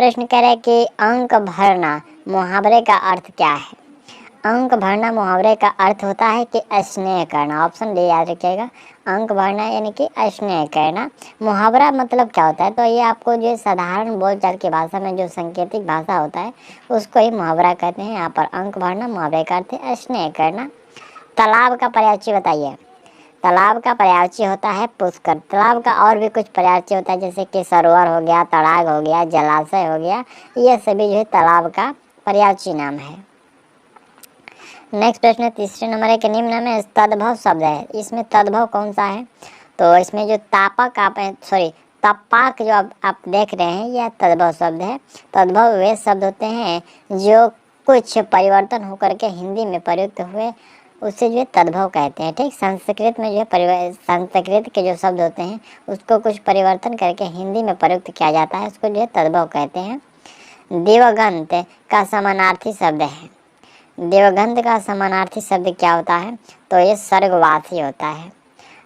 प्रश्न कह रहा है कि अंक भरना मुहावरे का अर्थ क्या है। अंक भरना मुहावरे का अर्थ होता है कि स्नेह करना। ऑप्शन डी याद रखिएगा। अंक भरना यानी कि स्नेह करना। मुहावरा मतलब क्या होता है, तो ये आपको जो साधारण बोलचाल की भाषा में जो सांकेतिक भाषा होता है उसको ही मुहावरा कहते हैं। यहाँ पर अंक भरना मुहावरे का अर्थ है स्नेह करना। तालाब का पर्यायवाची बताइए। तालाब का पर्यायवाची होता है पुष्कर। तालाब का और भी कुछ पर्यायवाची होता है, जैसे कि सरोवर हो गया, तड़ाग हो गया, जलाशय हो गया, ये सभी जो है तालाब का पर्यायवाची नाम है। नेक्स्ट प्रश्न तीसरे नंबर के निम्न में तद्भव शब्द है, इसमें तद्भव कौन सा है। तो इसमें जो तपाक जो आप देख रहे हैं यह तद्भव शब्द है। तद्भव वे शब्द होते हैं जो कुछ परिवर्तन होकर के हिंदी में प्रयुक्त हुए, उससे जो है तद्भव कहते हैं। ठीक, संस्कृत में जो है संस्कृत के जो शब्द होते हैं उसको कुछ परिवर्तन करके हिंदी में प्रयुक्त किया जाता है, उसको जो है तद्भव कहते हैं। देवगंत का समानार्थी शब्द है। देवगंध का समानार्थी शब्द क्या होता है, तो ये स्वर्गवासी होता है।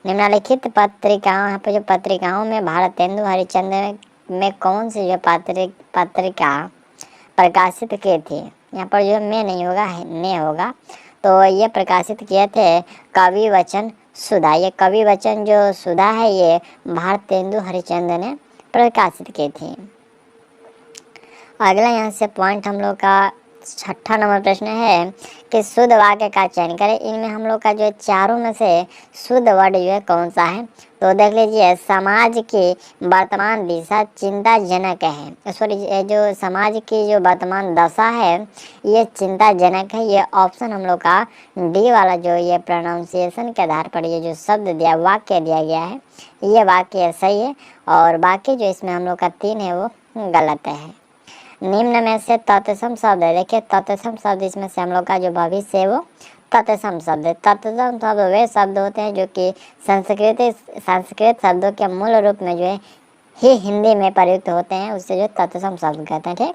निम्नलिखित पत्रिकाओं, यहाँ पे जो पत्रिकाओं में भारतेंदु हरिश्चंद्र में कौन सी जो पत्रिका प्रकाशित की थी। यहाँ पर जो में नहीं होगा, ने होगा, तो ये प्रकाशित किए थे कवि वचन सुधा। ये कवि वचन जो सुधा है ये भारतेंदु हरिश्चंद्र ने प्रकाशित की थी। अगला यहाँ से पॉइंट हम लोग का 6ठा नंबर प्रश्न है कि शुद्ध वाक्य का चयन करें। इनमें हम लोग का जो चारों में से शुद्ध वर्ड जो है कौन सा है, तो देख लीजिए। समाज की वर्तमान दिशा चिंताजनक है। सॉरी, जो समाज की जो वर्तमान दशा है ये चिंताजनक है। ये ऑप्शन हम लोग का डी वाला जो ये प्रोनाउंसिएशन के आधार पर ये जो शब्द दिया वाक्य दिया गया है ये वाक्य सही है, और बाकी जो इसमें हम लोग का 3 है वो गलत है। निम्न में से तत्सम शब्द है। देखिए तत्सम शब्द इसमें से हम लोग का जो भविष्य है वो तत्सम शब्द है। तत्सम शब्द वे शब्द होते हैं जो कि संस्कृत शब्दों के मूल रूप में जो है ही हिंदी में प्रयुक्त होते हैं, उससे जो तत्सम शब्द कहते हैं। ठीक,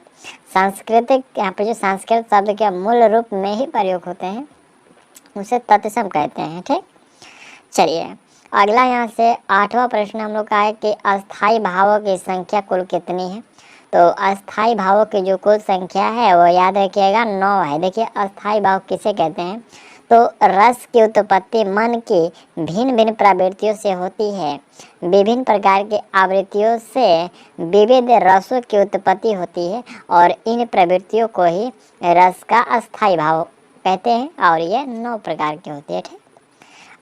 सांस्कृतिक यहाँ पे जो संस्कृत शब्द के मूल रूप में ही प्रयोग होते हैं उसे तत्सम कहते हैं। ठीक, चलिए अगला यहाँ से 8वां प्रश्न हम लोग का है कि अस्थाई भावों की संख्या कुल कितनी है। तो अस्थाई भावों की जो कुल संख्या है वो याद रखिएगा 9 है। देखिए अस्थाई भाव किसे कहते हैं, तो रस की उत्पत्ति मन की भिन्न भिन्न प्रवृत्तियों से होती है। विभिन्न प्रकार की आवृत्तियों से विविध रसों की उत्पत्ति होती है और इन प्रवृत्तियों को ही रस का अस्थाई भाव कहते हैं, और ये 9 प्रकार की होती है। ठीक,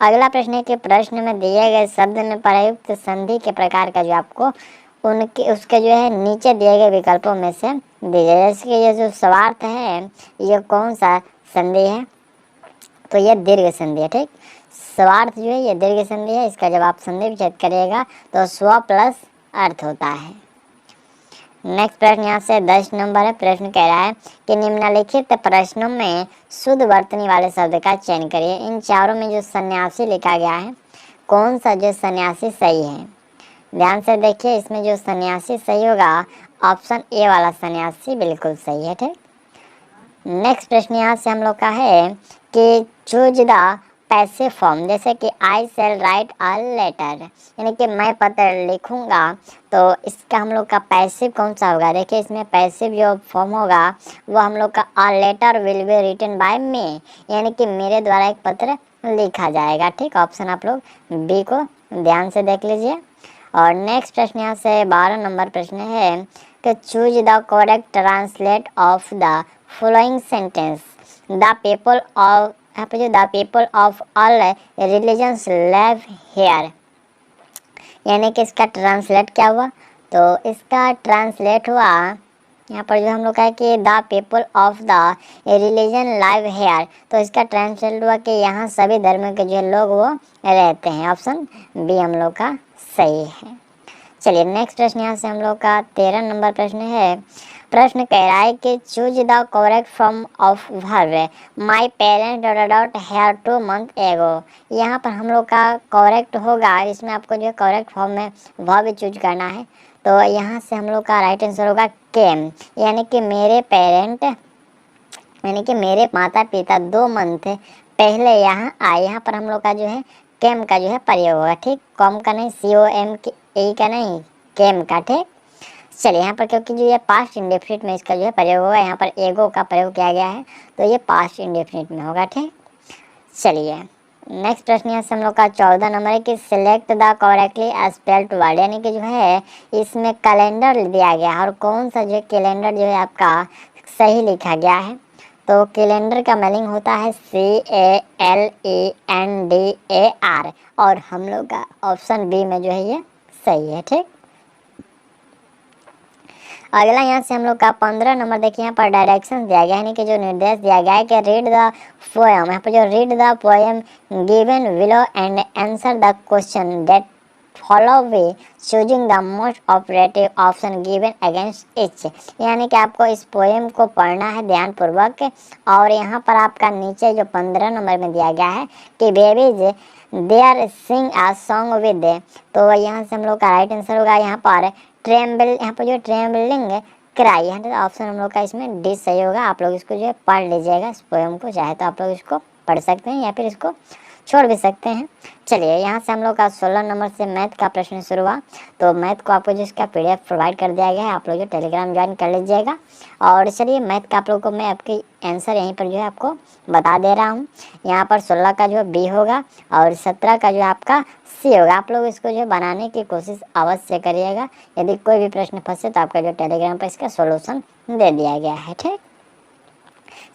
अगला प्रश्न है कि प्रश्न में दिए गए शब्द में प्रयुक्त संधि के प्रकार का जो आपको उसके जो है नीचे दिए गए विकल्पों में से दीजिए। जैसे कि ये जो स्वार्थ है ये कौन सा संधि है, तो ये दीर्घ संधि है। ठीक, स्वार्थ जो है ये दीर्घ संधि है। इसका जब आप संधि विच्छेद करिएगा तो स्व प्लस अर्थ होता है। नेक्स्ट प्रश्न यहाँ से 10 नंबर है। प्रश्न कह रहा है कि निम्नलिखित प्रश्नों में शुद्ध वर्तनी वाले शब्द का चयन करिए। इन चारों में जो सन्यासी लिखा गया है कौन सा जो सन्यासी सही है, ध्यान से देखिए। इसमें जो सन्यासी सही होगा ऑप्शन ए वाला सन्यासी बिल्कुल सही है। ठीक, नेक्स्ट प्रश्न यहाँ से हम लोग का है कि चूज द पैसिव फॉर्म। जैसे कि आई शैल राइट अ लेटर, यानी कि मैं पत्र लिखूंगा, तो इसका हम लोग का पैसिव कौन सा होगा। देखिए इसमें पैसिव जो फॉर्म होगा वो हम लोग का a letter will be written by me, यानी कि मेरे द्वारा एक पत्र लिखा जाएगा। ठीक, ऑप्शन आप लोग बी को ध्यान से देख लीजिए। और नेक्स्ट प्रश्न यहाँ से 12 नंबर प्रश्न है कि choose the correct translate of the following sentence. The people of, यहाँ पे जो the people of all religions live here, यानी कि इसका ट्रांसलेट क्या हुआ, तो इसका ट्रांसलेट हुआ यहाँ पर जो हम लोग का है कि the people of the religion live here, तो इसका ट्रांसलेट हुआ कि यहाँ सभी धर्म के जो लोग वो रहते हैं। ऑप्शन बी हम लोग का सही है। चलिए नेक्स्ट प्रश्न यहाँ से हम लोग का 13 नंबर प्रश्न है। प्रश्न कह रहा है कि choose the correct form of verb. My parent here 2 month ago, यहाँ पर हम लोग का करेक्ट होगा, इसमें आपको जो है करेक्ट फॉर्म में वर्ब चूज करना है। तो यहाँ से हम लोग का राइट आंसर होगा केम, यानी कि मेरे पेरेंट यानी कि मेरे माता पिता 2 मंथ पहले यहाँ आए। यहाँ पर हम लोग का जो है केम का जो है प्रयोग होगा। ठीक, कॉम का नहीं, COM का नहीं, केम का। ठीक, चलिए यहाँ पर क्योंकि जो ये पास्ट इंडेफिनिट में इसका जो है प्रयोग होगा, यहाँ पर एगो का प्रयोग किया गया है तो ये पास्ट इंडेफिनिट में होगा। ठीक, चलिए नेक्स्ट प्रश्न यहाँ से हम लोग का 14 नंबर है कि select the correctly spelled word, यानी कि जो है इसमें कैलेंडर दिया गया है और कौन सा जो कैलेंडर जो है आपका सही लिखा गया है। तो कैलेंडर का मीनिंग होता है CALENDAR और हम लोग का ऑप्शन बी में जो है ये सही है। ठीक, अगला यहाँ से हम लोग का 15 नंबर देखिए, यहाँ पर डायरेक्शन दिया गया है, यानी कि जो निर्देश दिया गया है कि रीड द पोएम, यहाँ पर जो read the poem given below and answer the question that follow way choosing the most operative option given against etch, यानी कि आपको इस पोएम को पढ़ना है ध्यानपूर्वक और यहाँ पर आपका नीचे जो 15 नंबर में दिया गया है कि babies there sing a song with, तो यहाँ से हम लोग का राइट आंसर होगा यहाँ पर ट्रेम्बल, यहाँ पर जो ट्रेम्बलिंग क्राई है, तो ऑप्शन हम लोग का इसमें डी सही होगा। आप लोग इसको जो है पढ़ लीजिएगा इस पोएम को, चाहे तो आप लोग इसको पढ़ सकते हैं या फिर इसको छोड़ भी सकते हैं। चलिए यहाँ से हम लोग का 16 नंबर से मैथ का प्रश्न शुरू हुआ, तो मैथ को आपको जिसका PDF प्रोवाइड कर दिया गया है, आप लोग जो टेलीग्राम ज्वाइन कर लीजिएगा। और चलिए मैथ का आप लोग को मैं आपकी आंसर यहीं पर जो है आपको बता दे रहा हूँ। यहाँ पर 16 का जो बी होगा और 17 का जो आपका सी होगा। आप लोग इसको जो बनाने की कोशिश अवश्य करिएगा, यदि कोई भी प्रश्न फंसे तो आपका जो टेलीग्राम पर इसका सोल्यूशन दे दिया गया है। ठीक,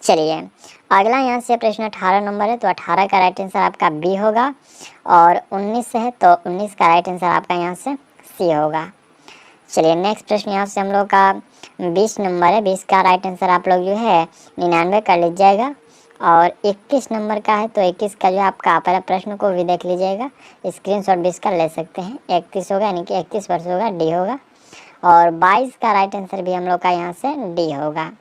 चलिए अगला यहाँ से प्रश्न 18 नंबर है, तो 18 का राइट आंसर आपका बी होगा और 19 है तो 19 का राइट आंसर आपका यहाँ से सी होगा। चलिए नेक्स्ट प्रश्न यहाँ से हम लोग का 20 नंबर है, 20 का राइट आंसर आप लोग जो है 99 कर लीजिएगा और 21 नंबर का है तो 21 का जो आपका पहला प्रश्न को भी देख लीजिएगा, स्क्रीनशॉट भी इसका ले सकते हैं। 31 होगा यानी कि 31 वर्ष होगा, डी होगा और 22 का राइट आंसर भी हम लोग का यहाँ से डी होगा।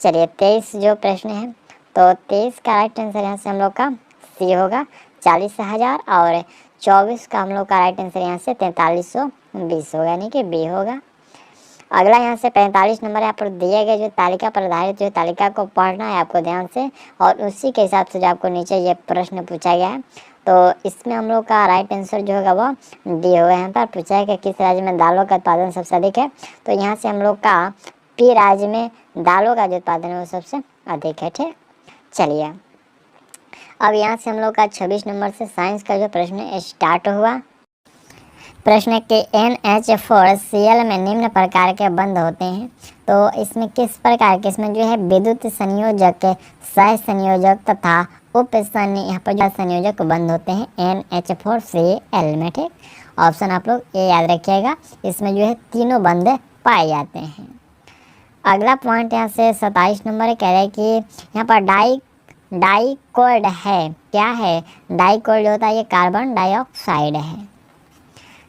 चलिए 23 जो प्रश्न है तो 23 का राइट आंसर यहाँ से हम लोग का सी होगा 40,000 और 24 का हम लोग का राइट आंसर यहाँ से 4320 होगा यानी कि बी होगा। अगला यहाँ से 45 नंबर यहाँ पर दिए गए जो तालिका पर आधारित जो तालिका को पढ़ना है आपको ध्यान से और उसी के हिसाब से जो आपको नीचे ये प्रश्न पूछा गया है, तो इसमें हम लोग का राइट आंसर जो होगा वो डी होगा। यहाँ पर पूछा है कि किस राज्य में दालों का उत्पादन सबसे अधिक है, तो यहाँ से हम लोग का पी राज्य में दालों का जो उत्पादन है वो सबसे अधिक है। ठीक, चलिए अब यहाँ से हम लोग का 26 नंबर से साइंस का जो प्रश्न स्टार्ट हुआ। प्रश्न के NH4Cl में निम्न प्रकार के बंध होते हैं, तो इसमें किस प्रकार के, इसमें जो है विद्युत संयोजक, सह संयोजक तथा उप यहाँ पर जो संयोजक बंध होते हैं NH4Cl में। ठीक, ऑप्शन आप लोग ए याद रखिएगा, इसमें जो है तीनों बंध पाए जाते हैं। अगला पॉइंट यहाँ से 27 नंबर कह रहे हैं कि यहाँ पर डाइकोल्ड है, क्या है डाइकोल्ड होता है, ये कार्बन डाइऑक्साइड है।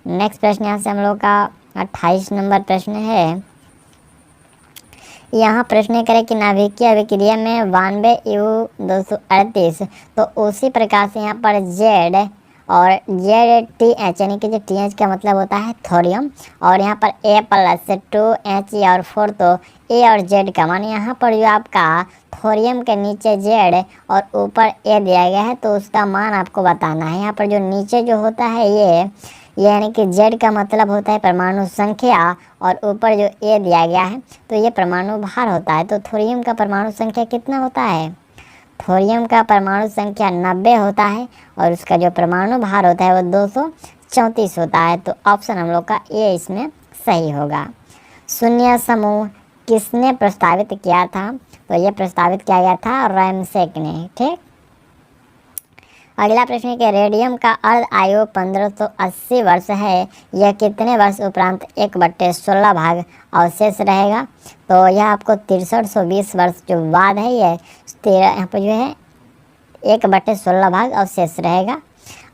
नेक्स्ट प्रश्न यहाँ से हम लोग का 28 नंबर प्रश्न है। यहाँ प्रश्न करें कि नाभिकीय अभिक्रिया में 92U238, तो उसी प्रकार से यहाँ पर जेड और ZTH यानी कि जो TH का मतलब होता है थोरियम और यहाँ पर A+2He और 4, तो A और Z का मान यहाँ पर जो आपका थोरियम के नीचे Z और ऊपर A दिया गया है तो उसका मान आपको बताना है। यहाँ पर जो नीचे जो होता है ये यानी कि Z का मतलब होता है परमाणु संख्या और ऊपर जो A दिया गया है तो ये परमाणु भार होता है। तो थोरियम का परमाणु संख्या कितना होता है, थोरियम का परमाणु संख्या 90 होता है और उसका जो परमाणु भार होता है वो 234 होता है। तो ऑप्शन हम लोग का ए इसमें सही होगा। शून्य समूह किसने प्रस्तावित किया था, तो ये प्रस्तावित किया गया था रैमसेक ने। ठीक, अगला प्रश्न है कि रेडियम का अर्ध आयु 1580 वर्ष है, यह कितने वर्ष उपरांत 1/16 भाग अवशेष रहेगा, तो यह आपको 6320 वर्ष जो बाद है ये यहाँ पर जो है 1/16 भाग अवशेष रहेगा।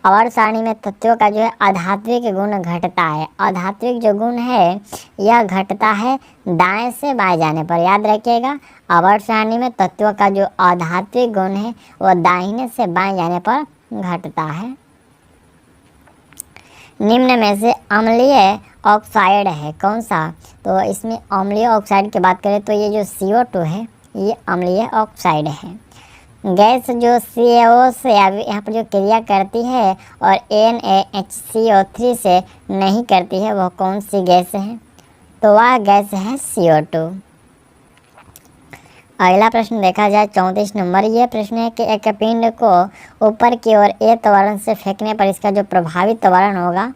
आवर्त सारणी में तत्वों का जो है आध्यात्मिक गुण घटता है, आध्यात्मिक जो गुण है यह घटता है दाएं से बाएं जाने पर, याद रखिएगा आवर्त सारणी में तत्वों का जो आध्यात्मिक गुण है वह दाहिने से बाएं जाने पर घटता है। निम्न में से अम्लीय ऑक्साइड है कौन सा, तो इसमें अम्लीय ऑक्साइड की बात करें तो ये जो CO2 है ये अम्लीय ऑक्साइड है। गैस जो CO से यहाँ पर जो क्रिया करती है और NaHCO3 से नहीं करती है वह कौन सी गैस है, तो वह गैस है CO2। अगला प्रश्न देखा जाए 34 नंबर। ये प्रश्न है कि एक पिंड को ऊपर की ओर ए त्वरण से फेंकने पर इसका जो प्रभावी त्वरण होगा,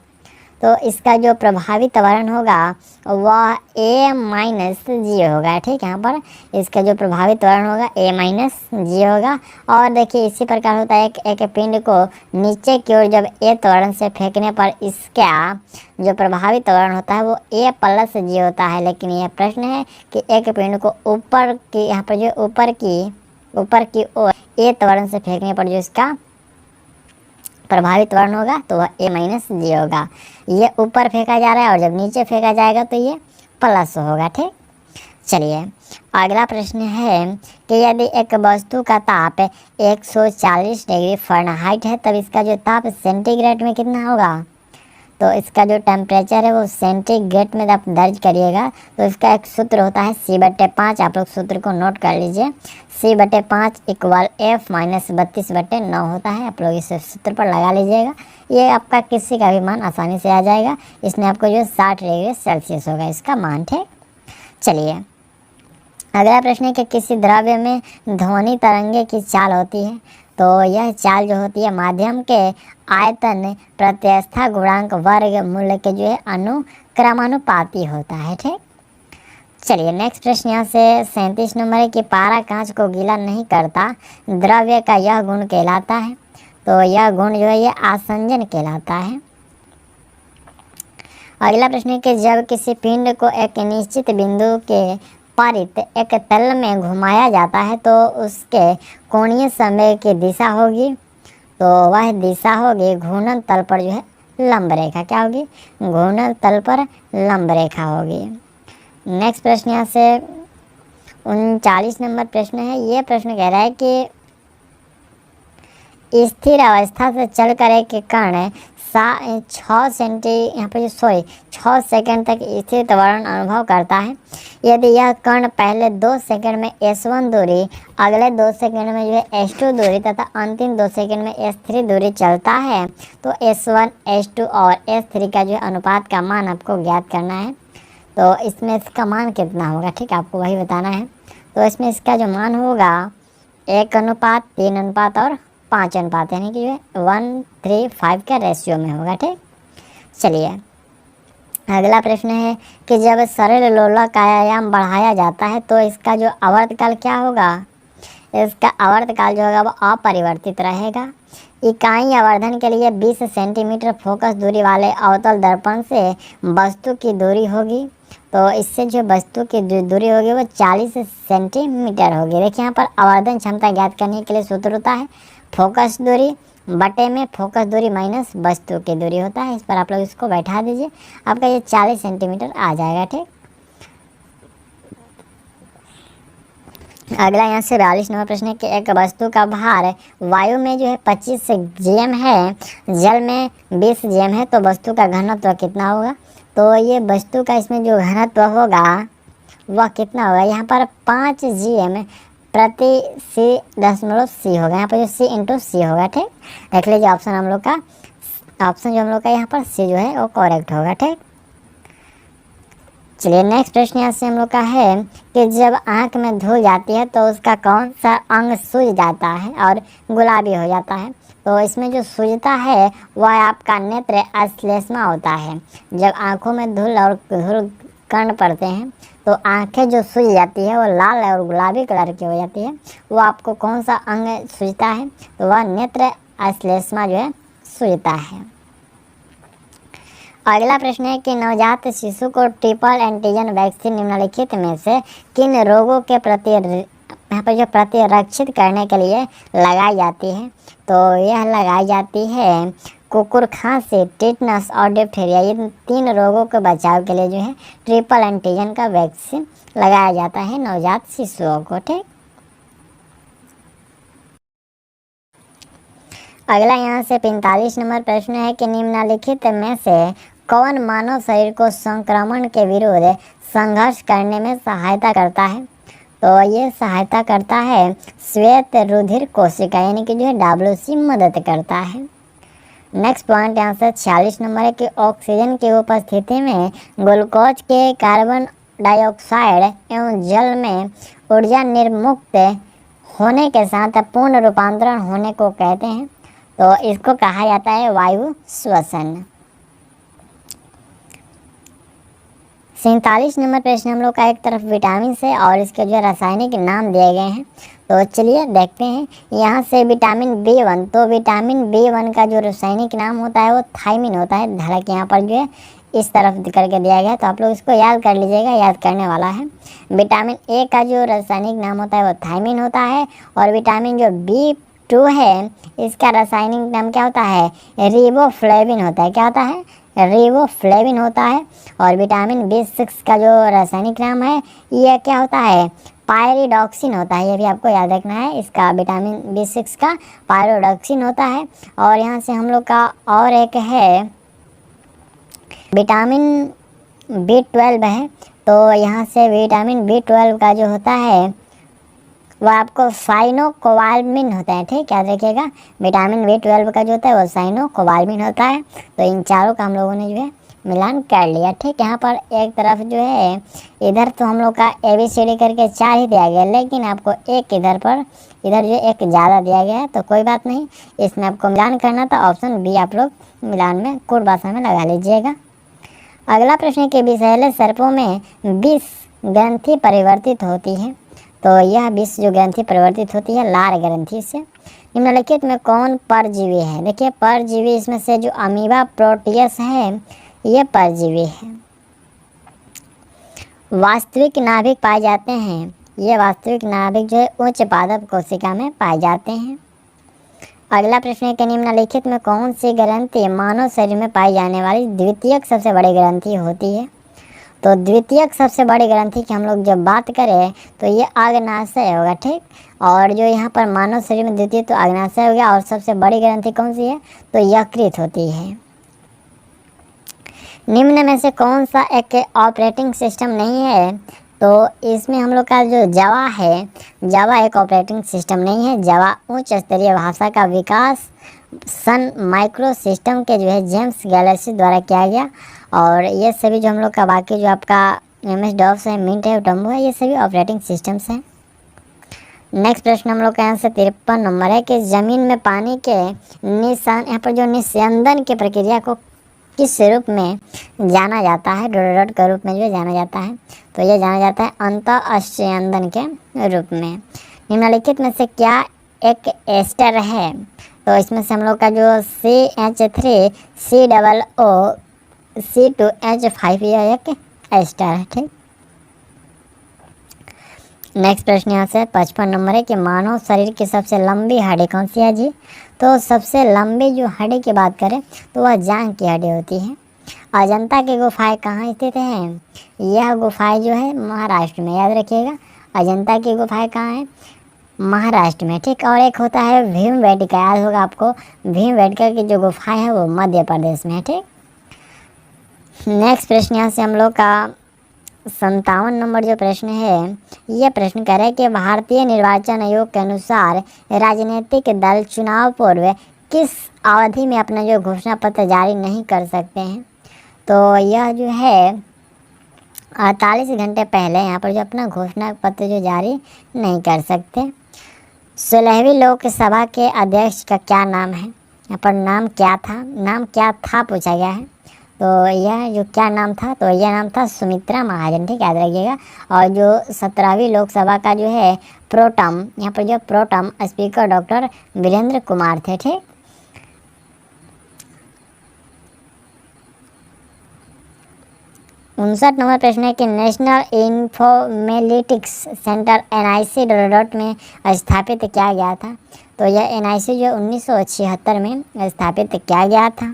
तो इसका जो प्रभावी त्वरण होगा वह A-G होगा। ठीक है, यहाँ पर इसका जो प्रभावी त्वरण होगा A-G होगा। और देखिए इसी प्रकार होता है एक पिंड को नीचे की ओर जब ए त्वरण से फेंकने पर इसका जो प्रभावी त्वरण होता है वो A+G होता है। लेकिन यह प्रश्न है कि एक पिंड को ऊपर की, यहाँ पर जो ऊपर की ओर ए त्वरण से फेंकने पर जो इसका प्रभावी त्वरण होगा तो वह A-G होगा। ये ऊपर फेंका जा रहा है और जब नीचे फेंका जाएगा तो ये प्लस होगा। ठीक, चलिए अगला प्रश्न है कि यदि एक वस्तु का ताप 140 डिग्री फ़ारेनहाइट है तब इसका जो ताप सेंटीग्रेड में कितना होगा। तो इसका जो टेम्परेचर है वो सेंटीग्रेड में आप दर्ज करिएगा। तो इसका एक सूत्र होता है C/5। आप लोग सूत्र को नोट कर लीजिए। C/5 = F-32/9 होता है। आप लोग इस सूत्र पर लगा लीजिएगा, ये आपका किसी का भी मान आसानी से आ जाएगा। इसमें आपको जो 60 डिग्री सेल्सियस होगा इसका मान। ठीक, चलिए अगला प्रश्न है कि किसी द्रव्य में ध्वनि तरंगे की चाल होती है। तो यह चाल जो होती है माध्यम के आयतन प्रत्यवस्था गुणांक वर्ग मूल्य के जो है अनुक्रमानुपाती होता है। ठीक, चलिए नेक्स्ट प्रश्न यहाँ से 37 नंबर है कि पारा कांच को गीला नहीं करता, द्रव्य का यह गुण कहलाता है। तो यह गुण जो है ये आसंजन कहलाता है। अगला प्रश्न है कि जब किसी पिंड को एक निश्चित बिंदु के परित एक तल में घुमाया जाता है तो उसके कोणीय समय की दिशा होगी। तो वह दिशा होगी घूर्णन तल पर जो है लंब रेखा। क्या होगी? घूर्णन तल पर लंब रेखा होगी। नेक्स्ट प्रश्न यहाँ से 39 नंबर प्रश्न है। ये प्रश्न कह रहा है कि स्थिर अवस्था से चलकर एक कण 6 सेकंड तक स्थिर त्वरण अनुभव करता है। यदि यह कण पहले 2 सेकंड में S1 दूरी, अगले 2 सेकंड में जो है S2 दूरी तथा अंतिम 2 सेकंड में S3 दूरी चलता है तो S1, S2 और S3 का जो है अनुपात का मान आपको ज्ञात करना है। तो इसमें इसका मान कितना होगा, ठीक है, आपको वही बताना है। तो इसमें इसका जो मान होगा 1:3 और 5 यानी कि जो है 1:3:5 का रेशियो में होगा। ठीक, चलिए अगला प्रश्न है कि जब सरल लोला का आयाम बढ़ाया जाता है तो इसका जो आवर्तकाल क्या होगा। इसका आवर्तकाल जो होगा वो अपरिवर्तित रहेगा। इकाई आवर्धन के लिए 20 सेंटीमीटर फोकस दूरी वाले अवतल दर्पण से वस्तु की दूरी होगी। तो इससे जो वस्तु की दूरी होगी वो 40 सेंटीमीटर होगी। देखिए यहाँ पर आवर्धन क्षमता ज्ञात करने के लिए सूत्र होता है फोकस दूरी बटे में फोकस दूरी माइनस वस्तु की दूरी होता है। इस पर आप लोग इसको बैठा दीजिए, आपका ये 40 सेंटीमीटर आ जाएगा। ठीक, अगला यहाँ से 42 नंबर प्रश्न है कि एक वस्तु का भार वायु में जो है 25 GM है, जल में 20 GM है, तो वस्तु का घनत्व कितना होगा। तो ये वस्तु का इसमें जो घनत्व होगा वह कितना होगा। यहाँ पर 5 GM प्रति C.C होगा। यहाँ पर जो C/C होगा। ठीक, देख लीजिए ऑप्शन हम लोग का यहाँ पर C जो है वो करेक्ट होगा। ठीक, चलिए नेक्स्ट प्रश्न यहाँ से हम लोग का है कि जब आँख में धूल जाती है तो उसका कौन सा अंग सूज जाता है और गुलाबी हो जाता है। तो इसमें जो सूजता है वह आपका नेत्र अश्लेष्मा होता है। जब आँखों में धूल कण पड़ते हैं तो आंखें जो सूज जाती है वो लाल और गुलाबी कलर की हो जाती है। वो आपको कौन सा अंग सूजता है, तो वह नेत्र अश्लेष्मा जो है सूजता है। अगला प्रश्न है कि नवजात शिशु को ट्रिपल एंटीजन वैक्सीन निम्नलिखित में से किन रोगों के प्रति यहाँ पर जो प्रतिरक्षित करने के लिए लगाई जाती है। तो यह लगाई जाती है कुकुर खांसी, टिटनस और डिप्थीरिया। ये 3 रोगों के बचाव के लिए जो है ट्रिपल एंटीजन का वैक्सीन लगाया जाता है नवजात शिशुओं को। ठीक, अगला यहाँ से 45 नंबर प्रश्न है कि निम्नलिखित में से कौन मानव शरीर को संक्रमण के विरुद्ध संघर्ष करने में सहायता करता है। तो ये सहायता करता है श्वेत रुधिर कोशिका यानी कि जो है WC मदद करता है। नेक्स्ट पॉइंट यहाँ से 46 नंबर है कि ऑक्सीजन की उपस्थिति में ग्लूकोज के कार्बन डाइऑक्साइड एवं जल में ऊर्जा निर्मुक्त होने के साथ पूर्ण रूपांतरण होने को कहते हैं। तो इसको कहा जाता है वायु श्वसन। 47 नंबर प्रश्न हम लोग का एक तरफ विटामिन से और इसके जो रासायनिक नाम दिए गए हैं। तो चलिए देखते हैं यहाँ से विटामिन B1। तो विटामिन B1 का जो रासायनिक नाम होता है वो थायमिन होता है। हालांकि यहाँ पर जो है इस तरफ करके दिया गया है, तो आप लोग इसको याद कर लीजिएगा, याद करने वाला है। विटामिन ए का जो रासायनिक नाम होता है वो थायमिन होता है। और विटामिन जो B2 है इसका रासायनिक नाम क्या होता है, रिबोफ्लेविन होता है। क्या होता है, रिबोफ्लेविन होता है। और विटामिन B6 का जो रासायनिक नाम है ये क्या होता है, पायरिडॉक्सिन होता है। ये भी आपको याद रखना है, इसका विटामिन B6 का पायरिडॉक्सिन होता है। और यहाँ से हम लोग का और एक है विटामिन B12 है। तो यहाँ से विटामिन B12 का जो होता है वो आपको साइनोकोबाल्मिन होता है। ठीक, याद रखिएगा, विटामिन B12 का जो होता है वो साइनोकोबाल्मिन होता है। तो इन चारों का हम लोगों ने जो है मिलान कर लिया। ठीक, यहाँ पर एक तरफ जो है इधर तो हम लोग का ABCD करके 4 ही दिया गया, लेकिन आपको एक इधर जो एक ज़्यादा दिया गया है। तो कोई बात नहीं, इसमें आपको मिलान करना था, ऑप्शन बी आप लोग मिलान में कोड भाषा में लगा लीजिएगा। अगला प्रश्न के विषैले सर्पों में 20 ग्रंथि परिवर्तित होती है। तो यह 20 जो ग्रंथि परिवर्तित होती है लार ग्रंथि से। निम्नलिखित में कौन परजीवी है। देखिए परजीवी इसमें से जो अमीबा प्रोटियस है ये परजीवी है। वास्तविक नाभिक पाए जाते हैं, ये वास्तविक नाभिक जो है उच्च पादप कोशिका में पाए जाते हैं। अगला प्रश्न है कि निम्नलिखित में कौन सी ग्रंथि मानव शरीर में पाई जाने वाली द्वितीयक सबसे बड़ी ग्रंथि होती है। तो द्वितीयक सबसे बड़ी ग्रंथि की हम लोग जब बात करें तो ये अग्नाशय होगा। ठीक, और जो यहाँ पर मानव शरीर में द्वितीय तो अग्नाशय हो गया। और सबसे बड़ी ग्रंथि कौन सी है, तो यकृत होती है। निम्न में से कौन सा एक ऑपरेटिंग सिस्टम नहीं है। तो इसमें हम लोग का जो जावा है, जावा एक ऑपरेटिंग सिस्टम नहीं है। जावा उच्च स्तरीय भाषा का विकास सन माइक्रो सिस्टम के जो है जेम्स गैलेक्सी द्वारा किया गया। और ये सभी जो हम लोग का बाकी जो आपका MS-DOS है, मिंट है, टम्बो है, ये सभी ऑपरेटिंग सिस्टम्स हैं। नेक्स्ट प्रश्न हम लोग का यहाँ से 53 नंबर है कि ज़मीन में पानी के यहाँ पर जो निस्यंदन की प्रक्रिया को किस रूप में जाना जाता है, डोडोडोट के रूप में जो जाना जाता है। तो ये जाना जाता है अंतःस्यंदन के रूप में। निम्नलिखित में से क्या एक एस्टर है। तो इसमें से हम लोग का जो CH3 COO C2H5 यह एक एस्टर है। ठीक, नेक्स्ट प्रश्न यहाँ से 55 नंबर है कि मानव शरीर की सबसे लंबी हड्डी कौन सी है जी। तो सबसे लंबी जो हड्डी की बात करें तो वह जांघ की हड्डी होती है। अजंता की गुफाएं कहाँ स्थित हैं। यह गुफाएं जो है महाराष्ट्र में, याद रखिएगा, अजंता की गुफाएं कहाँ हैं, महाराष्ट्र में। ठीक, और एक होता है भीमबेटका, याद होगा आपको, भीमबेटका की जो गुफाएं है वो मध्य प्रदेश में है। ठीक, नेक्स्ट प्रश्न यहाँ से हम लोग का 57 नंबर जो प्रश्न है ये प्रश्न कह रहा है कि भारतीय निर्वाचन आयोग के अनुसार राजनीतिक दल चुनाव पूर्व किस अवधि में अपना जो घोषणा पत्र जारी नहीं कर सकते हैं। तो यह जो है 48 घंटे पहले यहाँ पर जो अपना घोषणा पत्र जो जारी नहीं कर सकते। 16वीं लोकसभा के अध्यक्ष का क्या नाम है। यहाँ पर नाम क्या था पूछा गया है। तो यह जो क्या नाम था, तो यह नाम था सुमित्रा महाजन। ठीक, याद रखिएगा। और जो 17वीं लोकसभा का जो है प्रोटम, यहाँ पर जो pro tem speaker doctor Virendra Kumar थे। ठीक, उनसठ नंबर प्रश्न है कि नेशनल इन्फॉर्मेटिक्स सेंटर NIC डोडोडोट में स्थापित किया गया था। तो यह NIC जो 1976 में स्थापित किया गया था।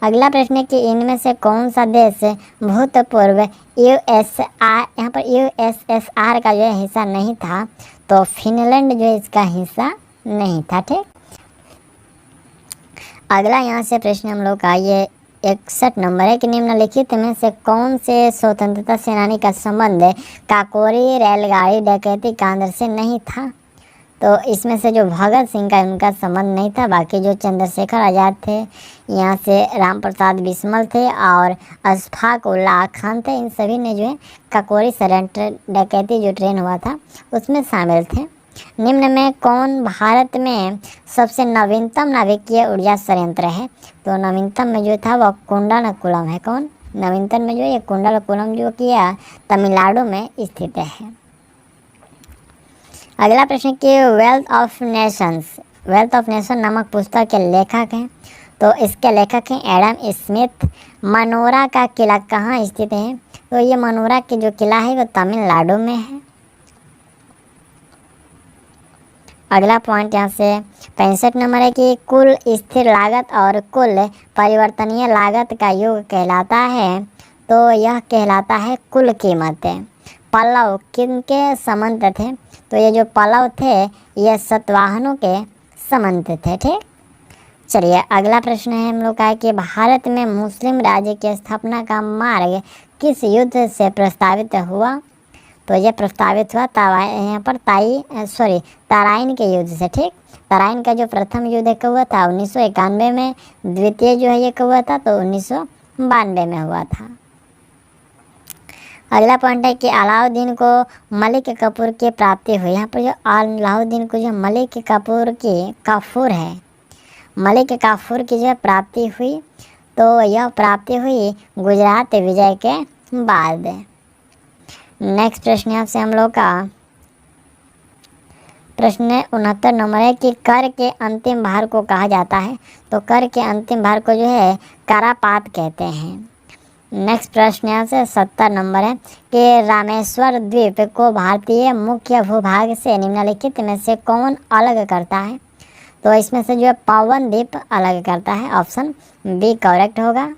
अगला प्रश्न है कि इनमें से कौन सा देश भूतपूर्व यहाँ पर USSR का जो है हिस्सा नहीं था। तो फिनलैंड जो इसका हिस्सा नहीं था। ठीक, अगला यहाँ से प्रश्न हम लोग का ये 61 नंबर है कि निम्नलिखित में से कौन से स्वतंत्रता सेनानी का संबंध काकोरी रेलगाड़ी डकैती कांड से नहीं था। तो इसमें से जो भगत सिंह का उनका संबंध नहीं था, बाकी जो चंद्रशेखर आज़ाद थे, यहाँ से राम प्रसाद बिस्मल थे और अशफाक उल्लाह खान थे, इन सभी ने जो है काकोरी सरेंडर डकैती जो ट्रेन हुआ था उसमें शामिल थे। निम्न में कौन भारत में सबसे नवीनतम नाभिकीय ऊर्जा संयंत्र है? तो नवीनतम में जो था वह कुंडलकुलम है। कौन नवीनतम में जो ये कुंडलकुलम जो किया तमिलनाडु में स्थित है। अगला प्रश्न कि वेल्थ ऑफ नेशन नामक पुस्तक के लेखक हैं? तो इसके लेखक हैं एडम स्मिथ। मनोरा का किला कहाँ स्थित है? तो ये मनोरा की जो किला है वो तमिलनाडु में है। अगला पॉइंट यहाँ से 65 नंबर है कि कुल स्थिर लागत और कुल परिवर्तनीय लागत का योग कहलाता है? तो यह कहलाता है कुल कीमत। पल्लव किनके संबंध थे? तो ये जो पल्लव थे ये सतवाहनों के संबंध थे। ठीक, चलिए अगला प्रश्न है हम लोग का कि भारत में मुस्लिम राज्य की स्थापना का मार्ग किस युद्ध से प्रस्तावित हुआ? तो ये प्रस्तावित हुआ यहाँ पर तराइन के युद्ध से। ठीक, तराइन का जो प्रथम युद्ध कब हुआ था 1991 में, द्वितीय जो है ये कब हुआ था तो 1992 में हुआ था। अगला पॉइंट है कि अलाउद्दीन को मलिक कफूर की प्राप्ति हुई। यहाँ पर जो अलाउद्दीन को जो मलिक काफूर की जो प्राप्ति हुई तो यह प्राप्ति हुई गुजरात विजय के बाद। नेक्स्ट प्रश्न है आपसे हम लोग का प्रश्न 69 नंबर है कि कर के अंतिम भार को कहा जाता है? तो कर के अंतिम भार को जो है करापात कहते हैं। नेक्स्ट प्रश्न यहाँ से 70 नंबर है कि रामेश्वर द्वीप को भारतीय मुख्य भूभाग से निम्नलिखित में से कौन अलग करता है? तो इसमें से जो है पवन द्वीप अलग करता है। ऑप्शन बी करेक्ट होगा।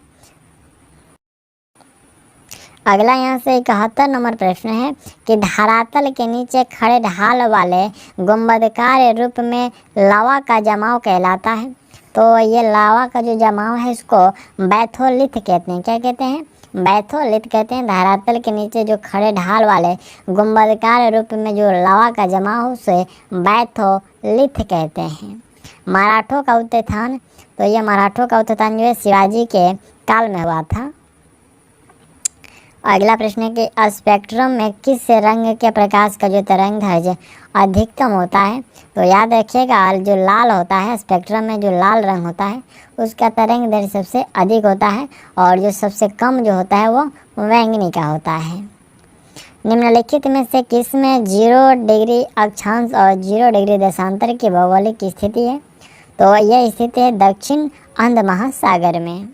अगला यहाँ से 71 नंबर प्रश्न है कि धरातल के नीचे खड़े ढाल वाले गुंबदकार रूप में लावा का जमाव कहलाता है? तो ये लावा का जो जमाव है इसको बैथोलिथ कहते हैं। क्या कहते हैं? बैथोलिथ कहते हैं। धरातल के नीचे जो खड़े ढाल वाले गुंबदकार रूप में जो लावा का जमाव उसे बैथोलिथ कहते हैं। मराठों का उत्थान, तो ये मराठों का उत्थान जो है शिवाजी के काल में हुआ था। अगला प्रश्न है कि स्पेक्ट्रम में किस रंग के प्रकाश का जो तरंग दैर्घ्य अधिकतम होता है? तो याद रखिएगा जो लाल होता है, स्पेक्ट्रम में जो लाल रंग होता है उसका तरंग दैर्घ्य सबसे अधिक होता है और जो सबसे कम जो होता है वो बैंगनी का होता है। निम्नलिखित में से किस में 0 डिग्री अक्षांश और 0 डिग्री देशांतर की भौगोलिक स्थिति है? तो यह स्थिति है दक्षिण अंध महासागर में।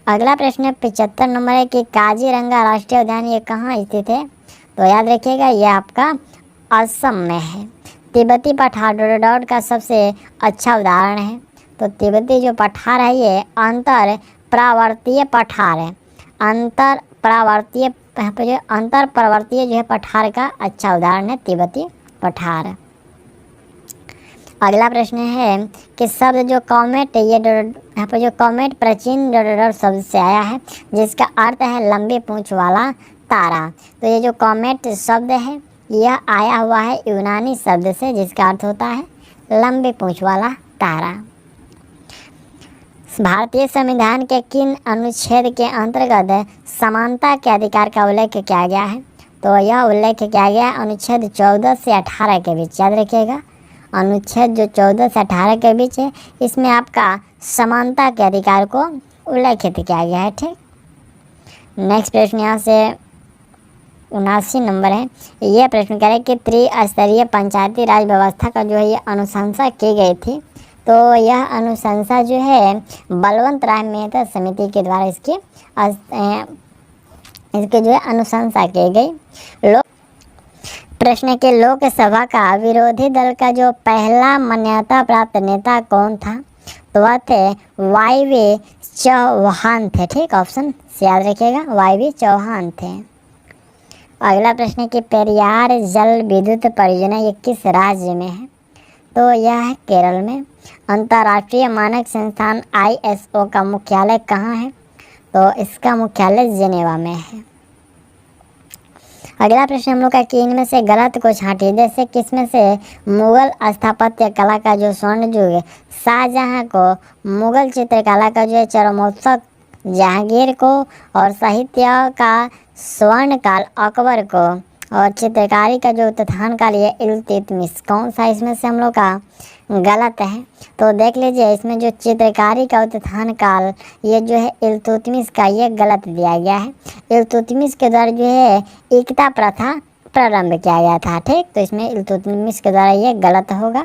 अगला प्रश्न 75 नंबर है कि काजीरंगा राष्ट्रीय उद्यान ये कहाँ स्थित है? तो याद रखिएगा ये आपका असम में है। तिब्बती पठार डोडोडॉट का सबसे अच्छा उदाहरण है। तो तिब्बती जो पठार है ये अंतर प्रवर्तीय पठार है। अंतर प्रवर्तीय जो है पठार का अच्छा उदाहरण है तिब्बती पठार। अगला प्रश्न है कि शब्द जो कॉमेट, ये यहाँ पर जो कॉमेट प्राचीन डोडोडॉट शब्द से आया है जिसका अर्थ है लंबी पूंछ वाला तारा। तो ये जो कॉमेट शब्द है यह आया हुआ है यूनानी शब्द से जिसका अर्थ होता है लंबी पूंछ वाला तारा। भारतीय संविधान के किन अनुच्छेद के अंतर्गत समानता के अधिकार का उल्लेख किया गया है? तो यह उल्लेख किया गया अनुच्छेद 14 से 18 के बीच। याद रखिएगा अनुच्छेद जो 14 से 18 के बीच है इसमें आपका समानता के अधिकार को उल्लेखित किया गया है। ठीक, नेक्स्ट प्रश्न यहाँ से 79 नंबर है। यह प्रश्न करें कि त्रिस्तरीय पंचायती राज व्यवस्था का जो है ये अनुशंसा की गई थी। तो यह अनुशंसा जो है बलवंत राय मेहता समिति के द्वारा इसकी जो है अनुशंसा की गई। प्रश्न के लोकसभा का विरोधी दल का जो पहला मान्यता प्राप्त नेता कौन था? तो वह थे वाई चौहान थे। ठीक, ऑप्शन से याद रखिएगा वाई चौहान थे। अगला प्रश्न कि पेरियार जल विद्युत परियोजना ये किस राज्य में है? तो यह है केरल में। अंतर्राष्ट्रीय मानक संस्थान ISO का मुख्यालय कहाँ है? तो इसका मुख्यालय जेनेवा में है। अगला प्रश्न हम लोग का कि इनमें से गलत को छांटिए। जैसे किसमें से मुगल स्थापत्य कला का जो स्वर्ण युग शाहजहां को, मुगल चित्रकला का जो है चरमोत्कर्ष जहांगीर को, और साहित्य का स्वर्ण काल अकबर को, और चित्रकारी का जो उत्थान काल ये इल्तुतमिश। कौन सा इसमें से हम लोग का गलत है? तो देख लीजिए, इसमें जो चित्रकारी का उत्थान काल ये जो है इल्तुतमिश का, ये गलत दिया गया है। इल्तुतमिश के द्वारा जो है एकता प्रथा प्रारंभ किया गया था। ठीक, तो इसमें इल्तुतमिश के द्वारा ये गलत होगा।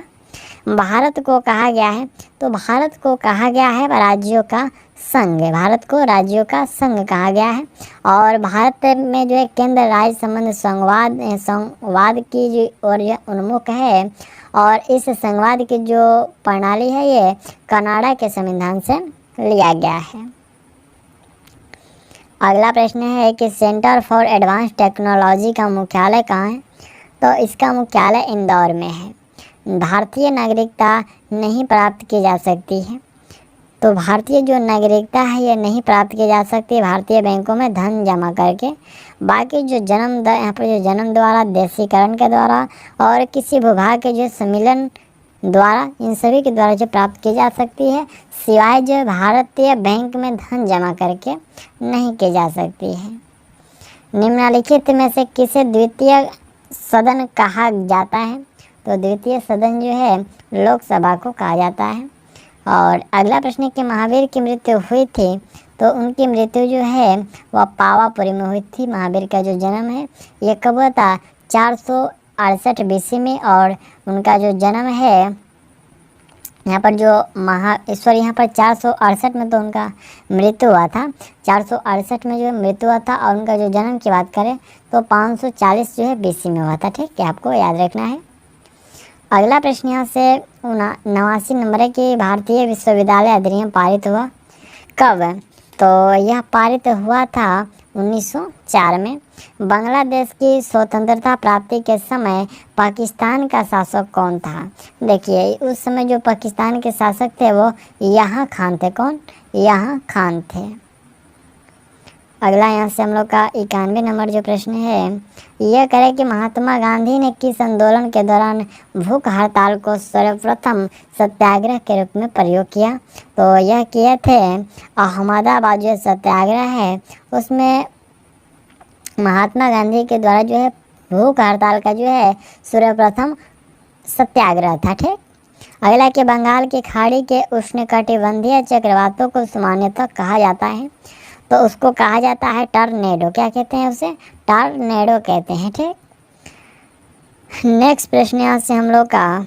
भारत को कहा गया है, तो भारत को कहा गया है राज्यों का संघ। भारत को राज्यों का संघ कहा गया है। और भारत में जो है केंद्र राज्य संबंध संवाद की जो और यह उन्मुख है, और इस संवाद की जो प्रणाली है ये कनाडा के संविधान से लिया गया है। अगला प्रश्न है कि सेंटर फॉर एडवांस टेक्नोलॉजी का मुख्यालय कहाँ है? तो इसका मुख्यालय इंदौर में है। भारतीय नागरिकता नहीं प्राप्त की जा सकती है, तो भारतीय जो नागरिकता है ये नहीं प्राप्त की जा सकती भारतीय बैंकों में धन जमा करके। बाकी जो यहाँ पर जो जन्म द्वारा, देशीकरण के द्वारा, और किसी विभाग के जो सम्मेलन द्वारा, इन सभी के द्वारा जो प्राप्त की जा सकती है, सिवाय जो भारतीय बैंक में धन जमा करके नहीं की जा सकती है। निम्नलिखित में से किसे द्वितीय सदन कहा जाता है? तो द्वितीय सदन जो है लोकसभा को कहा जाता है। और अगला प्रश्न है कि महावीर की मृत्यु हुई थी, तो उनकी मृत्यु जो है वह पावापुरी में हुई थी। महावीर का जो जन्म है ये कब हुआ था? 468 BC में। और उनका जो जन्म है यहाँ पर जो यहाँ पर 468 में तो उनका मृत्यु हुआ था। 468 में जो मृत्यु हुआ था, और उनका जो जन्म की बात करें तो 540 जो है BC में हुआ था। ठीक है, आपको याद रखना है। अगला प्रश्न यहाँ से 89 नंबर है कि भारतीय विश्वविद्यालय अधिनियम पारित हुआ कब? तो यह पारित हुआ था 1904 में। बांग्लादेश की स्वतंत्रता प्राप्ति के समय पाकिस्तान का शासक कौन था? देखिए, उस समय जो पाकिस्तान के शासक थे वो यहाँ खान थे। कौन? यहाँ खान थे। अगला यहाँ से हम लोग का 91 नंबर जो प्रश्न है यह करे कि महात्मा गांधी ने किस आंदोलन के दौरान भूख हड़ताल को सर्वप्रथम सत्याग्रह के रूप में प्रयोग किया? तो यह किए थे अहमदाबाद जो सत्याग्रह है उसमें महात्मा गांधी के द्वारा जो है भूख हड़ताल का जो है सर्वप्रथम सत्याग्रह था। ठीक, अगला कि बंगाल की खाड़ी के उष्णकटिबंधीय चक्रवातों को सामान्यतः कहा जाता है, तो उसको कहा जाता है टॉर्नेडो। क्या कहते हैं उसे? टॉर्नेडो कहते हैं। ठीक, नेक्स्ट प्रश्न यहाँ से हम लोग का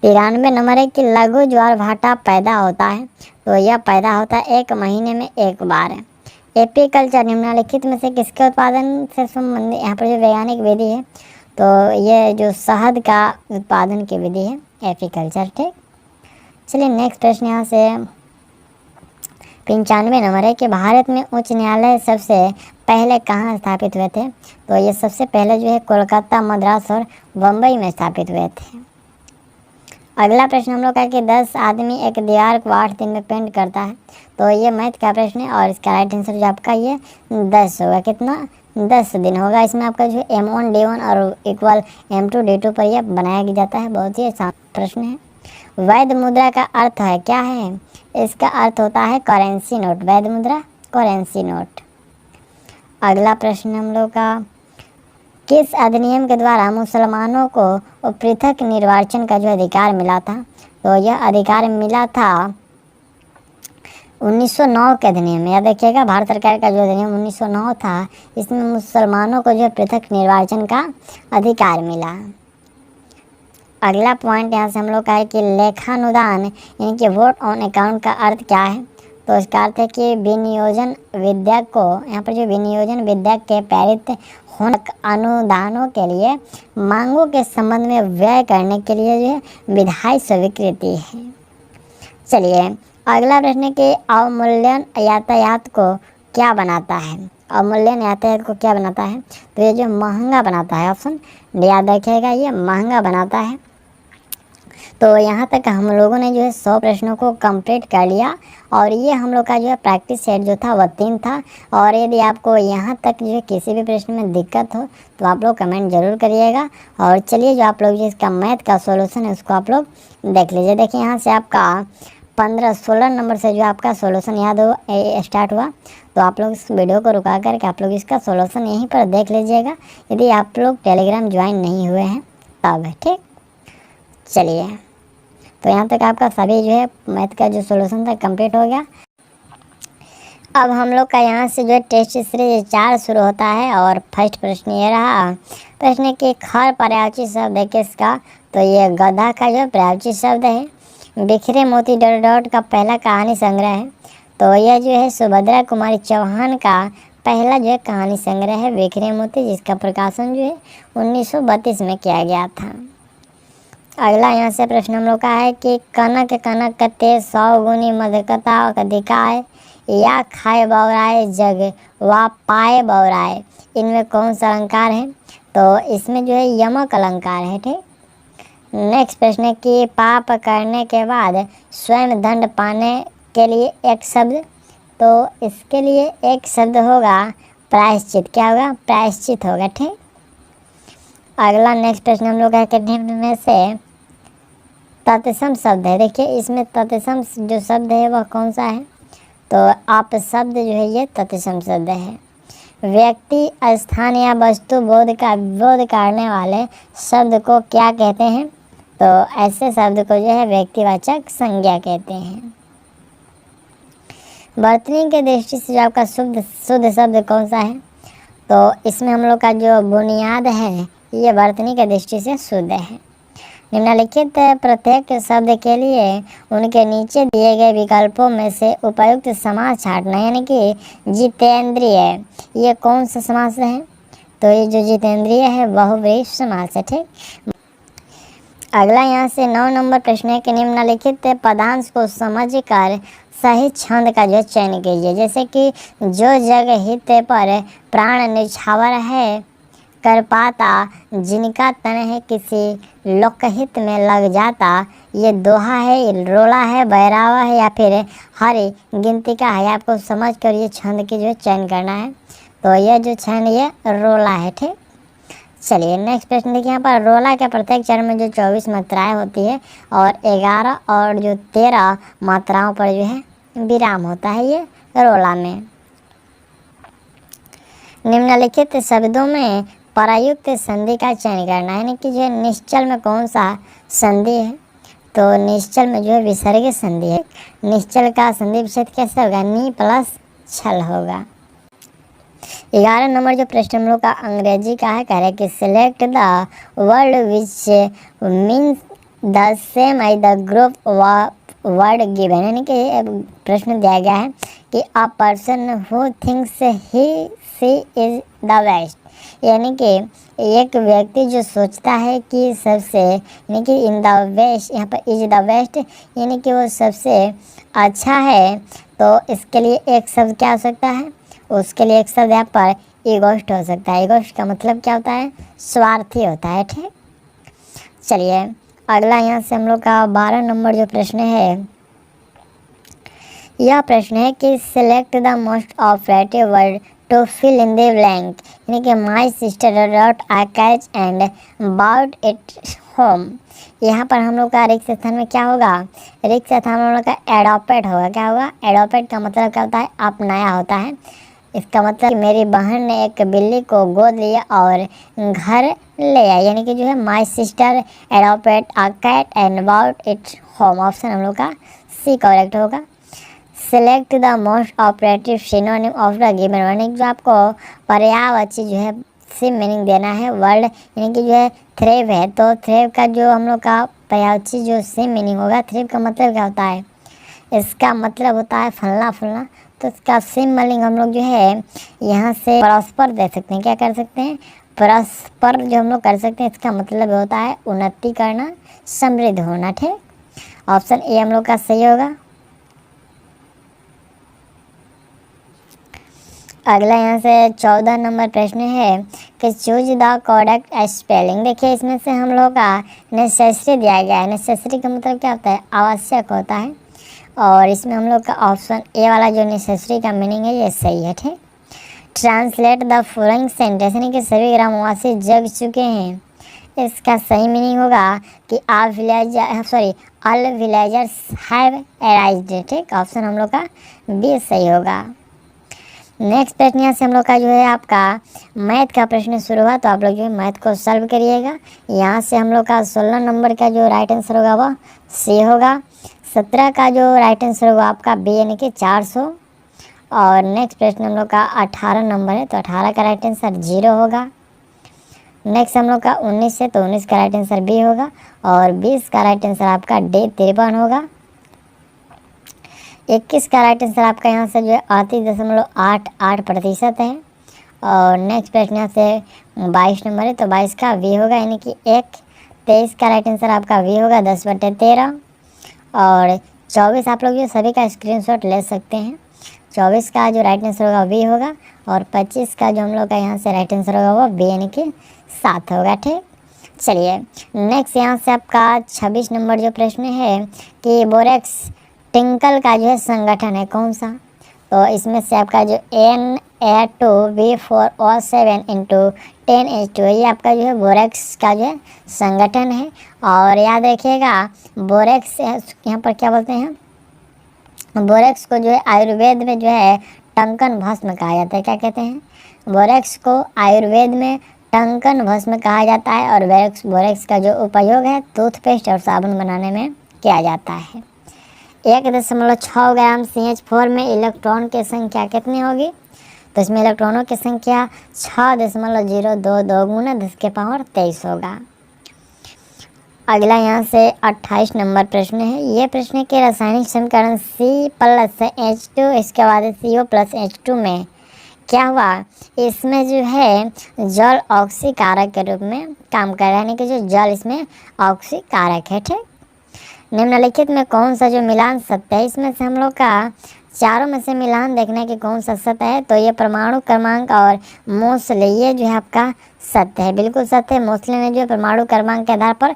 93 नंबर है कि लघु ज्वार भाटा पैदा होता है, तो यह पैदा होता है 1 महीने में 1 बार। एपीकल्चर निम्नलिखित में से किसके उत्पादन से संबंधित? यहाँ पर जो वैज्ञानिक विधि है तो ये जो शहद का उत्पादन की विधि है एपीकल्चर। ठीक, चलिए नेक्स्ट प्रश्न यहाँ से 95 नंबर है कि भारत में उच्च न्यायालय सबसे पहले कहाँ स्थापित हुए थे? तो ये सबसे पहले जो है कोलकाता, मद्रास और बम्बई में स्थापित हुए थे। अगला प्रश्न हम लोग का कि 10 आदमी एक दीवार को 8 दिन में पेंट करता है, तो ये मैथ का प्रश्न है और इसका राइट आंसर जो आपका ये 10 होगा। कितना? 10 दिन होगा। इसमें आपका जो M1 D1 और इक्वल M2 D2 पर यह बनाया जाता है। बहुत ही आसान प्रश्न है। वैध मुद्रा का अर्थ है क्या है? इसका अर्थ होता है करेंसी नोट। वैध मुद्रा करेंसी नोट। अगला प्रश्न हम लोग का किस अधिनियम के द्वारा मुसलमानों को पृथक निर्वाचन का जो अधिकार मिला था? तो यह अधिकार मिला था 1909 के अधिनियम में। याद रखिएगा, भारत सरकार का जो अधिनियम 1909 था इसमें मुसलमानों को जो पृथक निर्वाचन का अधिकार मिला। अगला पॉइंट यहाँ से हम लोग का है कि लेखानुदान यानी कि वोट ऑन अकाउंट का अर्थ क्या है? तो इसका अर्थ है कि विनियोजन विधेयक को, यहाँ पर जो विनियोजन विधेयक के पारित होने अनुदानों के लिए मांगों के संबंध में व्यय करने के लिए जो है विधायी स्वीकृति है। चलिए अगला प्रश्न है कि अवमूल्यन यातायात को क्या बनाता है? अवमूल्यन यातायात को क्या बनाता है? तो ये जो महंगा बनाता है। ऑप्शन डी याद रखिएगा, ये महंगा बनाता है। तो यहाँ तक हम लोगों ने जो है 100 प्रश्नों को कंप्लीट कर लिया और ये हम लोग का जो है प्रैक्टिस सेट जो था वह 3 था। और यदि आपको यहाँ तक जो है किसी भी प्रश्न में दिक्कत हो तो आप लोग कमेंट ज़रूर करिएगा। और चलिए जो आप लोग जो इसका मैथ का सॉल्यूशन है उसको आप लोग देख लीजिए। देखिए यहाँ से आपका 15-16 नंबर से जो आपका सॉल्यूशन याद हो स्टार्ट हुआ, तो आप लोग इस वीडियो को रुका करके आप लोग इसका सॉल्यूशन यहीं पर देख लीजिएगा, यदि आप लोग टेलीग्राम ज्वाइन नहीं हुए हैं तब है। ठीक, चलिए तो यहाँ तक आपका सभी जो है मैथ का जो सॉल्यूशन था कंप्लीट हो गया। अब हम लोग का यहाँ से जो है टेस्ट सीरीज 4 शुरू होता है और फर्स्ट प्रश्न ये रहा। प्रश्न की खर पर्यायवाची शब्द है किसका, तो ये गधा का जो पर्यायवाची शब्द है। बिखरे मोती डॉट डॉट का पहला कहानी संग्रह है, तो यह जो है सुभद्रा कुमारी चौहान का पहला जो है कहानी संग्रह है बिखरे मोती, जिसका प्रकाशन जो है 1932 में किया गया था। अगला यहाँ से प्रश्न हम लोग का है कि कनक कनक कते 100 गुनी मधुकता अधिकाय या खाए बौराए जग व पाए बौराए, इनमें कौन सा अलंकार है, तो इसमें जो है यमक अलंकार है। ठीक, नेक्स्ट प्रश्न है कि पाप करने के बाद स्वयं दंड पाने के लिए एक शब्द, तो इसके लिए एक शब्द होगा प्रायश्चित। क्या होगा, प्रायश्चित होगा। ठीक, अगला नेक्स्ट प्रश्न हम लोग का निम्न में से तत्सम शब्द है। देखिए इसमें तत्सम जो शब्द है वह कौन सा है, तो आप शब्द जो है ये तत्सम शब्द है। व्यक्ति, स्थान या वस्तु बोध करने वाले शब्द को क्या कहते हैं, तो ऐसे शब्द को जो है व्यक्तिवाचक संज्ञा कहते हैं। वर्तनी के दृष्टि से जो आपका शुद्ध शब्द कौन सा है, तो इसमें हम लोग का जो बुनियाद है ये वर्तनी के दृष्टि से शुद्ध है। निम्नलिखित प्रत्येक शब्द के लिए उनके नीचे दिए गए विकल्पों में से उपयुक्त समास छांटना, यानी कि जितेंद्रिय, ये कौन सा समास है, तो ये जो जितेंद्रिय है बहुव्रीहि समास है। ठीक, अगला यहाँ से 9 नंबर प्रश्न है कि निम्नलिखित पदांश को समझकर सही छंद का जो चयन कीजिए। जैसे कि जो जग हित पर प्राण निछावर है, कर पाता जिनका तन है किसी लोकहित में लग जाता, ये दोहा है, रोला है, बहरावा है या फिर हरी गिनती का है। आपको समझ कर ये छंद की जो चयन करना है, तो यह जो छंद ये रोला है। ठीक, चलिए नेक्स्ट प्रश्न देखिए। यहाँ पर रोला के प्रत्येक चरण में जो 24 मात्राएं होती है और 11 और जो 13 मात्राओं पर जो है विराम होता है ये रोला में। निम्नलिखित शब्दों में परायुक्त संधि का चयन करना है, यानी कि जो निश्चल में कौन सा संधि है, तो निश्चल में जो है विसर्ग संधि है। निश्चल का संधि विच्छेद कैसे होगा, नी प्लस छल होगा। 11 नंबर जो प्रश्न हम लोग का अंग्रेजी का है, कह रहे कि select the word which means the same I the group word given, यानी कि प्रश्न दिया गया है कि a person who thinks he she is the best, यानी कि एक व्यक्ति जो सोचता है कि सबसे, यानी कि इन द बेस्ट, यहाँ पर इज द बेस्ट यानी कि वो सबसे अच्छा है, तो इसके लिए एक शब्द क्या हो सकता है, उसके लिए एक शब्द यहाँ पर ईगोइस्ट हो सकता है। ईगोइस्ट का मतलब क्या होता है, स्वार्थी होता है। ठीक, चलिए अगला यहाँ से हम लोग का 12 नंबर जो प्रश्न है, यह प्रश्न है कि select the most operative word to fill in the blank, यानी कि my sister dot I catch and brought it home. यहाँ पर हम लोग का रिक्त स्थान में क्या होगा, रिक्त स्थान में हम लोग का एडोप्टेड होगा। क्या होगा, एडोप्टेड का मतलब क्या होता है, अपनाया होता है। इसका मतलब मेरी बहन ने एक बिल्ली को गोद लिया और घर ले आया, यानी कि जो है my sister adopted a cat and brought it home. Option हम लोग का सी करेक्ट होगा। Select the most operative synonym of the given word, जो आपको पर्यायवाची जो है सिम मीनिंग देना है वर्ड, यानी कि जो है थ्रेव है, तो थ्रेव का जो हम लोग का पर्यायवाची जो सिम मीनिंग होगा, थ्रेव का मतलब क्या होता है, इसका मतलब होता है फलना फूलना, तो इसका सिम मीनिंग हम लोग जो है यहाँ से परस्पर दे सकते हैं। क्या कर सकते हैं, परस्पर जो हम लोग कर सकते हैं, इसका मतलब होता है उन्नति करना, समृद्ध होना। ठीक, ऑप्शन ए हम लोग का सही होगा। अगला यहाँ से 14 नंबर प्रश्न है कि चूज द करेक्ट स्पेलिंग। देखिए इसमें से हम लोग का नेसेसरी दिया गया है। नेसेसरी का मतलब क्या होता है? आवश्यक होता है। और इसमें हम लोग का ऑप्शन ए वाला जो नेसेसरी का मीनिंग है ये सही है। ठीक। ट्रांसलेट द फॉलोइंग सेंटेंस, यानी कि सभी ग्रामवासी जग चुके हैं। इसका सही मीनिंग होगा कि ऑल विलेजर्स हैव अराइव्ड। ठीक, ऑप्शन हम लोग का बी सही होगा। नेक्स्ट प्रश्न यहाँ से हम लोग का जो है आपका मैथ का प्रश्न शुरू हुआ, तो आप लोग जो है मैथ को सॉल्व करिएगा। यहाँ से हम लोग का 16 नंबर का जो राइट आंसर होगा वह सी होगा। 17 का जो राइट आंसर होगा आपका बी, यानी कि 400। और नेक्स्ट प्रश्न हम लोग का 18 नंबर है, तो 18 का राइट आंसर 0 होगा। नेक्स्ट हम लोग का 19 है, तो 19 का राइट आंसर बी होगा। और 20 का राइट आंसर आपका डी 53 होगा। 21 का राइट आंसर आपका यहाँ से जो है 38.88% है। और नेक्स्ट प्रश्न यहाँ से 22 नंबर है, तो 22 का वी होगा, यानी कि 1। 23 का राइट आंसर आपका वी होगा, 10/13। और 24 आप लोग जो सभी का स्क्रीनशॉट ले सकते हैं। 24 का जो राइट आंसर होगा वी होगा। और 25 का जो हम लोग का यहाँ से राइट आंसर होगा वो बी, यानी कि 7 होगा। ठीक, चलिए नेक्स्ट यहाँ से आपका 26 नंबर जो प्रश्न है कि बोरेक्स टिंकल का जो है संगठन है कौन सा? तो इसमें से आपका जो Na2B4O7 × 10H2 ये आपका जो है बोरेक्स का जो है संगठन है। और याद रखिएगा बोरेक्स यहाँ पर क्या बोलते हैं, बोरेक्स को जो है आयुर्वेद में जो है टंकन भस्म कहा जाता है। क्या कहते हैं? बोरेक्स को आयुर्वेद में टंकन भस्म कहा जाता है। और बोरेक्स का जो उपयोग है टूथपेस्ट और साबुन बनाने में किया जाता है। 1.6 ग्राम CH4 में इलेक्ट्रॉन की संख्या कितनी होगी? तो इसमें इलेक्ट्रॉनों की संख्या 6.022 गुना 10⁻23 होगा। अगला यहाँ से 28 नंबर प्रश्न है। ये प्रश्न है कि रासायनिक समीकरण C+H2 इसके बाद CO+H2 में क्या हुआ? इसमें जो है जल ऑक्सीकारक के रूप में काम कर रहा है, यानी कि जो जल इसमें ऑक्सीकारक है। ठीक, निम्नलिखित में कौन सा जो मिलान सत्य है? इसमें से हम लोग का चारों में से मिलान देखना है कि कौन सा सत्य है। तो ये परमाणु क्रमांक और मोस्ले ये जो है आपका सत्य है, बिल्कुल सत्य है। मोस्ले ने जो परमाणु क्रमांक के आधार पर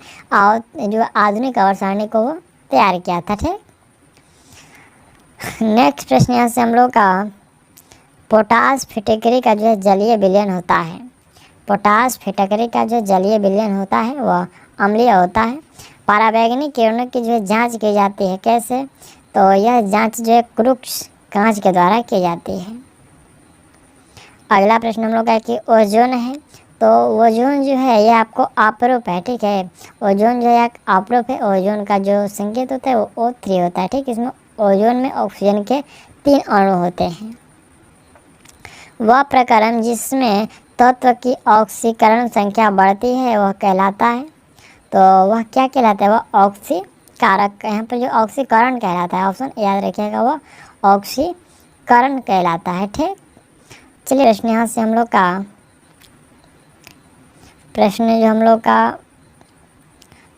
जो आधुनिक आवर्त सारणी को वो तैयार किया था। ठीक, नेक्स्ट प्रश्न यहाँ से हम लोग का पोटास फिटकरी का जो है जलीय विलयन होता है। पोटास फिटकरी का जो जलीय विलयन होता है वह अम्लीय होता है। पराबैंगनी किरणों की जो है जांच की जाती है कैसे? तो यह जांच जो है क्रूक्स कांच के द्वारा की जाती है। अगला प्रश्न हम लोग का कि ओजोन है, तो ओजोन जो है यह आपको अप्रूप है। ठीक है, ओजोन जो है अप्रूप है। ओजोन का जो संकेत होता है वो O3 होता है। ठीक, इसमें ओजोन में ऑक्सीजन के 3 अणु होते हैं। वह प्रकरण जिसमें तत्व की ऑक्सीकरण संख्या बढ़ती है वह कहलाता है। तो वह क्या कहलाता है? वह ऑक्सीकारक। यहाँ पर जो ऑक्सीकरण कहलाता है, ऑप्शन याद रखिएगा, वह ऑक्सीकरण कहलाता है। ठीक, चलिए प्रश्न यहाँ से हम लोग का प्रश्न जो हम लोग का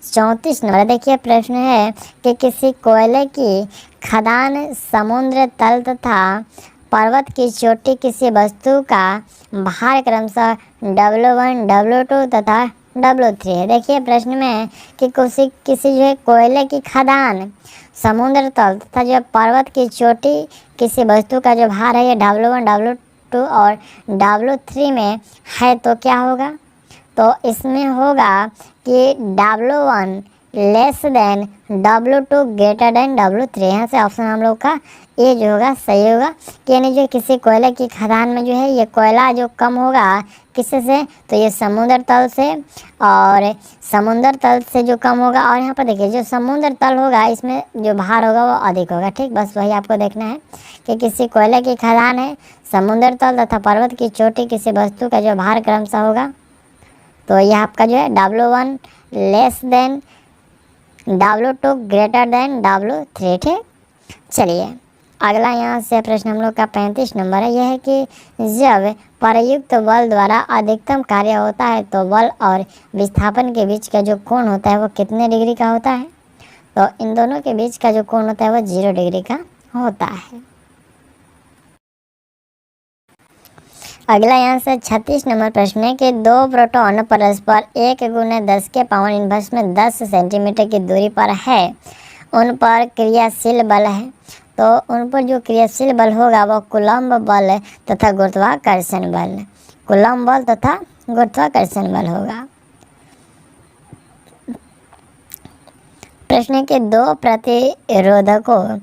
34 नंबर। देखिए प्रश्न है कि किसी कोयले की खदान समुद्र तल तथा पर्वत की चोटी किसी वस्तु का भार क्रमशः W1 W2 तथा W3 है। देखिए प्रश्न में कि किसी जो है कोयले की खदान समुद्र तल तथा जो पर्वत की चोटी किसी वस्तु का जो भार है ये W1 W2 और W3 में है, तो क्या होगा? तो इसमें होगा कि W1 less than W2 greater than W3। यहाँ से ऑप्शन हम लोग का ये जो होगा सही होगा कि यानी जो किसी कोयले की खदान में जो है ये कोयला जो कम होगा किससे से? तो ये समुद्र तल से, और समुद्र तल से जो कम होगा। और यहाँ पर देखिए जो समुद्र तल होगा इसमें जो भार होगा वो अधिक होगा। ठीक, बस वही आपको देखना है कि किसी कोयले की खदान है समुद्र तल तथा पर्वत की चोटी किसी वस्तु का जो भार क्रमशः होगा, तो यह आपका जो है W1 less than W2 greater than W3। ठीक, चलिए अगला यहाँ से प्रश्न हम लोग का 35 नंबर है। यह है कि जब प्रयुक्त बल द्वारा अधिकतम कार्य होता है तो बल और विस्थापन के बीच का जो कोण होता है वो कितने डिग्री का होता है? तो इन दोनों के बीच का जो कोण होता है वो 0 डिग्री का होता है। अगला यहाँ से 36 नंबर प्रश्न है कि दो प्रोटॉन परस्पर 1 × 10 के पावर इनवर्स में 10 सेंटीमीटर की दूरी पर है, उन पर क्रियाशील बल है। तो उन पर जो क्रियाशील बल होगा वो कूलम्ब बल तथा गुरुत्वाकर्षण बल, कूलम्ब बल तथा गुरुत्वाकर्षण बल होगा। प्रश्न के दो प्रतिरोधकों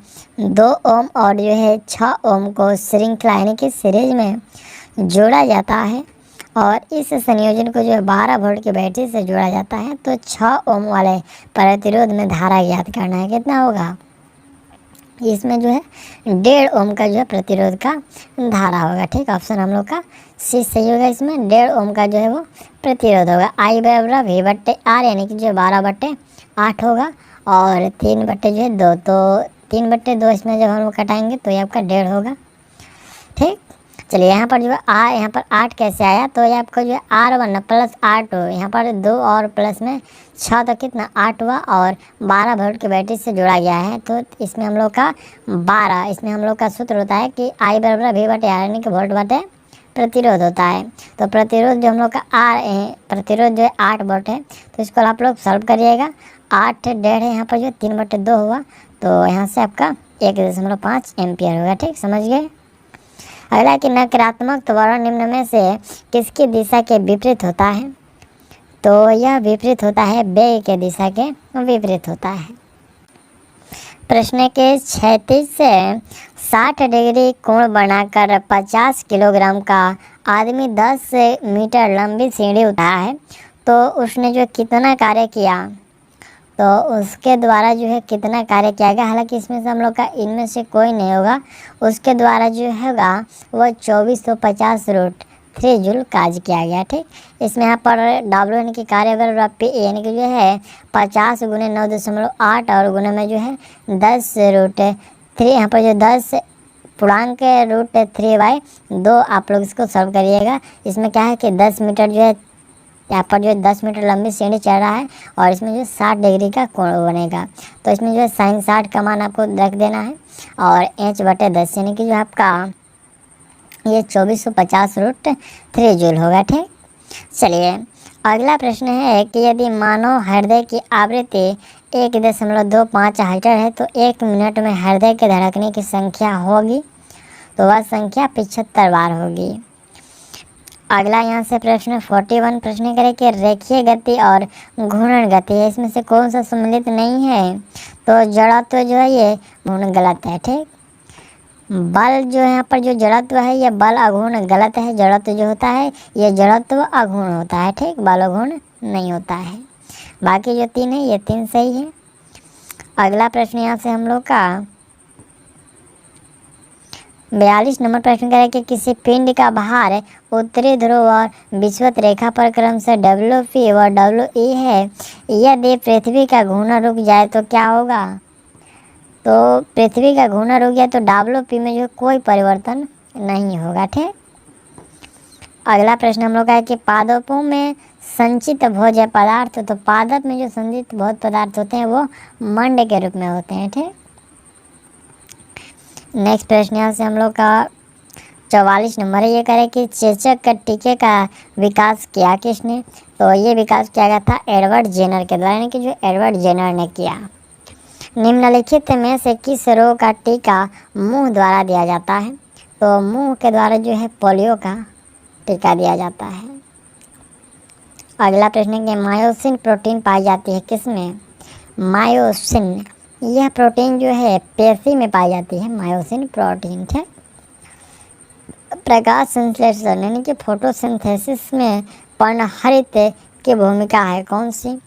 2 ओम और जो है 6 ओम को श्रृंखला यानी कि सीरीज में जोड़ा जाता है और इस संयोजन को जो है 12 वोल्ट की बैटरी से जोड़ा जाता है। तो 6 ओम वाले प्रतिरोध में धारा ज्ञात करना है, कितना होगा। इसमें जो है 1.5 ओम का जो है प्रतिरोध का धारा होगा। ठीक, ऑप्शन हम लोग का सी सही होगा। इसमें 1.5 ओम का जो है वो प्रतिरोध होगा। आई बराबर V/R यानी कि जो 12/8 होगा और 3/2, तो 3/2 इसमें जब हम लोग कटाएंगे तो ये आपका 1.5 होगा। ठीक, चलिए यहाँ पर जो है यहाँ पर 8 कैसे आया, तो ये आपका जो है R1 + 8 हो, यहाँ पर 2 और प्लस में 6 तो कितना 8 हुआ और 12 वोल्ट की बैटरी से जोड़ा गया है। तो इसमें हम लोग का 12, इसमें हम लोग का सूत्र होता है कि I बराबर V/R यानी कि वोल्ट बटे प्रतिरोध होता है। तो प्रतिरोध जो हम लोग का प्रतिरोध जो है 8 वोल्ट है, तो इसको आप लोग सॉल्व करिएगा। 8 1.5 है, यहाँ पर जो 3/2 हुआ, तो यहाँ से आपका 1.5 एम्पियर होगा। ठीक, समझ गए। अगला कि नकारात्मक त्वरण निम्न में से किसकी दिशा के विपरीत होता है, तो यह विपरीत होता है वेग के दिशा के विपरीत होता है। प्रश्न के 36 से 60 डिग्री कोण बनाकर 50 किलोग्राम का आदमी 10 मीटर लंबी सीढ़ी उठाया है, तो उसने जो कितना कार्य किया, तो उसके द्वारा जो है कितना कार्य किया गया। हालांकि इसमें से हम लोग का इनमें से कोई नहीं होगा, उसके द्वारा जो होगा वो 2450√3 जूल कार्य किया गया। ठीक, इसमें यहाँ पर W यानी कि कार्य बल P यानी कि जो है 50 × 9.8 और गुणे में जो है 10√3, यहाँ पर जो 10 पूर्णांक √3/2 आप लोग इसको सॉल्व करिएगा। इसमें क्या है कि 10 मीटर जो है यहाँ पर जो है 10 मीटर लंबी सीढ़ी चढ़ रहा है और इसमें जो 60 डिग्री का कोण बनेगा। तो इसमें जो है sin 60 का मान आपको रख देना है और H/10 यानी कि जो आपका ये 2450√3 जूल होगा। ठीक, चलिए अगला प्रश्न है कि यदि मानव हृदय की आवृत्ति 1.25 मीटर है, तो 1 मिनट में हृदय के धड़कने की संख्या होगी, तो वह संख्या 75 बार होगी। अगला यहाँ से प्रश्न 41 प्रश्न करें कि रेखीय गति और घूर्णन गति है, इसमें से कौन सा सम्मिलित नहीं है, तो जड़त्व जो है ये घूर्ण गलत है। ठीक, बल जो है यहाँ पर जो जड़त्व है ये बल अघूर्ण गलत है। जड़त्व जो होता है ये जड़त्व अघूर्ण होता है। ठीक, बल अघूर्ण नहीं होता है। बाकी जो 3 है ये 3 सही है। अगला प्रश्न यहाँ से हम लोग का 42 नंबर प्रश्न करें कि किसी पिंड का भार उत्तरी ध्रुव और विषुवत रेखा पर क्रमशः WP व WE है। यदि पृथ्वी का घूर्णन रुक जाए तो क्या होगा, तो पृथ्वी का घूर्णन रुक गया तो WP में जो कोई परिवर्तन नहीं होगा। ठीक, अगला प्रश्न हम लोग का है कि पादपों में संचित भोज्य पदार्थ, तो पादप में जो संचित भोज्य पदार्थ होते हैं वो मंड के रूप में होते हैं। ठीक, नेक्स्ट प्रश्न यहाँ से हम लोग का 44 नंबर है, ये करें कि चेचक का टीके का विकास किया किसने, तो ये विकास किया गया था एडवर्ड जेनर के द्वारा, यानी कि जो एडवर्ड जेनर ने किया। निम्नलिखित में से किस रोग का टीका मुंह द्वारा दिया जाता है, तो मुंह के द्वारा जो है पोलियो का टीका दिया जाता है। अगला प्रश्न है कि मायोसिन प्रोटीन पाई जाती है किसमें, मायोसिन यह प्रोटीन जो है पेशी में पाई जाती है, मायोसिन प्रोटीन। ठीक, प्रकाश संश्लेषण यानी कि फोटोसिंथेसिस में पर्णहरित की भूमिका है कौन सी,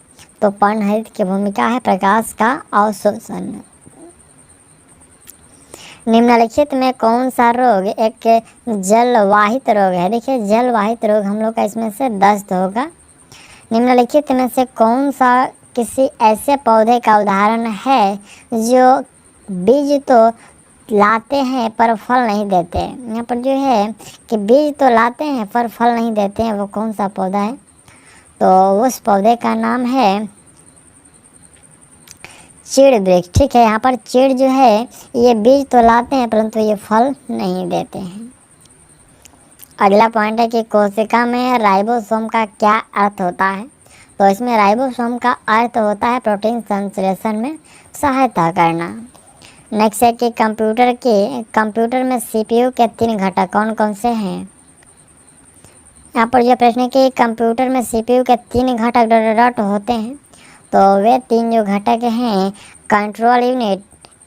तो पर्णहरित की भूमिका है प्रकाश का अवशोषण। निम्नलिखित में कौन सा रोग एक जलवाहित रोग है, देखिए जलवाहित रोग हम लोग का इसमें से दस्त होगा। निम्नलिखित में से कौन सा किसी ऐसे पौधे का उदाहरण है जो बीज तो लाते हैं पर फल नहीं देते, यहाँ पर जो है कि बीज तो लाते हैं पर फल नहीं देते हैं, वो कौन सा पौधा है, तो उस पौधे का नाम है चीड़ वृक्ष। ठीक है, यहाँ पर चीड़ जो है ये बीज तो लाते हैं परंतु ये फल नहीं देते हैं। अगला पॉइंट है कि कोशिका में राइबोसोम का क्या अर्थ होता है। तो इसमें राइबोसोम का अर्थ होता है प्रोटीन संश्लेषण में सहायता करना। नेक्स्ट है कि कंप्यूटर में सीपीयू के 3 घटक कौन कौन से हैं। यहाँ पर यह प्रश्न है कि कंप्यूटर में सीपीयू के 3 घटक डॉट डॉट होते हैं। तो वे 3 जो घटक हैं कंट्रोल यूनिट,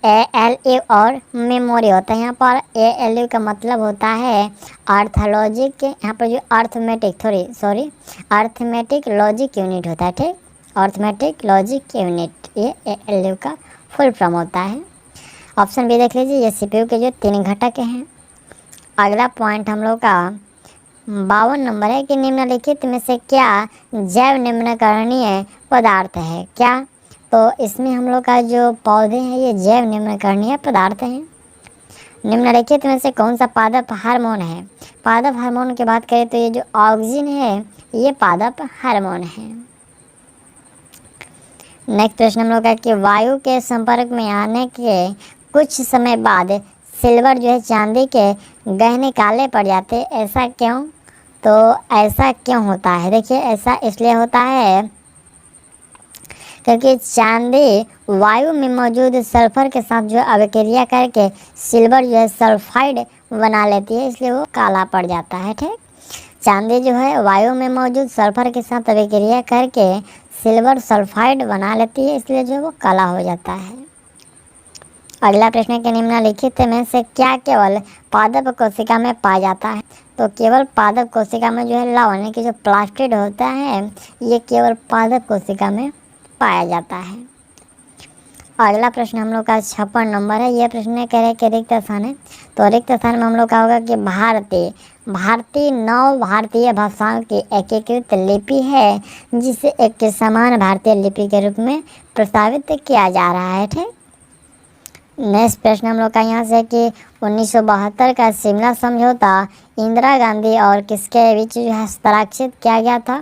एएलयू और मेमोरी होता है। यहाँ पर एएलयू का मतलब होता है अर्थलॉजिक, यहाँ पर जो अर्थमेटिक लॉजिक यूनिट होता है, ठीक, अर्थमेटिक लॉजिक यूनिट, ये एएलयू का फुल फॉर्म होता है। ऑप्शन बी देख लीजिए, ये सीपीयू के जो 3 घटक हैं। अगला पॉइंट हम लोग का 52 नंबर है कि निम्नलिखित में से क्या जैव निम्नकरणीय पदार्थ है। क्या, तो इसमें हम लोग का जो पौधे हैं ये जैव निम्नकरणीय पदार्थ हैं। निम्नलिखित में से कौन सा पादप हार्मोन है। पादप हार्मोन की बात करें तो ये जो ऑक्सिन है ये पादप हार्मोन है। नेक्स्ट प्रश्न हम लोग का कि वायु के संपर्क में आने के कुछ समय बाद सिल्वर जो है चांदी के गहने काले पड़ जाते, ऐसा क्यों। तो ऐसा क्यों होता है, देखिए ऐसा इसलिए होता है क्योंकि चांदी वायु में मौजूद सल्फर के साथ जो अभिक्रिया करके सिल्वर जो है सल्फाइड बना लेती है, इसलिए वो काला पड़ जाता है, ठीक। चांदी जो है वायु में मौजूद सल्फर के साथ अभिक्रिया करके सिल्वर सल्फाइड बना लेती है, इसलिए जो वो काला हो जाता है। अगला प्रश्न के निम्नलिखित में से क्या केवल पादप कोशिका में पाया जाता है। तो केवल पादप कोशिका में जो है लवण यानी कि जो प्लास्टिड होता है ये केवल पादप कोशिका में पाया जाता है। अगला प्रश्न हम लोग का 56 नंबर है। यह प्रश्न कह रहे कि रिक्त स्थान है। तो रिक्त स्थान में हम लोग का होगा कि भारतीय 9 भारतीय भाषाओं की एकीकृत लिपि है जिसे एक समान भारतीय लिपि के रूप में प्रस्तावित किया जा रहा है, ठीक। नेक्स्ट प्रश्न हम लोग का यहाँ से कि 1972 का शिमला समझौता इंदिरा गांधी और किसके बीच जो है हस्ताक्षरित किया गया था।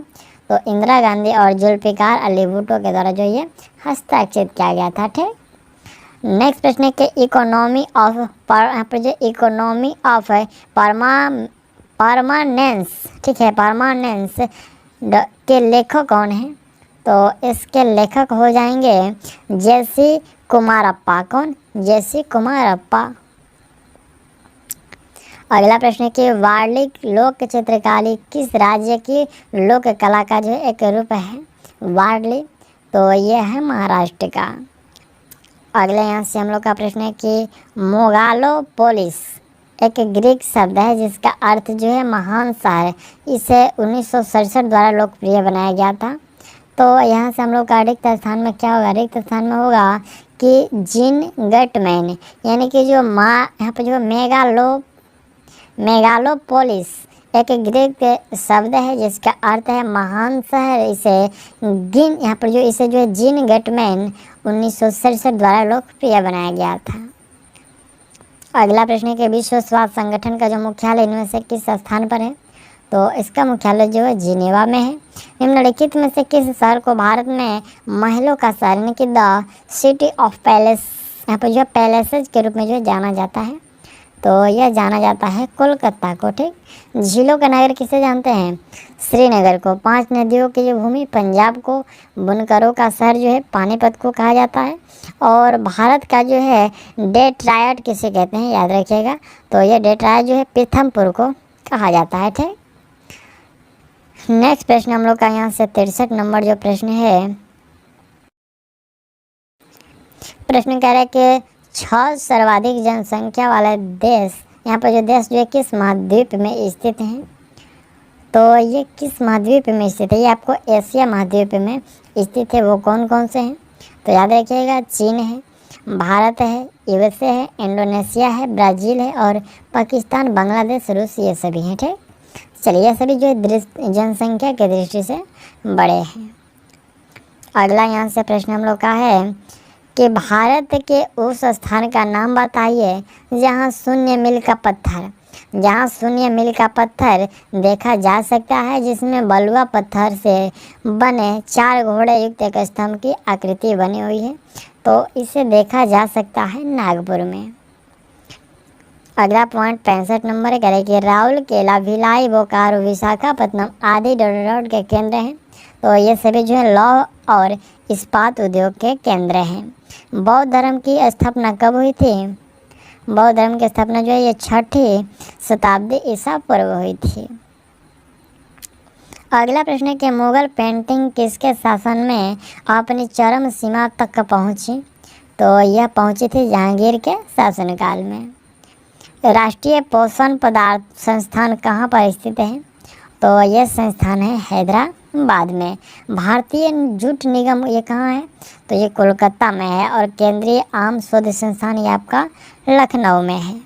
तो इंदिरा गांधी और जुल्फिकार अली भुट्टो के द्वारा जो ये हस्ताक्षरित किया गया था, ठीक। नेक्स्ट प्रश्न है कि इकोनॉमी ऑफ परमानेंस, ठीक है, परमानेंस के लेखक कौन है। तो इसके लेखक हो जाएंगे जेसी कुमारप्पा। कौन, जेसी कुमारप्पा। अगला प्रश्न है कि वारली लोक चित्रकारी किस राज्य की लोक कला का जो एक रूप है। वारली, तो ये है महाराष्ट्र का। अगले यहाँ से हम लोग का प्रश्न है कि मोगालोपोलिस एक ग्रीक शब्द है जिसका अर्थ जो है महान शहर। इसे 1967 द्वारा लोकप्रिय बनाया गया था। तो यहाँ से हम लोग का रिक्त स्थान में क्या होगा, रिक्त स्थान में होगा कि जिन गटमैन यानी कि जो यहाँ पर जो मेगालोपोलिस एक ग्रीक शब्द है जिसका अर्थ है महान शहर। इसे यहाँ पर जो इसे जो है जिन गटमैन 1967 द्वारा लोकप्रिय बनाया गया था। अगला प्रश्न है कि विश्व स्वास्थ्य संगठन का जो मुख्यालय इनमें से किस स्थान पर है। तो इसका मुख्यालय जो है जिनेवा में है। निम्नलिखित में से किस शहर को भारत में महलों का शहर यानी कि द सिटी ऑफ पैलेस, यहाँ पर जो पैलेसेज के रूप में जो जाना जाता है। तो यह जाना जाता है कोलकाता को, ठीक। झीलों का नगर किसे जानते हैं, श्रीनगर को। 5 नदियों की जो भूमि पंजाब को। बुनकरों का शहर जो है पानीपत को कहा जाता है। और भारत का जो है डेट्रायड किसे कहते हैं, याद रखिएगा। तो यह डेट्रायड जो है पीथमपुर को कहा जाता है, ठीक। नेक्स्ट प्रश्न हम लोग का यहाँ से 63 नंबर जो प्रश्न है, प्रश्न कह रहे हैं कि 6 सर्वाधिक जनसंख्या वाले देश, यहाँ पर जो देश जो है किस महाद्वीप में स्थित हैं। तो ये किस महाद्वीप में स्थित है, ये आपको एशिया महाद्वीप में स्थित है। वो कौन कौन से हैं, तो याद रखिएगा चीन है, भारत है, यूएसए है, इंडोनेशिया है, ब्राज़ील है और पाकिस्तान, बांग्लादेश, रूस, ये सभी हैं, ठीक। चलिए सभी जो जनसंख्या के दृष्टि से बड़े हैं। अगला यहाँ से प्रश्न हम लोग का है कि भारत के उस स्थान का नाम बताइए जहाँ शून्य मील का पत्थर देखा जा सकता है, जिसमें बलुआ पत्थर से बने 4 घोड़े युक्त एक स्तंभ की आकृति बनी हुई है। तो इसे देखा जा सकता है नागपुर में। अगला पॉइंट 65 नंबर है, करें कि राउरकेला, भिलाई, बोकारो, विशाखापत्तनम आदि डॉट के केंद्र हैं। तो ये सभी जो है लौह और इस्पात उद्योग के केंद्र हैं। बौद्ध धर्म की स्थापना कब हुई थी? बौद्ध धर्म की स्थापना जो है ये 6ठी शताब्दी ईसा पूर्व हुई थी। अगला प्रश्न है कि मुगल पेंटिंग किसके शासन में अपनी चरम सीमा तक पहुंची? तो यह पहुंची थी जहांगीर के शासनकाल में। राष्ट्रीय पोषण पदार्थ संस्थान कहाँ पर स्थित है? तो यह संस्थान है हैदराबाद में। भारतीय जूट निगम ये कहाँ है? तो ये कोलकाता में है। और केंद्रीय आम शोध संस्थान ये आपका लखनऊ में है।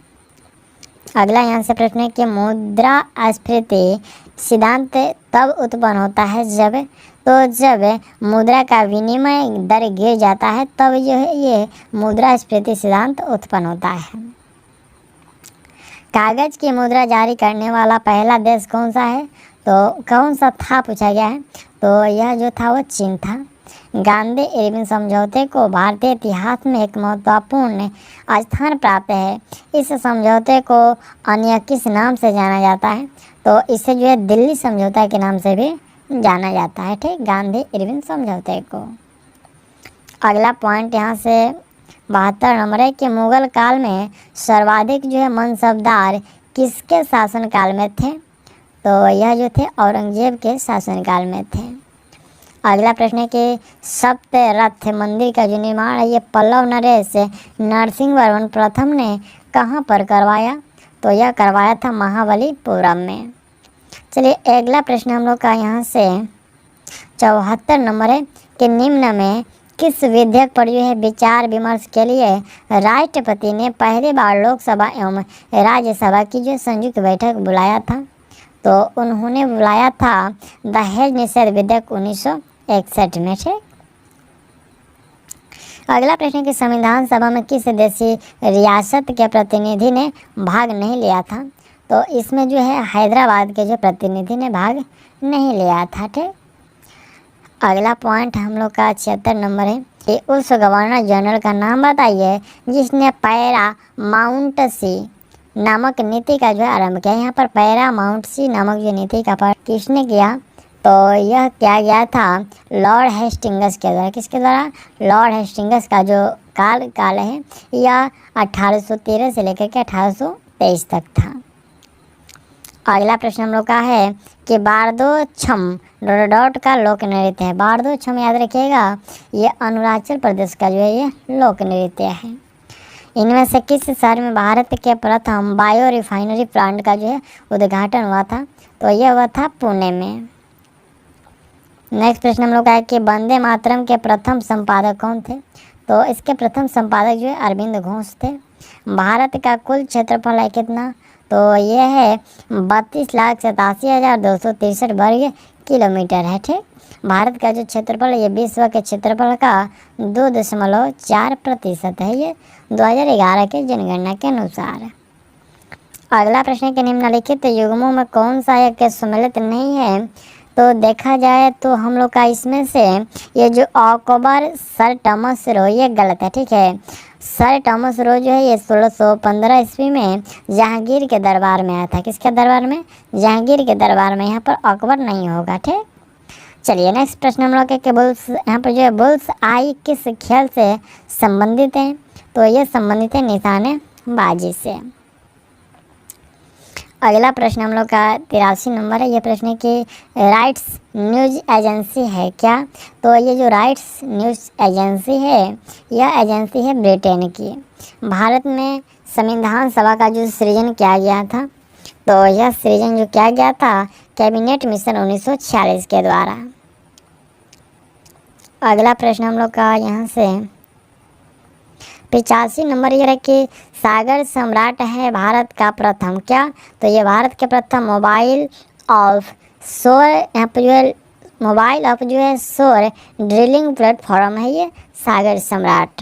अगला यहाँ से प्रश्न है कि मुद्रास्फीति सिद्धांत तब उत्पन्न होता है जब मुद्रा का विनिमय दर गिर जाता है, तब जो है ये मुद्रास्फीति सिद्धांत उत्पन्न होता है। कागज की मुद्रा जारी करने वाला पहला देश कौन सा है? तो कौन सा था पूछा गया है। तो यह जो था वो चीन था। गांधी इरविन समझौते को भारतीय इतिहास में एक महत्वपूर्ण स्थान प्राप्त है। इस समझौते को अन्य किस नाम से जाना जाता है? तो इसे जो है दिल्ली समझौता के नाम से भी जाना जाता है। ठीक, गांधी इरविन समझौते को। अगला पॉइंट यहाँ से 72 नंबर है कि मुगल काल में सर्वाधिक जो है मनसबदार किसके शासनकाल में थे? तो यह जो थे औरंगजेब के शासनकाल में थे। अगला प्रश्न है कि सप्तरथ मंदिर का जो निर्माण है ये पल्लव नरेश नरसिंहवर्मन प्रथम ने कहाँ पर करवाया? तो यह करवाया था महाबलीपुरम में। चलिए अगला प्रश्न हम लोग का यहाँ से 74 नंबर है कि निम्न में किस विधेयक पर जो है विचार विमर्श के लिए राष्ट्रपति ने पहली बार लोकसभा एवं राज्यसभा की जो संयुक्त बैठक बुलाया था? तो उन्होंने बुलाया था दहेज निषेध विधेयक 1961 में। ठीक, अगला प्रश्न कि संविधान सभा में किस देशी रियासत के प्रतिनिधि ने भाग नहीं लिया था? तो इसमें जो है हैदराबाद के जो प्रतिनिधि ने भाग नहीं लिया था। ठीक, अगला पॉइंट हम लोग का 76 नंबर है कि उस गवर्नर जनरल का नाम बताइए जिसने पैरामाउंटसी नामक नीति का जो है आरंभ किया। यहाँ पर पैरामाउंटसी नामक जो नीति का पालन किसने किया? तो यह किया गया था लॉर्ड हेस्टिंग्स के द्वारा। किसके द्वारा? लॉर्ड हेस्टिंग्स का जो काल है यह 1813 से लेकर के 1823 तक था। अगला प्रश्न हम लोग का है कि बारदो छम डॉट का लोक नृत्य है। बारदो छम याद रखिएगा, ये अरुणाचल प्रदेश का जो है ये लोक नृत्य है। इनमें से किस शहर में भारत के प्रथम बायो रिफाइनरी प्लांट का जो है उद्घाटन हुआ था? तो यह हुआ था पुणे में। नेक्स्ट प्रश्न हम लोग का है कि वंदे मातरम के प्रथम संपादक कौन थे? तो इसके प्रथम संपादक जो है अरविंद घोष थे। भारत का कुल क्षेत्रफल है कितना? तो यह है 32,87,263 वर्ग किलोमीटर है। ठीक, भारत का जो क्षेत्रफल है ये विश्व के क्षेत्रफल का 2.4% है, ये 2011 के जनगणना के अनुसार। अगला प्रश्न के निम्नलिखित युग्मों में कौन सा एक सम्मिलित नहीं है? तो देखा जाए तो हम लोग का इसमें से ये जो अकबर सर थॉमस रो ये गलत है। ठीक है, सर थॉमस रो जो है ये 1615 ईस्वी में जहांगीर के दरबार में आया था। किसके दरबार में? जहांगीर के दरबार में। यहाँ पर अकबर नहीं होगा। ठीक, चलिए नेक्स्ट प्रश्न हम लोग के बुल्स यहाँ पर जो है बुल्स आई किस खेल से संबंधित है? तो ये संबंधित है निशानेबाजी से। अगला प्रश्न हम लोग का 83 नंबर है। ये प्रश्न है कि राइट्स न्यूज़ एजेंसी है क्या? तो ये जो राइट्स न्यूज़ एजेंसी है यह एजेंसी है ब्रिटेन की। भारत में संविधान सभा का जो सृजन किया गया था, तो यह सृजन जो किया गया था कैबिनेट मिशन 1946 के द्वारा। अगला प्रश्न हम लोग का यहाँ से 85 नंबर ये है कि सागर सम्राट है भारत का प्रथम क्या? तो ये भारत के प्रथम मोबाइल ऑफ शोर यहाँ पर जो है मोबाइल ऑफ जो है शोर ड्रिलिंग प्लेटफॉर्म है ये सागर सम्राट।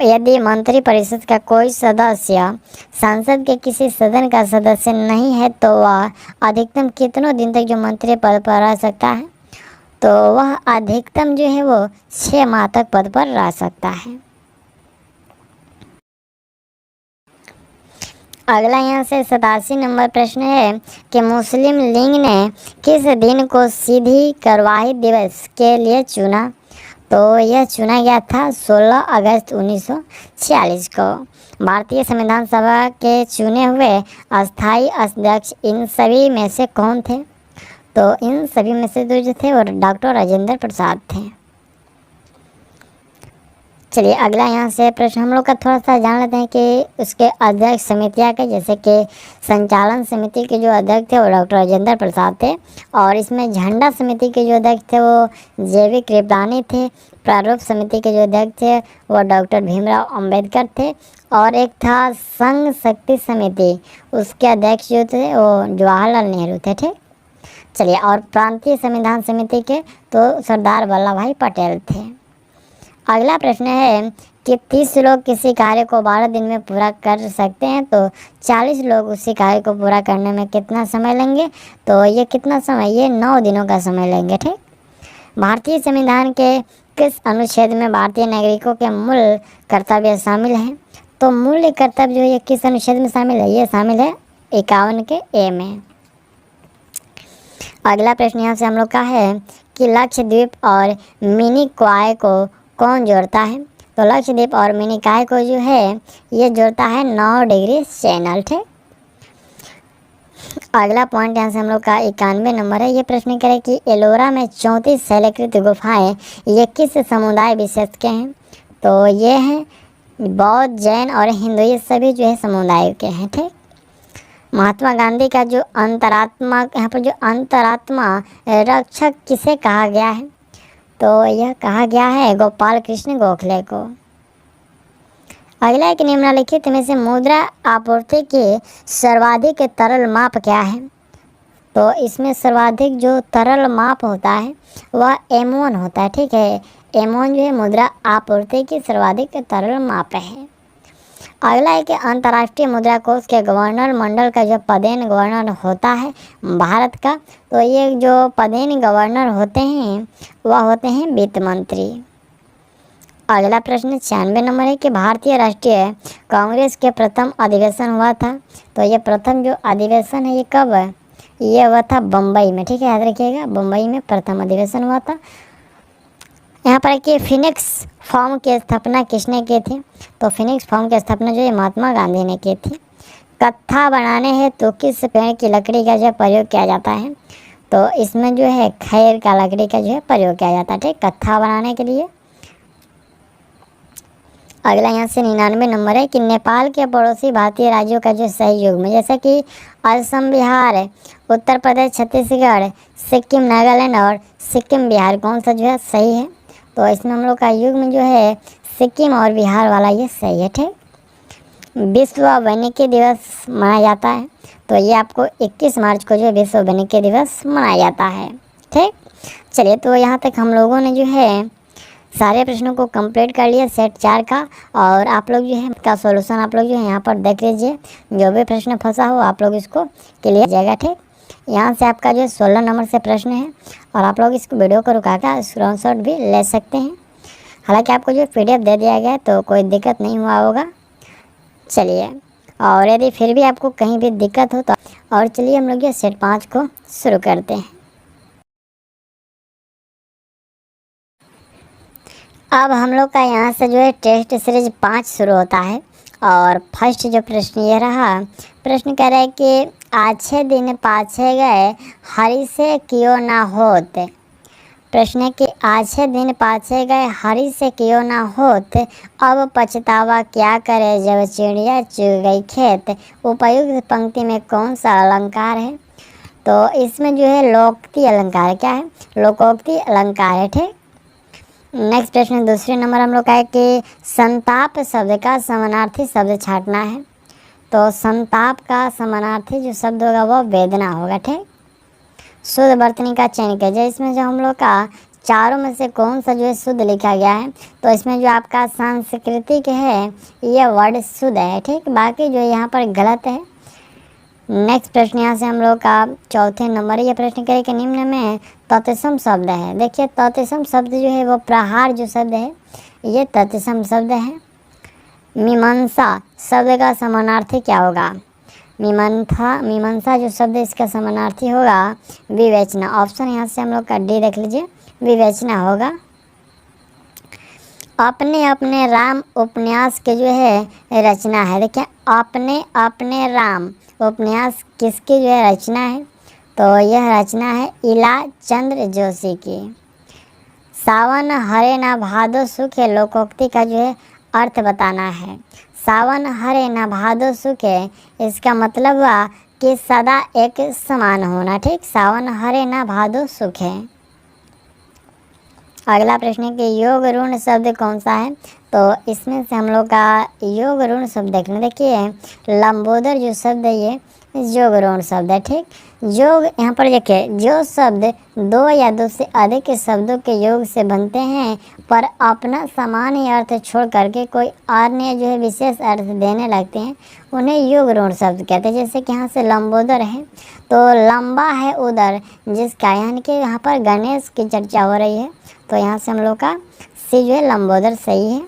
यदि मंत्रिपरिषद का कोई सदस्य संसद के किसी सदन का सदस्य नहीं है तो वह अधिकतम कितनों दिन तक जो मंत्री पद पर रह सकता है? तो वह अधिकतम जो है वो 6 माह तक पद पर रह सकता है। अगला यहाँ से 87 नंबर प्रश्न है कि मुस्लिम लीग ने किस दिन को सीधी कार्रवाई दिवस के लिए चुना। तो यह चुना गया था 16 अगस्त 1946 को। भारतीय संविधान सभा के चुने हुए अस्थाई अध्यक्ष इन सभी में से कौन थे। तो इन सभी में से जो थे वो डॉक्टर राजेंद्र प्रसाद थे। चलिए अगला यहाँ से प्रश्न हम लोग का थोड़ा सा जान लेते हैं कि उसके अध्यक्ष समितियाँ के, जैसे कि संचालन समिति के जो अध्यक्ष थे वो डॉक्टर राजेंद्र प्रसाद थे, और इसमें झंडा समिति के जो अध्यक्ष थे वो JV कृपलानी थे। प्रारूप समिति के जो अध्यक्ष थे वो डॉक्टर भीमराव अंबेडकर थे, और एक था संघ शक्ति समिति, उसके अध्यक्ष जो थे वो जवाहरलाल नेहरू थे। ठीक, चलिए, और प्रांतीय संविधान समिति के तो सरदार वल्लभ भाई पटेल थे। अगला प्रश्न है कि 30 लोग किसी कार्य को 12 दिन में पूरा कर सकते हैं, तो 40 लोग उसी कार्य को पूरा करने में कितना समय लेंगे। तो ये कितना समय, ये 9 दिनों का समय लेंगे। ठीक, भारतीय संविधान के किस अनुच्छेद में भारतीय नागरिकों के मूल कर्तव्य शामिल हैं। तो मूल कर्तव्य जो ये किस अनुच्छेद में शामिल है, ये शामिल है 51 के A में। अगला प्रश्न यहाँ से हम लोग का है कि लक्षद्वीप और मिनी क्वाय को कौन जोड़ता है। तो लक्षद्वीप और मिनी क्वाय को जो है ये जोड़ता है 9 डिग्री चैनल। ठीक, अगला पॉइंट यहाँ से हम लोग का 91 नंबर है। ये प्रश्न करे कि एलोरा में 34 शैलकृत गुफाएं ये किस समुदाय विशेष के हैं। तो ये हैं बौद्ध, जैन और हिंदू, ये सभी जो है समुदाय के हैं। ठीक, महात्मा गांधी का जो अंतरात्मा, यहाँ पर जो अंतरात्मा रक्षक किसे कहा गया है। तो यह कहा गया है गोपाल कृष्ण गोखले को। अगला एक निम्नलिखित में से मुद्रा आपूर्ति के सर्वाधिक तरल माप क्या है। तो इसमें सर्वाधिक जो तरल माप होता है वह M1 होता है। ठीक है, M1 जो है मुद्रा आपूर्ति की सर्वाधिक तरल माप है। अगला है कि अंतर्राष्ट्रीय मुद्रा कोष के गवर्नर मंडल का जो पदेन गवर्नर होता है भारत का, तो ये जो पदेन गवर्नर होते हैं वह होते हैं वित्त मंत्री। अगला प्रश्न 96 नंबर है कि भारतीय राष्ट्रीय कांग्रेस के प्रथम अधिवेशन हुआ था। तो ये प्रथम जो अधिवेशन है ये कब है, ये हुआ था बम्बई में। ठीक है, याद रखिएगा, बम्बई में प्रथम अधिवेशन हुआ था। यहाँ पर कि फिनिक्स फॉर्म की स्थापना किसने की थी। तो फिनिक्स फॉर्म की स्थापना जो है महात्मा गांधी ने की थी। कत्था बनाने हैं तो किस पेड़ की लकड़ी का जो प्रयोग किया जाता है। तो इसमें जो है खैर का लकड़ी का जो है प्रयोग किया जाता है। ठीक, कत्था बनाने के लिए। अगला यहाँ से 99 नंबर है कि नेपाल के पड़ोसी भारतीय राज्यों का जो सही युग्म, जैसे कि असम, बिहार, उत्तर प्रदेश, छत्तीसगढ़, सिक्किम, नागालैंड और सिक्किम बिहार, कौन सा जो है सही है। तो इसमें हम लोग का युग्म जो है सिक्किम और बिहार वाला ये सही है। ठीक, विश्व वानिकी दिवस मनाया जाता है। तो ये आपको 21 मार्च को जो विश्व वानिकी दिवस मनाया जाता है। ठीक, चलिए, तो यहाँ तक हम लोगों ने जो है सारे प्रश्नों को कंप्लीट कर लिया सेट 4 का, और आप लोग जो है इसका सॉल्यूशन आप लोग जो है यहाँ पर देख लीजिए। जो भी प्रश्न फंसा हो आप लोग इसको क्लियर जाएगा। ठीक, यहाँ से आपका जो 16 नंबर से प्रश्न है, और आप लोग इसको वीडियो को रुका कर स्क्रीनशॉट भी ले सकते हैं। हालांकि आपको जो PDF दे दिया गया है तो कोई दिक्कत नहीं हुआ होगा। चलिए, और यदि फिर भी आपको कहीं भी दिक्कत हो तो और चलिए हम लोग ये सेट 5 को शुरू करते हैं। अब हम लोग का यहाँ से जो है टेस्ट सीरीज 5 शुरू होता है, और फर्स्ट जो प्रश्न ये रहा, प्रश्न कह रहा है कि आछे दिन पाछे गए हरि से क्यों ना होत। प्रश्न है कि आछे दिन पाछे गए हरि से क्यों ना होत, अब पछतावा क्या करे जब चिड़िया चुग गई खेत। उपयुक्त पंक्ति में कौन सा अलंकार है। तो इसमें जो है लोकोक्ति अलंकार, क्या है, लोकोक्ति अलंकार है। ठीक, नेक्स्ट प्रश्न दूसरे नंबर हम लोग का है कि संताप शब्द का समानार्थी शब्द छांटना है। तो संताप का समानार्थी जो शब्द होगा वो वेदना होगा। ठीक, शुद्ध वर्तनी का चयन कीजिए। इसमें जो हम लोग का चारों में से कौन सा जो है शुद्ध लिखा गया है। तो इसमें जो आपका सांस्कृतिक है ये वर्ड शुद्ध है। ठीक, बाकी जो यहाँ पर गलत है। नेक्स्ट प्रश्न यहाँ से हम लोग का चौथे नंबर है। ये प्रश्न करे कि निम्न में तत्सम शब्द है। देखिए, तत्सम शब्द जो है वो प्रहार जो शब्द है ये तत्सम शब्द है। मीमांसा शब्द का समानार्थी क्या होगा। मीमांसा जो शब्द है इसका समानार्थी होगा विवेचना। ऑप्शन यहाँ से हम लोग का डी देख लीजिए, विवेचना होगा। अपने अपने राम उपन्यास के जो है रचना है। देखिए अपने अपने राम उपन्यास किसकी जो है रचना है, तो यह रचना है इला चंद्र जोशी की। सावन हरे ना भादो सुख है लोकोक्ति का जो है अर्थ बताना है। सावन हरे ना भादो सुख है, इसका मतलब हुआ कि सदा एक समान होना। ठीक, सावन हरे ना भादो सुख है। अगला प्रश्न है कि योग ऋण शब्द कौन सा है, तो इसमें से हम लोग का योग ऋण शब्द देखना। देखिए लंबोदर जो शब्द है ये योग ऋण शब्द है। ठीक, योग यहाँ पर देखिए जो शब्द दो या दो से अधिक के शब्दों के योग से बनते हैं पर अपना सामान्य अर्थ छोड़ करके कोई अन्य जो है विशेष अर्थ देने लगते हैं उन्हें योग ऋण शब्द कहते हैं। जैसे कि यहाँ से लंबोदर है तो लंबा है उदर जिसका, यानी कि यहाँ पर गणेश की चर्चा हो रही है, तो यहाँ से हम लोग का सी जो है लंबोदर सही है।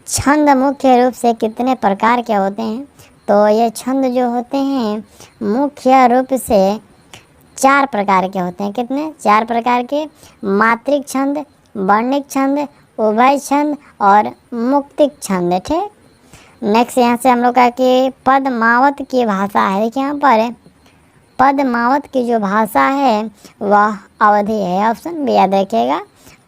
छंद मुख्य रूप से कितने प्रकार के होते हैं, तो ये छंद जो होते हैं मुख्य रूप से 4 प्रकार के होते हैं। कितने? 4 प्रकार के। मात्रिक छंद, वर्णिक छंद, उभय छंद और मुक्तिक छंद। ठीक, नेक्स्ट यहाँ से हम लोग का कि पद्मावत की भाषा है। देखिए यहाँ पर पद्मावत की जो भाषा है वह अवधि है। ऑप्शन बी याद रखिएगा,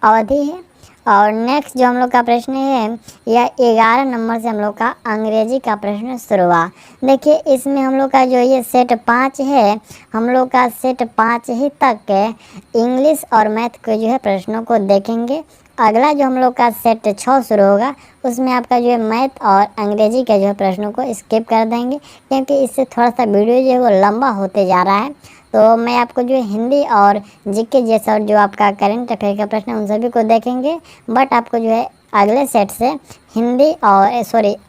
अवधि है। और नेक्स्ट जो हम लोग का प्रश्न है यह 11 नंबर से हम लोग का अंग्रेजी का प्रश्न शुरू हुआ। देखिए इसमें हम लोग का जो ये सेट 5 है, हम लोग का सेट 5 ही तक इंग्लिश और मैथ के जो है प्रश्नों को देखेंगे। अगला जो हम लोग का सेट 6 शुरू होगा उसमें आपका जो है मैथ और अंग्रेजी के जो है प्रश्नों को स्किप कर देंगे, क्योंकि इससे थोड़ा सा वीडियो जो है वो लंबा होते जा रहा है। तो मैं आपको जो है हिंदी और जीके जैसा जो आपका करंट अफेयर का प्रश्न है उन सभी को देखेंगे, बट आपको जो है अगले सेट से हिंदी और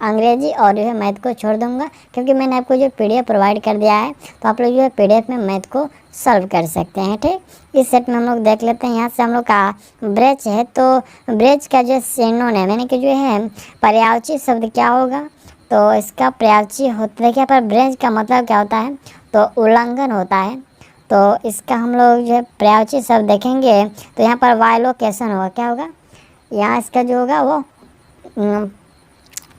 अंग्रेजी और जो है मैथ को छोड़ दूंगा, क्योंकि मैंने आपको जो पीडीएफ प्रोवाइड कर दिया है तो आप लोग जो है पीडीएफ में मैथ को सॉल्व कर सकते हैं। ठीक, इस सेट में हम लोग देख लेते हैं। यहाँ से हम लोग का ब्रेच है, तो ब्रेच का जो सिनोनिम यानी कि जो है पर्यायवाची शब्द क्या होगा, तो इसका पर्यायवाची होता है। देखिए पर ब्रेच का मतलब क्या होता है, तो उल्लंघन होता है। तो इसका हम लोग जो है पर्यायवाची शब्द देखेंगे तो यहाँ पर वायलोकेशन होगा। क्या होगा यहाँ इसका जो होगा वो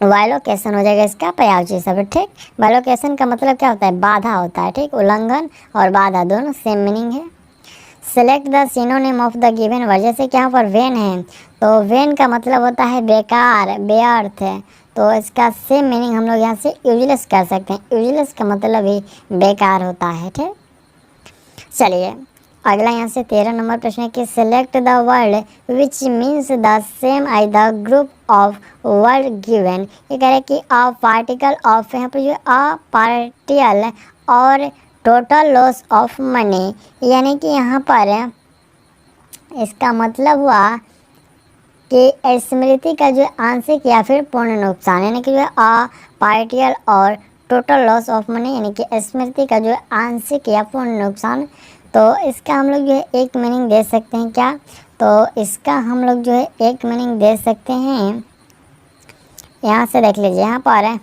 वायलोकेशन हो जाएगा इसका पर्यायवाची शब्द। ठीक, वायलोकेशन का मतलब क्या होता है, बाधा होता है। ठीक, उल्लंघन और बाधा दोनों सेम मीनिंग है। Select the synonym of the given word. जैसे कि यहाँ पर वेन है तो वेन का मतलब होता है बेकार, बेअर्थ है, तो इसका सेम मीनिंग हम लोग यहाँ से यूजलेस कर सकते हैं। यूजलेस का मतलब ही बेकार होता है। ठीक, चलिए अगला यहाँ से 13 नंबर प्रश्न है कि select the word which means the same as the group of word given. ये कह रहे हैं कि अ पार्टिकल ऑफ, यहाँ पर जो अ पार्टियल और टोटल लॉस ऑफ मनी, यानी कि यहाँ पर इसका मतलब हुआ कि स्मृति का जो आंशिक या फिर पूर्ण नुकसान, यानी कि जो अ पार्टियल और टोटल लॉस ऑफ मनी यानी कि स्मृति का जो आंशिक या पूर्ण नुकसान, तो इसका हम लोग जो है एक मीनिंग दे सकते हैं। क्या, तो इसका हम लोग जो है एक मीनिंग दे सकते हैं। यहाँ से देख लीजिए, यहाँ पर है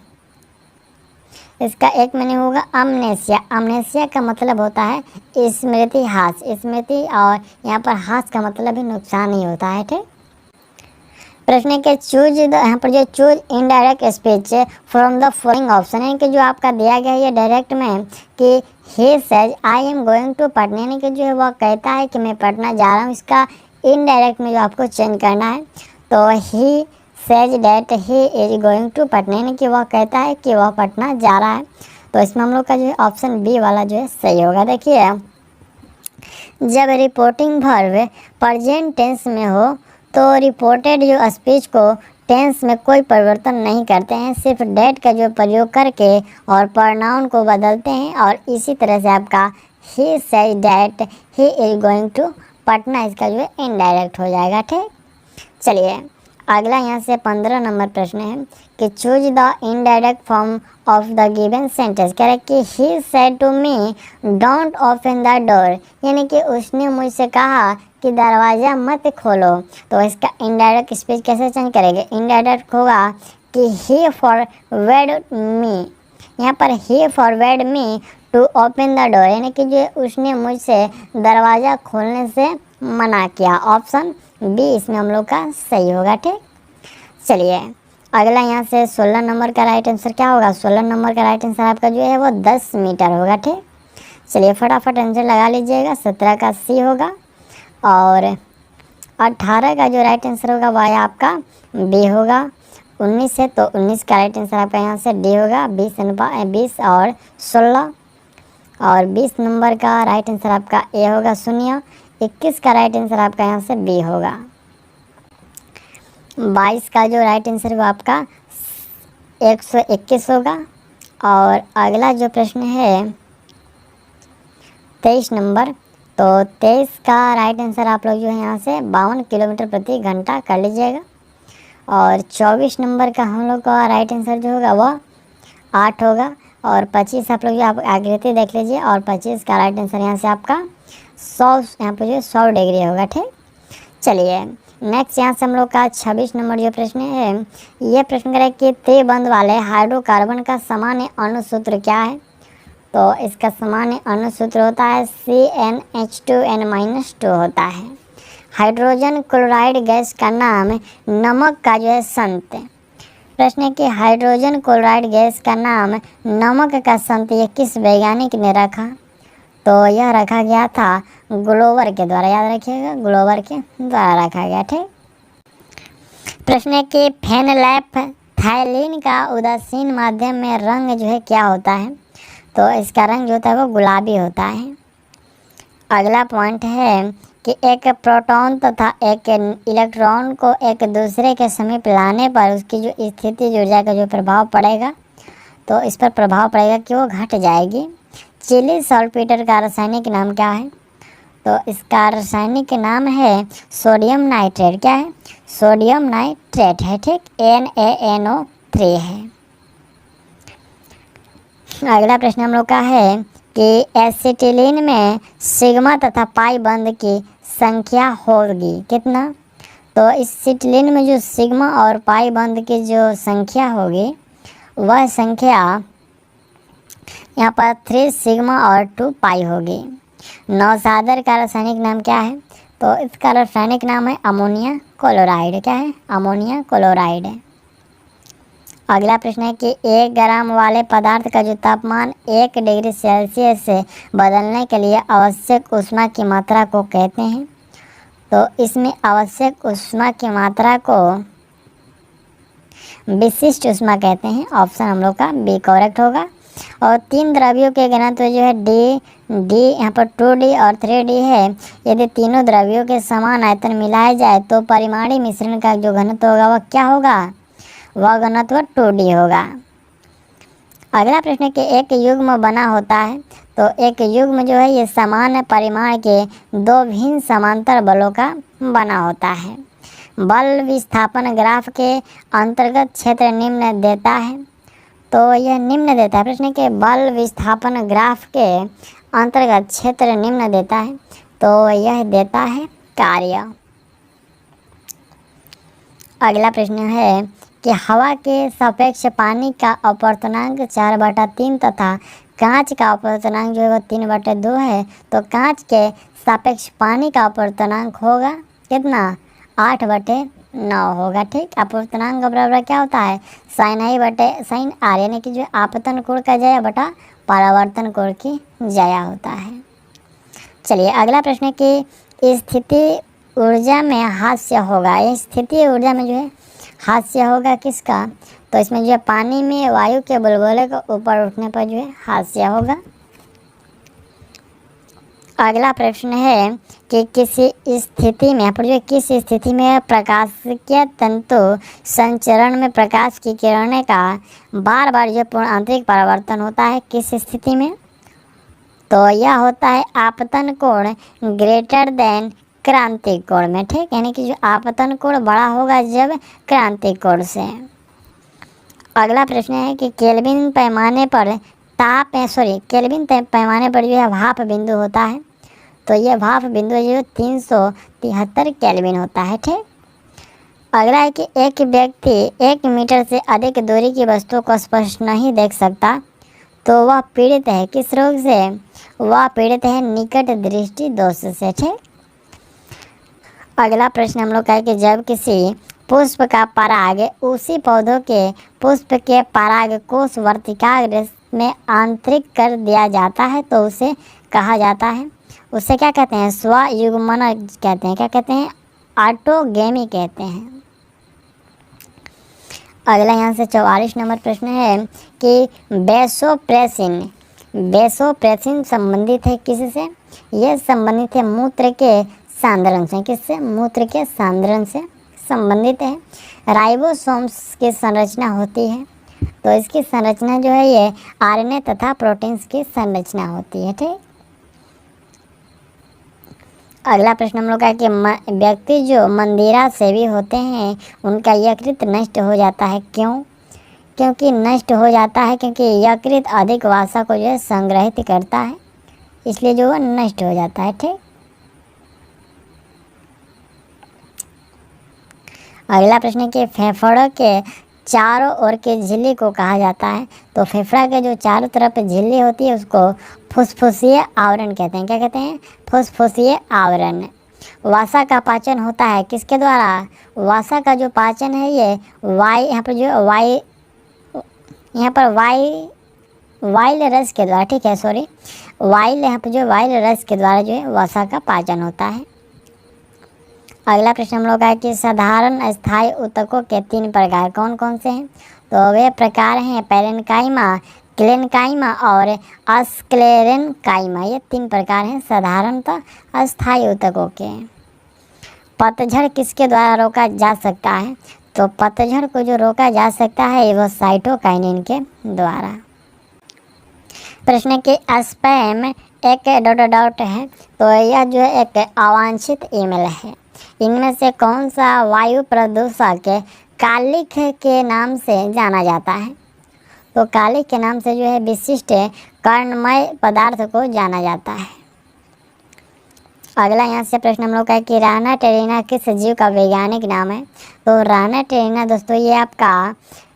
इसका एक मीनिंग होगा अमनेसिया। अमनेसिया का मतलब होता है स्मृति हास, स्मृति, और यहाँ पर हास का मतलब भी नुकसान ही होता है। ठीक, प्रश्न के चूज यहाँ पर जो choose indirect speech from the following option है कि जो आपका दिया गया है ये डायरेक्ट में कि he says I am going to Patna, यानी कि जो है वह कहता है कि मैं पटना जा रहा हूँ। इसका इनडायरेक्ट में जो आपको चेंज करना है, तो he says that he is going to Patna, यानी कि वह कहता है कि वह पटना जा रहा है। तो इसमें हम लोग का जो है ऑप्शन बी वाला जो है सही होगा। देखिए जब रिपोर्टिंग वर्ब प्रेजेंट टेंस में हो तो रिपोर्टेड जो स्पीच को टेंस में कोई परिवर्तन नहीं करते हैं, सिर्फ डेट का जो प्रयोग करके और प्रोनाउन को बदलते हैं। और इसी तरह से आपका he says that he is going to Patna, इसका जो है इनडायरेक्ट हो जाएगा। ठीक, चलिए अगला यहाँ से 15 नंबर प्रश्न है कि choose the indirect form of the given sentence. कह रहे कि he said to me don't open the door, यानी कि उसने मुझसे कहा कि दरवाज़ा मत खोलो। तो इसका इनडायरेक्ट स्पीच कैसे चेंज करेंगे, इनडायरेक्ट होगा कि ही फॉरवर्ड मी, यहाँ पर he forbade me to open the door, यानी कि जो उसने मुझसे दरवाज़ा खोलने से मना किया। ऑप्शन बी इसमें हम लोग का सही होगा। ठीक, चलिए अगला यहाँ से 16 नंबर का राइट आंसर क्या होगा। 16 नंबर का राइट आंसर आपका जो है वो 10 मीटर होगा। ठीक, चलिए फटाफट आंसर लगा लीजिएगा। 17 का सी होगा और 18 का जो राइट आंसर होगा वह आपका बी होगा। 19 है तो 19 का राइट आंसर आपका यहाँ से डी होगा। 20 और 16 और 20 नंबर का राइट आंसर आपका ए होगा 0। 21 का राइट आंसर आपका यहाँ से बी होगा। 22 का जो राइट आंसर वो आपका 121 होगा। और अगला जो प्रश्न है 23 नंबर, तो 23 का राइट आंसर आप लोग जो है यहाँ से 52 किलोमीटर प्रति घंटा कर लीजिएगा। और 24 नंबर का हम लोग का राइट आंसर जो होगा वह 8 होगा। और 25 आप लोग जो आप आकृति देख लीजिए। और 25 का राइट आंसर यहाँ से आपका 100 यहाँ पर जो 100 डिग्री होगा। ठीक, चलिए नेक्स्ट यहाँ से हम लोग का 26 नंबर जो प्रश्न है, ये प्रश्न करें कि त्रिबंध वाले हाइड्रोकार्बन का सामान्य अणुसूत्र क्या है। तो इसका सामान्य अणुसूत्र होता है CnH2n-2 होता है। हाइड्रोजन क्लोराइड गैस का नाम नमक का जो है संत। प्रश्न है कि हाइड्रोजन क्लोराइड गैस का नाम नमक का संत ये किस वैज्ञानिक ने रखा। तो यह रखा गया था ग्लोवर के द्वारा, याद रखिएगा ग्लोवर के द्वारा रखा गया। ठीक, प्रश्न है कि फेनोल्फथैलीन का उदासीन माध्यम में रंग जो है क्या होता है। तो इसका रंग जो होता है वो गुलाबी होता है। अगला पॉइंट है कि एक प्रोटॉन तथा एक इलेक्ट्रॉन को एक दूसरे के समीप लाने पर उसकी जो स्थितिज ऊर्जा का जो प्रभाव पड़ेगा, तो इस पर प्रभाव पड़ेगा कि वो घट जाएगी। चिली सॉल्टपेटर का रासायनिक नाम क्या है। तो इसका रासायनिक नाम है सोडियम नाइट्रेट। क्या है, सोडियम नाइट्रेट है। ठीक, NaNO3 है। अगला प्रश्न हम लोग का है कि एसिटिलीन में सिग्मा तथा पाई बंध की संख्या होगी कितना। तो इस एसिटिलीन में जो सिग्मा और पाई बंध की जो संख्या होगी वह संख्या यहाँ पर 3 सिग्मा और 2 पाई होगी। नौसादर का रासायनिक नाम क्या है। तो इसका रासायनिक नाम है अमोनिया क्लोराइड। क्या है, अमोनिया क्लोराइड है। अगला प्रश्न है कि 1 ग्राम वाले पदार्थ का जो तापमान 1 डिग्री सेल्सियस से बदलने के लिए आवश्यक ऊष्मा की मात्रा को कहते हैं। तो इसमें आवश्यक ऊष्मा की मात्रा को विशिष्ट ऊष्मा कहते हैं। ऑप्शन हम लोग का बी करेक्ट होगा। और 3 द्रव्यों के घनत्व जो है डी यहाँ पर 2D और 3D है। यदि तीनों द्रव्यों के समान आयतन मिलाए जाए तो परिमाणीय मिश्रण का जो घनत्व होगा वह क्या होगा, वह घनत्व 2D होगा। अगला प्रश्न है कि एक युग्म बना होता है। तो एक युग्म जो है ये समान परिमाण के 2 भिन्न समांतर बलों का बना होता है। बल विस्थापन ग्राफ के अंतर्गत क्षेत्र निम्न देता है। तो यह निम्न देता है। प्रश्न के बल विस्थापन ग्राफ के अंतर्गत क्षेत्र निम्न देता है। तो यह देता है कार्य। अगला प्रश्न है कि हवा के सापेक्ष पानी का अपवर्तनांक 4/3 तथा कांच का अपवर्तनांक जो है वो 3/2 है। तो कांच के सापेक्ष पानी का अपवर्तनांक होगा कितना, 8/9 होगा। ठीक, अपवर्तनांक का बराबर क्या होता है, sin r, यानी कि जो आपतन कोण का जया बटा परावर्तन कोण की जया होता है। चलिए अगला प्रश्न है कि स्थिति ऊर्जा में हास्य होगा। ये स्थिति ऊर्जा में जो है हास्य होगा किसका। तो इसमें जो है पानी में वायु के बुलबुले को ऊपर उठने पर जो है हास्य होगा। अगला प्रश्न है कि किसी स्थिति में, यहाँ पर जो किस स्थिति में प्रकाशीय तंतु संचरण में प्रकाश की किरणें का बार बार जो पूर्ण आंतरिक परावर्तन होता है, किस स्थिति में। तो यह होता है आपतन कोण ग्रेटर देन क्रांतिक कोण में। ठीक, यानी कि जो आपतन कोण बड़ा होगा जब क्रांतिक कोण से। अगला प्रश्न है कि केल्विन पैमाने पर केल्विन पैमाने पर जो है भाप बिंदु होता है। तो यह भाप बिंदु जो 373 केल्विन होता है। ठीक, अगला है कि एक व्यक्ति 1 मीटर से अधिक दूरी की वस्तु को स्पष्ट नहीं देख सकता। तो वह पीड़ित है किस रोग से? वह पीड़ित है निकट दृष्टि दोष से। ठीक। अगला प्रश्न हम लोग का है कि जब किसी पुष्प का पराग उसी पौधों के पुष्प के पराग कोष वर्तिका में आंतरिक कर दिया जाता है तो उसे कहा जाता है, उसे क्या कहते हैं? स्वयुग्मन कहते हैं। क्या कहते हैं? ऑटोगेमी कहते हैं। अगला यहाँ से 44 नंबर प्रश्न है कि बेसोप्रेसिन संबंधित है किससे? यह संबंधित है मूत्र के सांद्रण से। किससे? मूत्र के सांद्रण से संबंधित है। राइबोसोम्स की संरचना होती है, तो इसकी संरचना जो है ये आरएनए तथा प्रोटीन्स की संरचना होती है। ठीक। अगला प्रश्न हम लोग का है कि व्यक्ति जो मंदिरा सेवी होते हैं उनका यकृत नष्ट हो जाता है, क्यों? क्योंकि नष्ट हो जाता है क्योंकि यकृत अधिक वसा को जो है संग्रहित करता है, इसलिए जो है नष्ट हो जाता है। ठीक। अगला प्रश्न है कि फेफड़ों के चारों ओर के झिल्ली को कहा जाता है, तो फेफड़ा के जो चारों तरफ झिल्ली होती है उसको फुसफुसीय आवरण कहते हैं। क्या कहते हैं? फुसफुसीय आवरण। वसा का पाचन होता है किसके द्वारा? वसा का जो पाचन है ये यहाँ पर वाइल रस के द्वारा। ठीक है, सॉरी, यहाँ पर जो वाइल रस के द्वारा जो है वसा का पाचन होता है। अगला प्रश्न हम लोग का है कि साधारण स्थायी ऊतकों के 3 प्रकार कौन कौन से हैं? तो वे प्रकार हैं पैरेन्काइमा, क्लेन्काइमा और स्क्लेरेन्काइमा। ये 3 प्रकार हैं साधारणतः अस्थायी ऊतकों के। पतझड़ किसके द्वारा रोका जा सकता है? तो पतझड़ को जो रोका जा सकता है वो साइटोकाइनिन के द्वारा। प्रश्न के स्पैम एक डॉट है, तो यह जो है एक अवांछित ईमेल है। इनमें से कौन सा वायु प्रदूषक कालिख के नाम से जाना जाता है? तो कालिख के नाम से जो है विशिष्ट कर्णमय पदार्थ को जाना जाता है। अगला यहाँ से प्रश्न हम लोग का है कि राना टेरिना किस जीव का वैज्ञानिक नाम है? तो राना टेरिना दोस्तों ये आपका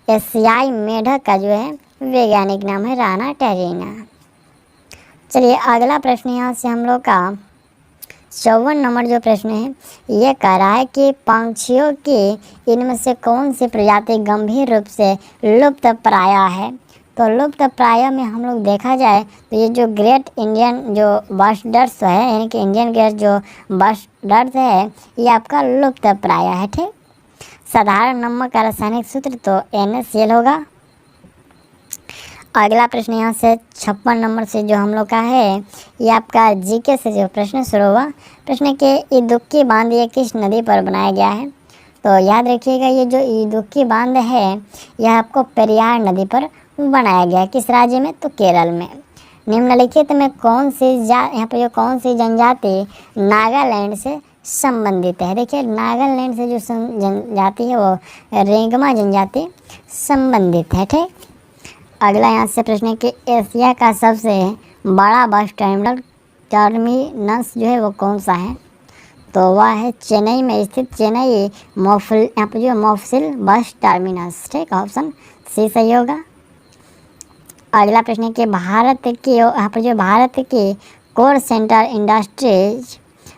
एशियाई मेढक का जो है वैज्ञानिक नाम है राना टेरिना। चलिए अगला प्रश्न यहाँ से हम लोग का 54 नंबर जो प्रश्न है ये कह रहा है कि पंछियों की इनमें से कौन सी प्रजाति गंभीर रूप से लुप्त प्राय है? तो लुप्त प्राय में हम लोग देखा जाए तो ये जो ग्रेट इंडियन जो बर्ड्स है, यानी कि इंडियन ग्रेट जो बर्ड्स है ये आपका लुप्त प्राय है। ठीक। साधारण नमक का रासायनिक सूत्र तो NaCl होगा। अगला प्रश्न यहाँ से 56 नंबर से जो हम लोग का है ये आपका जीके से जो प्रश्न शुरू हुआ। प्रश्न के इदुक्की बांध ये किस नदी पर बनाया गया है? तो याद रखिएगा ये जो इदुक्की बांध है यह आपको पेरियार नदी पर बनाया गया है। किस राज्य में? तो केरल में। निम्नलिखित में कौन सी यहाँ पर जो कौन सी जनजाति नागालैंड से संबंधित है? देखिए नागालैंड से जो जनजाति है वो रेंगमा जनजाति संबंधित है। ठीक। अगला यहाँ से प्रश्न है कि एशिया का सबसे बड़ा बस टर्मिनस जो है वो कौन सा है? तो वह है चेन्नई में स्थित चेन्नई यहाँ पर जो मोफसिल बस टर्मिनस। ठीक, ऑप्शन सी सही होगा। अगला प्रश्न है कि भारत की यहाँ पर जो भारत की कोर सेंटर इंडस्ट्रीज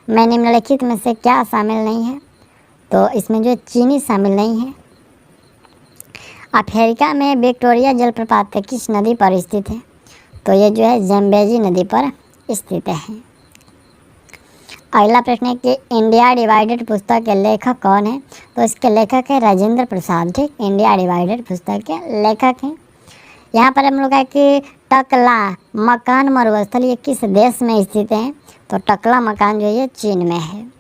में निम्नलिखित में से क्या शामिल नहीं है? तो इसमें जो चीनी शामिल नहीं है। अफ्रीका में विक्टोरिया जलप्रपात किस नदी पर स्थित है? तो ये जो है जम्बेजी नदी पर स्थित है। अगला प्रश्न है कि इंडिया डिवाइडेड पुस्तक के लेखक कौन है? तो इसके लेखक है राजेंद्र प्रसाद। ठीक, इंडिया डिवाइडेड पुस्तक के लेखक हैं। यहाँ पर हम लोग है कि टकला मकान मरुस्थल ये किस देश में स्थित है? तो टकला मकान जो ये चीन में है।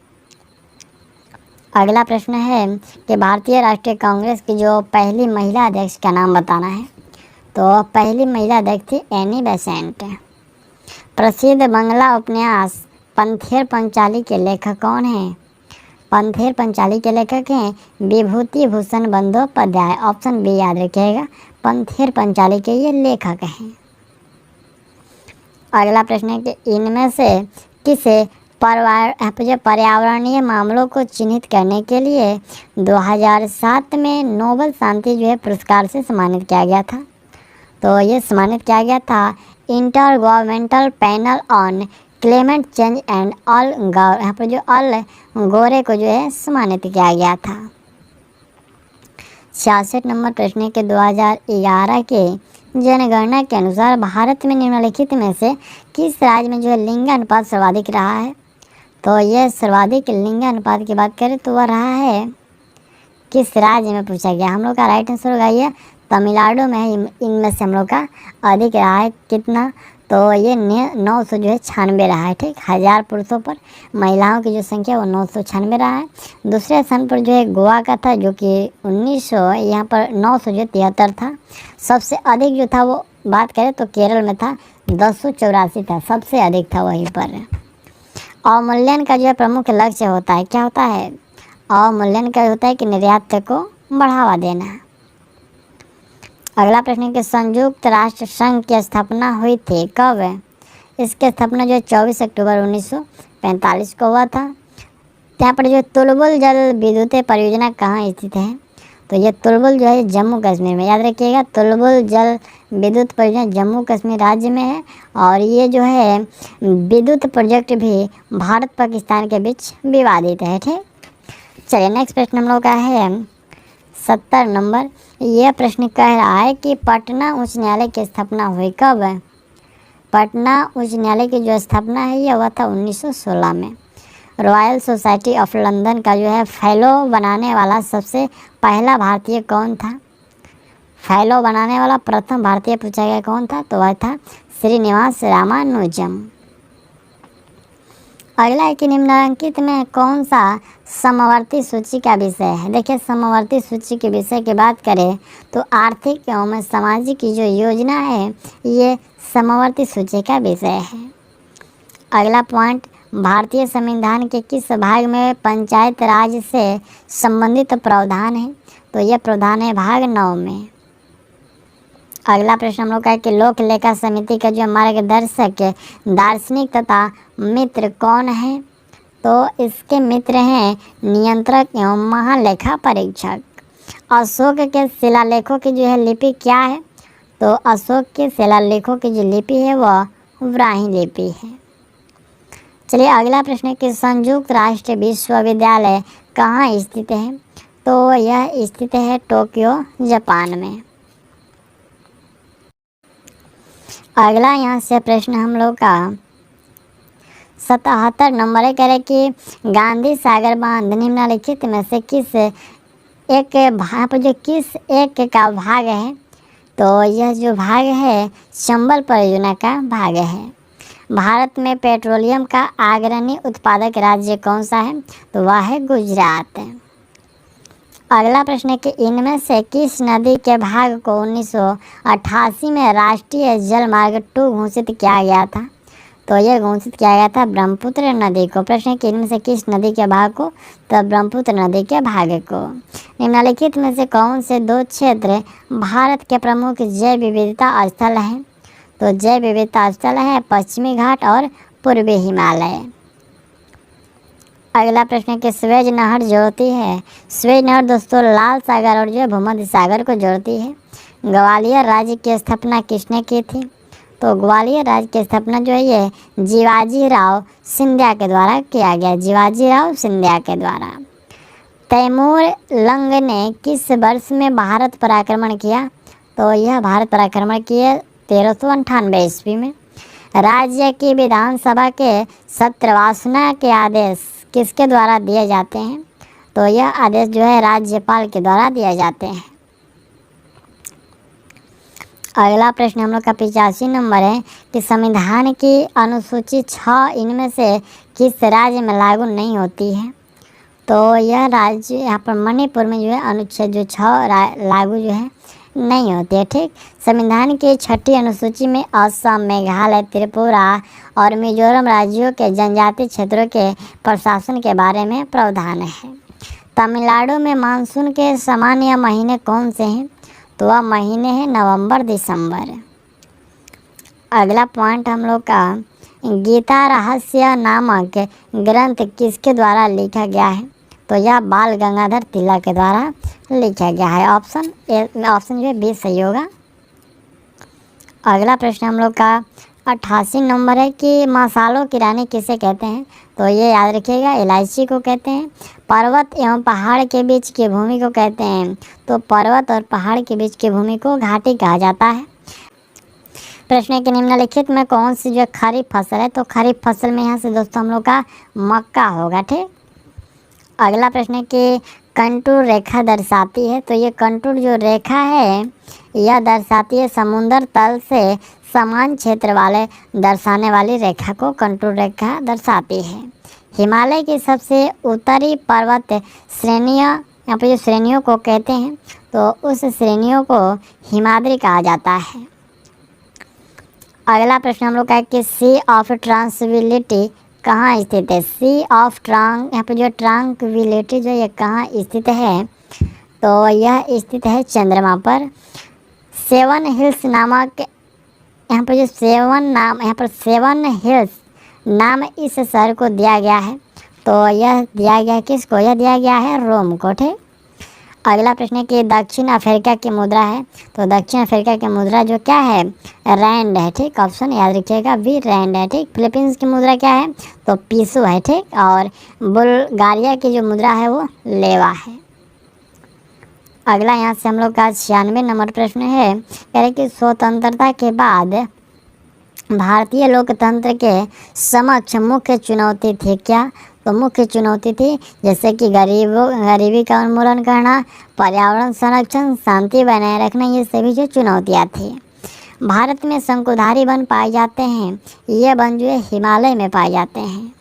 अगला प्रश्न है कि भारतीय राष्ट्रीय कांग्रेस की जो पहली महिला अध्यक्ष का नाम बताना है। तो पहली महिला अध्यक्ष थी एनी बेसेंट। प्रसिद्ध बांग्ला उपन्यास पंथेर पंचाली के लेखक कौन हैं? पंथेर पंचाली के लेखक हैं विभूति भूषण बंदोपाध्याय। ऑप्शन बी याद रखिएगा, पंथेर पंचाली के ये लेखक हैं। अगला प्रश्न है कि इनमें से किसे पर्यावरणीय मामलों को चिन्हित करने के लिए 2007 में नोबेल शांति जो है पुरस्कार से सम्मानित किया गया था? तो ये सम्मानित किया गया था inter governmental panel on climate change and all यहाँ पर जो ऑल गोरे को जो है सम्मानित किया गया था। 66 नंबर प्रश्न है कि 2011 के जनगणना के अनुसार भारत में निम्नलिखित में से किस राज्य में जो है लिंग अनुपात सर्वाधिक रहा है। तो यह सर्वाधिक लिंग अनुपात की बात करें तो वह रहा है किस राज्य में पूछा गया। हम लोग का राइट आंसर होगा ये तमिलनाडु में है। इनमें से हम लोग का अधिक रहा है कितना, तो ये 996 रहा है। ठीक, 1000 पुरुषों पर महिलाओं की जो संख्या वो 996 रहा है। दूसरे स्थान पर जो है गोवा का था जो कि 1900 यहाँ पर 973 था। सबसे अधिक जो था वो बात करें तो केरल में था 1084 था, सबसे अधिक था वहीं पर। अवमूल्यन का जो है प्रमुख लक्ष्य होता है, क्या होता है अवमूल्यन का होता है कि निर्यात को बढ़ावा देना। अगला प्रश्न है कि संयुक्त राष्ट्र संघ की स्थापना हुई थी कब। इसकी स्थापना जो है 24 अक्टूबर 1945 को हुआ था। यहाँ पर जो तुलबुल जल विद्युत परियोजना कहाँ स्थित है। तो ये तुलबुल जो है जम्मू कश्मीर में, याद रखिएगा तुलबुल जल विद्युत परियोजना जम्मू कश्मीर राज्य में है। और ये जो है विद्युत प्रोजेक्ट भी भारत पाकिस्तान के बीच विवादित है। ठीक, चलिए नेक्स्ट प्रश्न हम लोग का है 70 नंबर। यह प्रश्न कह रहा है कि पटना उच्च न्यायालय की स्थापना हुई कब। पटना उच्च न्यायालय की जो स्थापना है यह हुआ था 1916 में। रॉयल सोसाइटी ऑफ लंदन का जो है फेलो बनाने वाला सबसे पहला भारतीय कौन था। फेलो बनाने वाला प्रथम भारतीय पूछा गया कौन था, तो वह था श्रीनिवास रामानुजम। अगला है कि निम्नलिखित में कौन सा समवर्ती सूची का विषय है। देखिए समवर्ती सूची के विषय की बात करें तो आर्थिक एवं सामाजिक की जो योजना है ये समवर्ती सूची का विषय है। अगला पॉइंट, भारतीय संविधान के किस भाग में पंचायत राज से संबंधित प्रावधान है। तो यह प्रावधान है भाग 9 में। अगला प्रश्न हम लोग का है कि लोक लेखा समिति का जो मार्गदर्शक दार्शनिक तथा मित्र कौन है। तो इसके मित्र हैं नियंत्रक एवं महालेखा परीक्षक। अशोक के शिलालेखों की जो है लिपि क्या है। तो अशोक के शिलालेखों की जो लिपि है वह ब्राह्मी लिपि है। चलिए अगला प्रश्न है कि संयुक्त राष्ट्र विश्वविद्यालय कहाँ स्थित है। तो यह स्थित है टोक्यो जापान में। अगला यहाँ से प्रश्न हम लोग का 77 नंबर है, कह रहे कि गांधी सागर बांध निम्नलिखित में से किस एक भाग पर जो किस एक का भाग है। तो यह जो भाग है चंबल परियोजना का भाग है। भारत में पेट्रोलियम का अग्रणी उत्पादक राज्य कौन सा है। तो वह है गुजरात। अगला प्रश्न है कि इनमें से किस नदी के भाग को 1988 में राष्ट्रीय जल मार्ग 2 घोषित किया गया था। तो यह घोषित किया गया था ब्रह्मपुत्र नदी को। प्रश्न है कि इनमें से किस नदी के भाग को, तो ब्रह्मपुत्र नदी के भाग को। निम्नलिखित में से कौन से 2 क्षेत्र भारत के प्रमुख जैव विविधता स्थल हैं। तो जैव विविधता स्थल है पश्चिमी घाट और पूर्वी हिमालय। अगला प्रश्न है कि स्वेज नहर जोड़ती है। स्वेज नहर दोस्तों लाल सागर और जो है भूमध्य सागर को जोड़ती है। ग्वालियर राज्य की स्थापना किसने की थी। तो ग्वालियर राज्य की स्थापना जो है ये जीवाजी राव सिंधिया के द्वारा किया गया। जीवाजी राव सिंधिया के द्वारा। तैमूर लंग ने किस वर्ष में भारत पर आक्रमण किया। तो यह भारत पर आक्रमण किए 1398 ईस्वी में। राज्य की विधानसभा के सत्रवासना के आदेश किसके द्वारा दिए जाते हैं। तो यह आदेश जो है राज्यपाल के द्वारा दिए जाते हैं। अगला प्रश्न हम लोग का 85 नंबर है कि संविधान की अनुसूची 6 इनमें से किस राज्य में लागू नहीं होती है। तो यह राज्य यहाँ पर मणिपुर में जो है अनुच्छेद जो 6 लागू जो है नहीं होती है। ठीक, संविधान की 6ठी अनुसूची में असम, मेघालय, त्रिपुरा और मिजोरम राज्यों के जनजातीय क्षेत्रों के प्रशासन के बारे में प्रावधान है। तमिलनाडु में मानसून के सामान्य महीने कौन से हैं। तो वह महीने हैं नवंबर दिसंबर। अगला पॉइंट हम लोग का गीता रहस्य नामक ग्रंथ किसके द्वारा लिखा गया है। तो यह बाल गंगाधर तिलक के द्वारा लिखा गया है। ऑप्शन जो है 20 सही होगा। अगला प्रश्न हम लोग का 88 नंबर है कि मसालों की रानी किसे कहते हैं। तो ये याद रखिएगा, इलायची को कहते हैं। पर्वत एवं पहाड़ के बीच की भूमि को कहते हैं। तो पर्वत और पहाड़ के बीच की भूमि को घाटी कहा जाता है। प्रश्न के निम्नलिखित में कौन सी जो खरीफ फसल है। तो खरीफ फसल में यहाँ से दोस्तों हम लोग का मक्का होगा। ठीक। अगला प्रश्न है कि कंटूर रेखा दर्शाती है। तो ये कंटूर जो रेखा है यह दर्शाती है समुद्र तल से समान क्षेत्र वाले दर्शाने वाली रेखा को कंटूर रेखा दर्शाती है। हिमालय की सबसे उत्तरी पर्वत श्रेणियाँ, यहाँ पर जो श्रेणियों को कहते हैं तो उस श्रेणियों को हिमाद्री कहा जाता है। अगला प्रश्न हम लोग का है कि सी ऑफ ट्रांसविलिटी कहाँ स्थित है। सी ऑफ ट्रांग, यहाँ पे जो ट्रांक्विलिटी जो ये कहाँ स्थित है। तो यह स्थित है चंद्रमा पर। सेवन हिल्स नामक, यहाँ पर जो यहाँ पर सेवन हिल्स नाम इस शहर को दिया गया है। तो यह दिया गया है किसको, यह दिया गया है रोम को। ठीक। अगला प्रश्न है कि दक्षिण अफ्रीका की मुद्रा है। तो दक्षिण अफ्रीका की मुद्रा जो क्या है, रैंड है। ठीक। ऑप्शन याद रखिएगा बी, रैंड है। ठीक। फिलीपींस की मुद्रा क्या है, तो पीसो है। ठीक। और बुल्गारिया की जो मुद्रा है वो लेवा है। अगला यहाँ से हम लोग का 96 नंबर प्रश्न है, कह रहे कि स्वतंत्रता के बाद भारतीय लोकतंत्र के समक्ष मुख्य चुनौती थी क्या। तो मुख्य चुनौती थी जैसे कि गरीबी का उन्मूलन करना, पर्यावरण संरक्षण, शांति बनाए रखना, ये सभी जो चुनौतियाँ थी। भारत में शंकुधारी वन पाए जाते हैं। ये वन जो है हिमालय में पाए जाते हैं।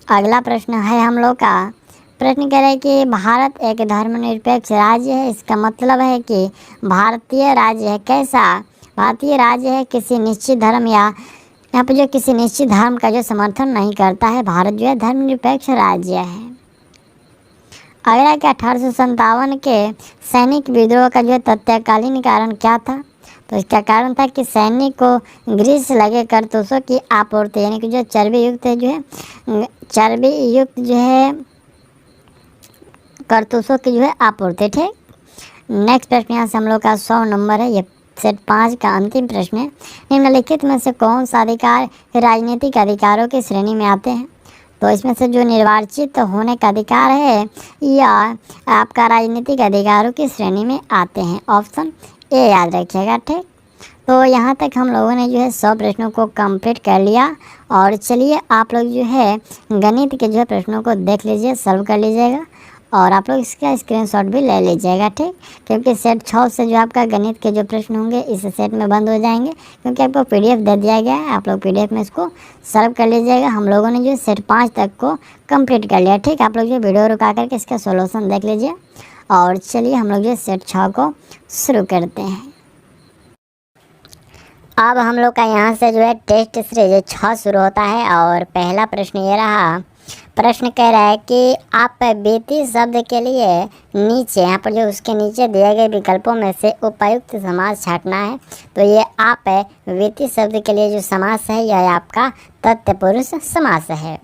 अगला प्रश्न है हम लोग का, प्रश्न कह रहे हैं कि भारत एक धर्मनिरपेक्ष राज्य है। इसका मतलब है कि भारतीय राज्य है कैसा, भारतीय राज्य है किसी निश्चित धर्म या यहाँ पे जो किसी निश्चित धर्म का जो समर्थन नहीं करता है। भारत जो है धर्मनिरपेक्ष राज्य है। अगला कि 1857 के सैनिक विद्रोह का जो है तत्कालीन कारण क्या था। तो इसका कारण था कि सैनिक को ग्रीस लगे कारतूसों की आपूर्ति, यानी कि जो चर्बी युक्त जो है कारतूसों की जो है आपूर्ति। ठीक। नेक्स्ट प्रश्न यहाँ से हम लोग का 100 नंबर है, ये सेट 5 का अंतिम प्रश्न है। निम्नलिखित में से कौन सा अधिकार राजनीतिक अधिकारों की श्रेणी में आते हैं। तो इसमें से जो निर्वाचित होने का अधिकार है या आपका राजनीतिक अधिकारों की श्रेणी में आते हैं। ऑप्शन ए याद रखिएगा। ठीक। तो यहाँ तक हम लोगों ने जो है 100 प्रश्नों को कंप्लीट कर लिया। और चलिए आप लोग जो है गणित के जो है प्रश्नों को देख लीजिए, सॉल्व कर लीजिएगा और आप लोग इसका स्क्रीनशॉट भी ले लीजिएगा। ठीक। क्योंकि सेट 6 से जो आपका गणित के जो प्रश्न होंगे इस सेट में बंद हो जाएंगे, क्योंकि आपको पीडीएफ दे दिया गया है। आप लोग पीडीएफ में इसको सॉल्व कर लीजिएगा। हम लोगों ने जो सेट 5 तक को कंप्लीट कर लिया। ठीक। आप लोग जो वीडियो रुका करके इसका सोल्यूशन देख लीजिए। और चलिए हम लोग जो सेट 6 को शुरू करते हैं। अब हम लोग का यहाँ से जो है टेस्ट सीरीज 6 शुरू होता है। और पहला प्रश्न ये रहा, प्रश्न कह रहा है कि आप बेटी शब्द के लिए नीचे, यहाँ पर जो उसके नीचे दिए गए विकल्पों में से उपयुक्त समास छांटना है। तो ये आप बेटी शब्द के लिए जो समास है यह आपका तत्पुरुष समास है।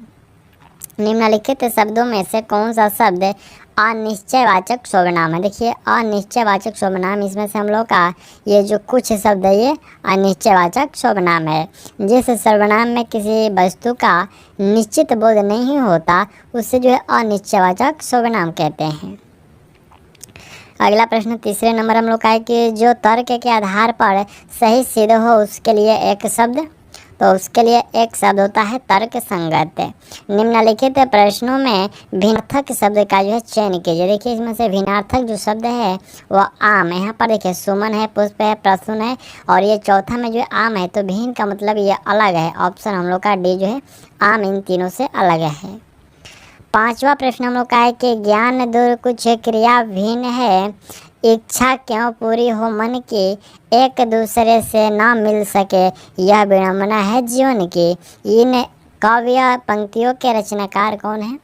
निम्नलिखित शब्दों में से कौन सा शब्द अनिश्चयवाचक सर्वनाम है। देखिए अनिश्चयवाचक सर्वनाम, इसमें से हम लोग का ये जो कुछ शब्द है ये अनिश्चयवाचक सर्वनाम है। जिस सर्वनाम में किसी वस्तु का निश्चित बोध नहीं होता उससे जो है अनिश्चयवाचक सर्वनाम कहते हैं। अगला प्रश्न तीसरे नंबर हम लोग का है कि जो तर्क के आधार पर सही सिद्ध हो उसके लिए एक शब्द, तो उसके लिए एक शब्द होता है तर्क संगत। निम्नलिखित प्रश्नों में भिन्नार्थक शब्द का जो है चयन कीजिए। देखिए इसमें से भिन्नार्थक जो शब्द है वह आम है। यहाँ पर देखिए सुमन है, पुष्प है, प्रसून है और ये चौथा में जो है आम है। तो भिन्न का मतलब ये अलग है। ऑप्शन हम लोग का डी जो है आम इन तीनों से अलग है। पांचवा प्रश्न हम लोग का है कि ज्ञान दूर कुछ क्रिया भिन्न है, इच्छा क्यों पूरी हो मन की, एक दूसरे से ना मिल सके यह विडंबना है जीवन की। इन काव्य पंक्तियों के रचनाकार कौन है।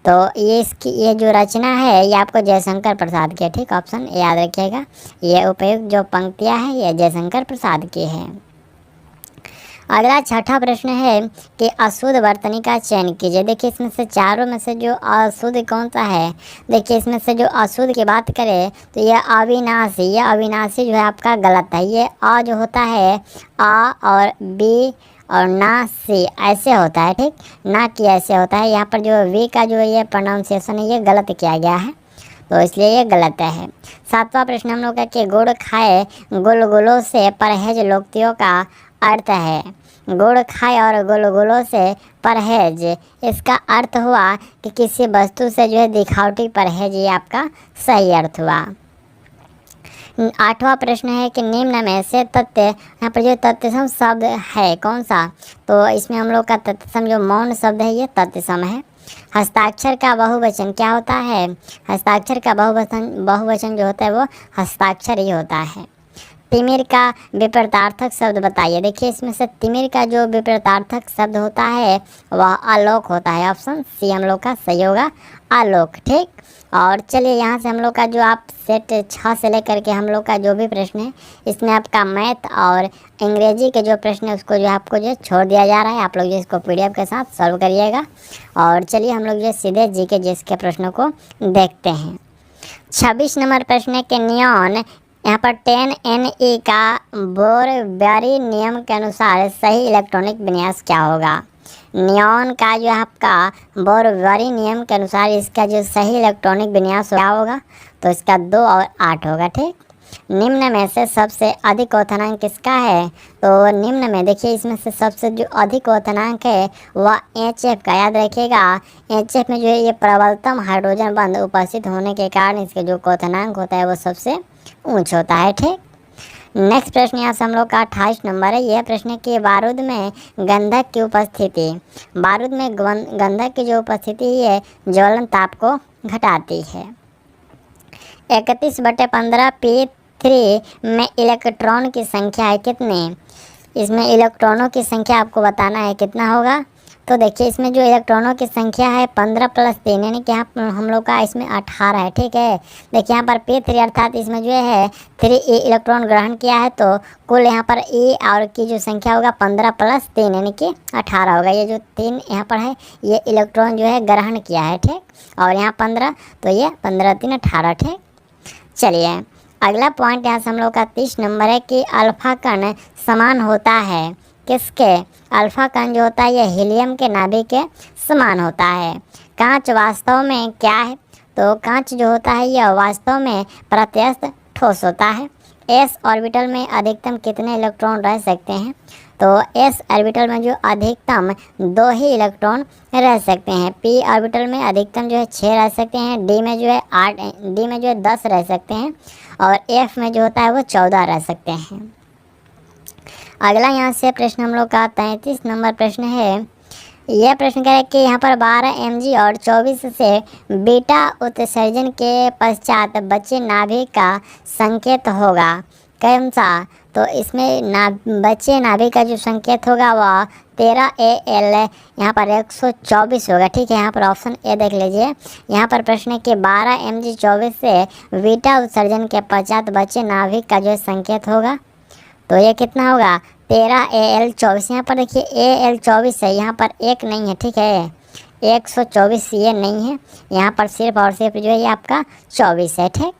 तो ये जो रचना है ये आपको जयशंकर प्रसाद की है। ठीक। ऑप्शन याद रखिएगा, ये उपयुक्त जो पंक्तियाँ हैं ये जयशंकर प्रसाद की है। अगला छठा प्रश्न है कि अशुद्ध वर्तनी का चयन कीजिए। देखिए इसमें से चारों में से जो अशुद्ध कौन सा है। देखिए इसमें से जो अशुद्ध की बात करें तो यह अविनाशी, यह अविनाशी जो है आपका गलत है। ये अ जो होता है आ और बी और ना सी ऐसे होता है, ठीक, ना कि ऐसे होता है। यहाँ पर जो वी का जो ये प्रोनाउंसिएशन है ये गलत किया गया है, तो इसलिए ये गलत है। सातवां प्रश्न हम लोग का कि गुड़ खाए गुलगुलों से परहेज लोकोक्तियों का अर्थ है। गुड़ खाए और गुलगुलों से परहेज, इसका अर्थ हुआ कि किसी वस्तु से जो है दिखावटी परहेज, ये आपका सही अर्थ हुआ। आठवां प्रश्न है कि निम्न में से तथ्य, यहाँ पर जो तथ्यसम शब्द है कौन सा, तो इसमें हम लोग का तथ्यसम जो मौन शब्द है ये तथ्यसम है। हस्ताक्षर का बहुवचन क्या होता है। हस्ताक्षर का बहुवचन जो होता है वो हस्ताक्षर ही होता है। तिमिर का विपरीतार्थक शब्द बताइए। देखिए इसमें से तिमिर का जो विपरीतार्थक शब्द होता है वह आलोक होता है। ऑप्शन सी हम लोग का सही होगा, आलोक, ठीक। और चलिए यहाँ से हम लोग का जो आप सेट 6 से लेकर के हम लोग का जो भी प्रश्न है इसमें आपका मैथ और अंग्रेजी के जो प्रश्न है उसको जो आपको जो छोड़ दिया जा रहा है। आप लोग जो इसको पीडीएफ के साथ सॉल्व करिएगा। और चलिए हम लोग जो सीधे जीके जिसके प्रश्नों को देखते हैं। 26 नंबर प्रश्न है कि नियॉन, यहाँ पर 10Ne का बोर-ब्यारी नियम के अनुसार सही इलेक्ट्रॉनिक विन्यास क्या होगा। नियॉन का जो आपका बोर-ब्यारी नियम के अनुसार इसका जो सही इलेक्ट्रॉनिक विन्यास क्या होगा, तो इसका 2 और 8 होगा, ठीक। निम्न में से सबसे अधिक क्वोथनांक किसका है, तो निम्न में देखिए इसमें से सबसे जो अधिक क्वोथनांक है वह HF का। याद रखिएगा HF में जो है ये प्रबलतम हाइड्रोजन बंध उपस्थित होने के कारण इसके जो क्वोथनांक होता है वो सबसे ऊंच होता है, ठीक। नेक्स्ट प्रश्न यहाँ से हम लोग का 28 नंबर है। यह प्रश्न कि बारूद में गंधक की उपस्थिति, बारूद में गंधक की जो उपस्थिति है ज्वलन ताप को घटाती है। 31/15 P3 में इलेक्ट्रॉन की संख्या है कितनी। इसमें इलेक्ट्रॉनों की संख्या आपको बताना है कितना होगा। तो देखिए इसमें जो इलेक्ट्रॉनों की संख्या है 15 + 3 यानी कि यहाँ हम लोग का इसमें 18 है, ठीक है। देखिए यहाँ पर P3 अर्थात इसमें जो है 3 इलेक्ट्रॉन ग्रहण किया है, तो कुल यहाँ पर E और की जो संख्या होगा 15 + 3 यानी कि 18 होगा। ये जो 3 यहाँ पर है ये इलेक्ट्रॉन जो है ग्रहण किया है, ठीक। और यहाँ 15, तो ये 15 × 3 = 18, ठीक। चलिए अगला पॉइंट यहाँ से हम लोग का 30 नंबर है कि अल्फा कण समान होता है किसके। अल्फा कण जो होता है ये हीलियम के नाभिक के समान होता है। कांच वास्तव में क्या है, तो कांच जो होता है यह वास्तव में प्रत्यस्थ ठोस होता है। एस ऑर्बिटल में अधिकतम कितने इलेक्ट्रॉन रह सकते हैं, तो एस ऑर्बिटल में जो अधिकतम 2 ही इलेक्ट्रॉन रह सकते हैं। पी ऑर्बिटल में अधिकतम जो है 6 रह सकते हैं। डी में जो है 8, डी में जो है 10 रह सकते हैं। और एफ में जो होता है वो 14 रह सकते हैं। अगला यहाँ से प्रश्न हम लोग का 33 नंबर प्रश्न है। यह प्रश्न कह रहे कि यहाँ पर 12 mg और 24 से बीटा उत्सर्जन के पश्चात बचे नाभिक का संकेत होगा कौन सा, तो इसमें बचे नाभिक का जो संकेत होगा वह 13Al यहाँ पर 124 होगा, ठीक है। यहाँ पर ऑप्शन ए देख लीजिए। यहाँ पर प्रश्न है कि 12 mg 24 से बीटा उत्सर्जन के पश्चात बचे नाभिक का जो संकेत होगा, तो ये कितना होगा 13Al24। यहाँ पर देखिए Al24 है, यहाँ पर 1 नहीं है, ठीक है। 124 ये नहीं है, यहाँ पर सिर्फ और सिर्फ जो है ये आपका 24 है, ठीक।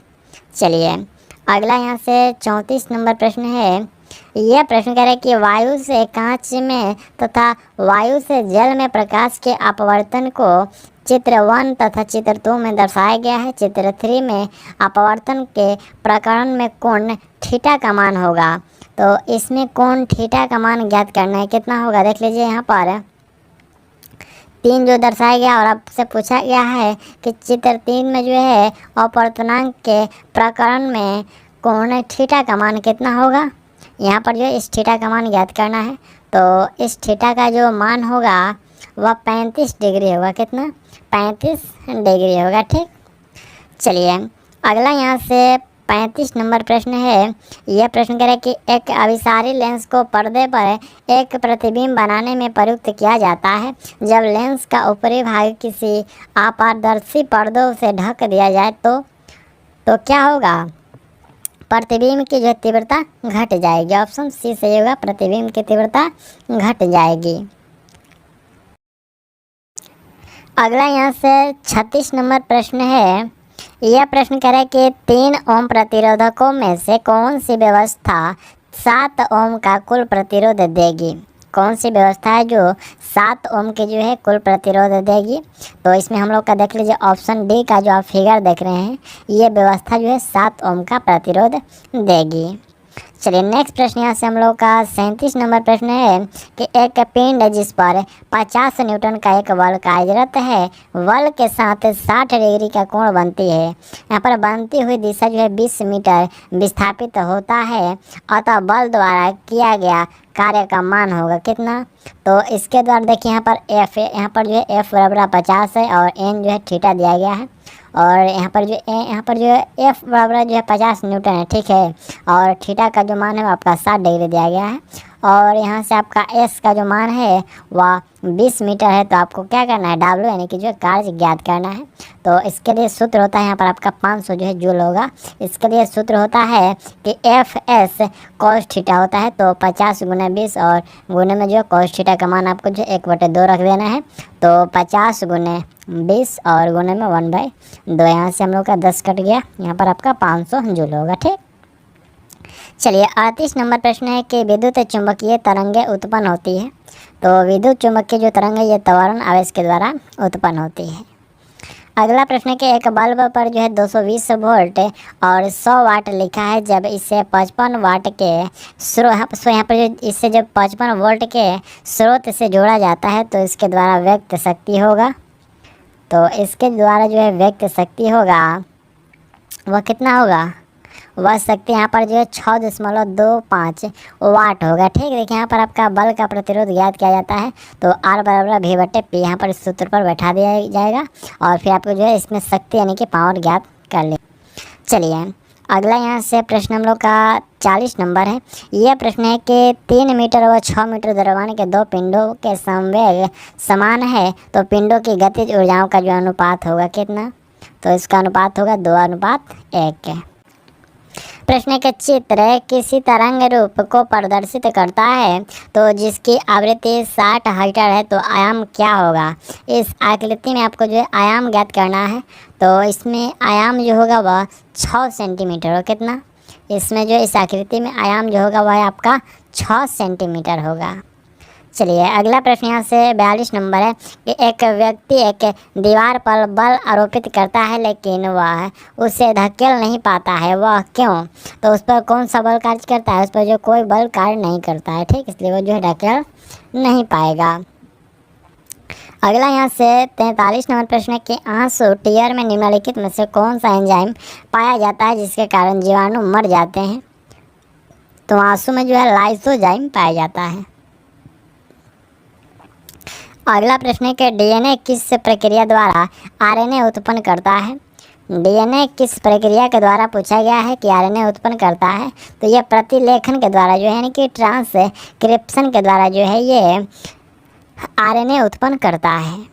चलिए अगला यहाँ से 34 नंबर प्रश्न है। यह प्रश्न कह रहे कि वायु से कांच में तथा वायु से जल में प्रकाश के अपवर्तन को चित्र 1 तथा चित्र 2 में दर्शाया गया है। चित्र 3 में अपवर्तन के प्रकरण में कोण थीटा का मान होगा, तो इसमें कोण थीटा का मान ज्ञात करना है। कितना होगा देख लीजिए। यहाँ पर 3 जो दर्शाया गया और आपसे पूछा गया है कि चित्र 3 में जो है अपवर्तनांक के प्रकरण में कोण थीटा का मान कितना होगा। यहाँ पर जो इस थीटा का मान ज्ञात करना है, तो इस थीटा का जो मान होगा वह 35 डिग्री होगा। कितना 35 डिग्री होगा, ठीक। चलिए अगला यहाँ से 35 नंबर प्रश्न है। यह प्रश्न कह रहे कि एक अभिसारी लेंस को पर्दे पर एक प्रतिबिंब बनाने में प्रयुक्त किया जाता है। जब लेंस का ऊपरी भाग किसी अपारदर्शी पर्दों से ढक दिया जाए तो क्या होगा। प्रतिबिंब की जो है तीव्रता घट जाएगी। ऑप्शन सी सही होगा, प्रतिबिंब की तीव्रता घट जाएगी। अगला यहाँ से 36 नंबर प्रश्न है। यह प्रश्न कह रहा है कि 3 ओम प्रतिरोधकों में से कौन सी व्यवस्था 7 ओम का कुल प्रतिरोध देगी। कौन सी व्यवस्था है जो 7 ओम के जो है कुल प्रतिरोध देगी। तो इसमें हम लोग का देख लीजिए ऑप्शन डी का जो आप फिगर देख रहे हैं, ये व्यवस्था जो है 7 ओम का प्रतिरोध देगी। चलिए नेक्स्ट प्रश्न यहाँ से हम लोग का 37 नंबर प्रश्न है कि एक पिंड जिस पर 50 न्यूटन का एक बल कार्यरत है, बल के साथ 60 डिग्री का कोण बनती है। यहाँ पर बनती हुई दिशा जो है 20 मीटर विस्थापित होता है, अतः बल द्वारा किया गया कार्य का मान होगा कितना। तो इसके द्वारा देखिए यहाँ पर एफ है, यहाँ पर जो है एफ बराबर 50 है और एन जो है थीटा दिया गया है, और यहाँ पर जो है एफ बराबर जो है 50 न्यूटन है, ठीक है। और थीटा का जो मान है वो आपका 60 डिग्री दिया गया है, और यहाँ से आपका एस का जो मान है वह 20 मीटर है। तो आपको क्या करना है, डब्ल्यू यानी कि जो कार्य ज्ञात करना है। तो इसके लिए सूत्र होता है यहाँ पर आपका 500 जो है जूल होगा। इसके लिए सूत्र होता है कि एफ एस कॉस थीटा होता है, तो 50 गुना 20 और गुने में जो कॉस थीटा का मान आपको जो 1/2 रख देना है। तो 50 गुने 20 और गुने में 1/2, यहाँ से हम लोग का 10 कट गया, यहाँ पर आपका 500 जूल होगा, ठीक। चलिए 38 नंबर प्रश्न है कि विद्युत चुंबकीय तरंगें उत्पन्न होती है। तो विद्युत चुंबकीय जो तरंग है ये त्वरण आवेश के द्वारा उत्पन्न होती है। अगला प्रश्न है कि एक बल्ब पर जो है 220 वोल्ट और 100 वाट लिखा है, जब इसे 55 वाट के स्रोत यहाँ पर जो इससे जब 55 वोल्ट के स्रोत से जोड़ा जाता है तो इसके द्वारा व्यक्त शक्ति होगा। तो इसके द्वारा जो है व्यक्त शक्ति होगा वह कितना होगा, वह शक्ति यहाँ पर जो है 6.25 वाट होगा, ठीक। देखिए यहाँ पर आपका बल का प्रतिरोध ज्ञात किया जाता है, तो R बराबर V/P यहाँ पर इस सूत्र पर बैठा दिया जाएगा, और फिर आपको जो है इसमें शक्ति यानी कि पावर ज्ञात कर ले। चलिए अगला यहाँ से प्रश्न हम लोग का 40 नंबर है। यह प्रश्न है कि 3 मीटर व 6 मीटर द्रव्यमान के 2 पिंडों के संवेग समान है, तो पिंडों की गतिज ऊर्जाओं का जो अनुपात होगा कितना। तो इसका अनुपात होगा 2:1। प्रश्न के चित्र किसी तरंग रूप को प्रदर्शित करता है, तो जिसकी आवृत्ति 60 हर्ट्ज है, तो आयाम क्या होगा। इस आकृति में आपको जो है आयाम ज्ञात करना है। तो इसमें आयाम जो होगा वह 6 सेंटीमीटर हो कितना, इसमें जो इस आकृति में आयाम जो होगा वह आपका 6 सेंटीमीटर होगा। चलिए अगला प्रश्न यहाँ से 42 नंबर है कि एक व्यक्ति एक दीवार पर बल आरोपित करता है, लेकिन वह उसे धकेल नहीं पाता है, वह क्यों। तो उस पर कौन सा बल कार्य करता है, उस पर जो कोई बल कार्य नहीं करता है, ठीक, इसलिए वो जो है धकेल नहीं पाएगा। अगला यहाँ से 43 नंबर प्रश्न है कि आंसू टीयर में निम्नलिखित में से कौन सा एंजाइम पाया जाता है जिसके कारण जीवाणु मर जाते हैं। तो आंसू में जो है लाइसोजाइम पाया जाता है। अगला प्रश्न है कि डीएनए किस प्रक्रिया द्वारा आरएनए उत्पन्न करता है। डीएनए किस प्रक्रिया के द्वारा पूछा गया है कि आरएनए उत्पन्न करता है। तो यह प्रतिलेखन के द्वारा जो है यानी कि ट्रांसक्रिप्शन के द्वारा जो है ये आरएनए उत्पन्न करता है।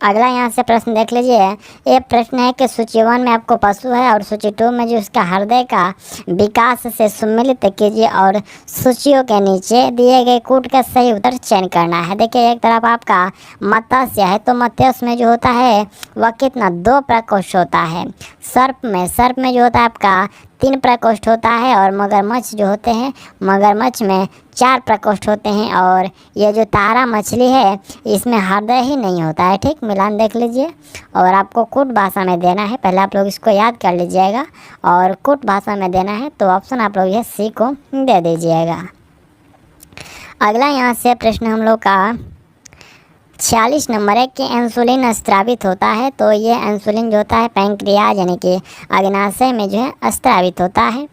अगला यहाँ से प्रश्न देख लीजिए। ये प्रश्न है कि सूची 1 में आपको पशु है और सूची 2 में जो उसका हृदय का विकास से सम्मिलित कीजिए और सूचियों के नीचे दिए गए कूट का सही उत्तर चयन करना है। देखिए एक तरफ आपका मत्स्य है, तो मत्स्य में जो होता है वह कितना 2 प्रकोष्ठ होता है। सर्प में जो होता है आपका 3 प्रकोष्ठ होता है, और मगरमच्छ जो होते हैं मगरमच्छ में 4 प्रकोष्ठ होते हैं, और ये जो तारा मछली है इसमें हृदय ही नहीं होता है, ठीक। मिलान देख लीजिए। और आपको कूट भाषा में देना है, पहले आप लोग इसको याद कर लीजिएगा, और कूट भाषा में देना है तो ऑप्शन आप लोग ये सी को दे दीजिएगा। अगला यहाँ से प्रश्न हम लोग का 46 नंबर है कि इंसुलिन स्रावित होता है। तो ये इंसुलिन जो होता है पैंक्रियाज यानी कि अग्नाशय में जो है स्रावित होता है।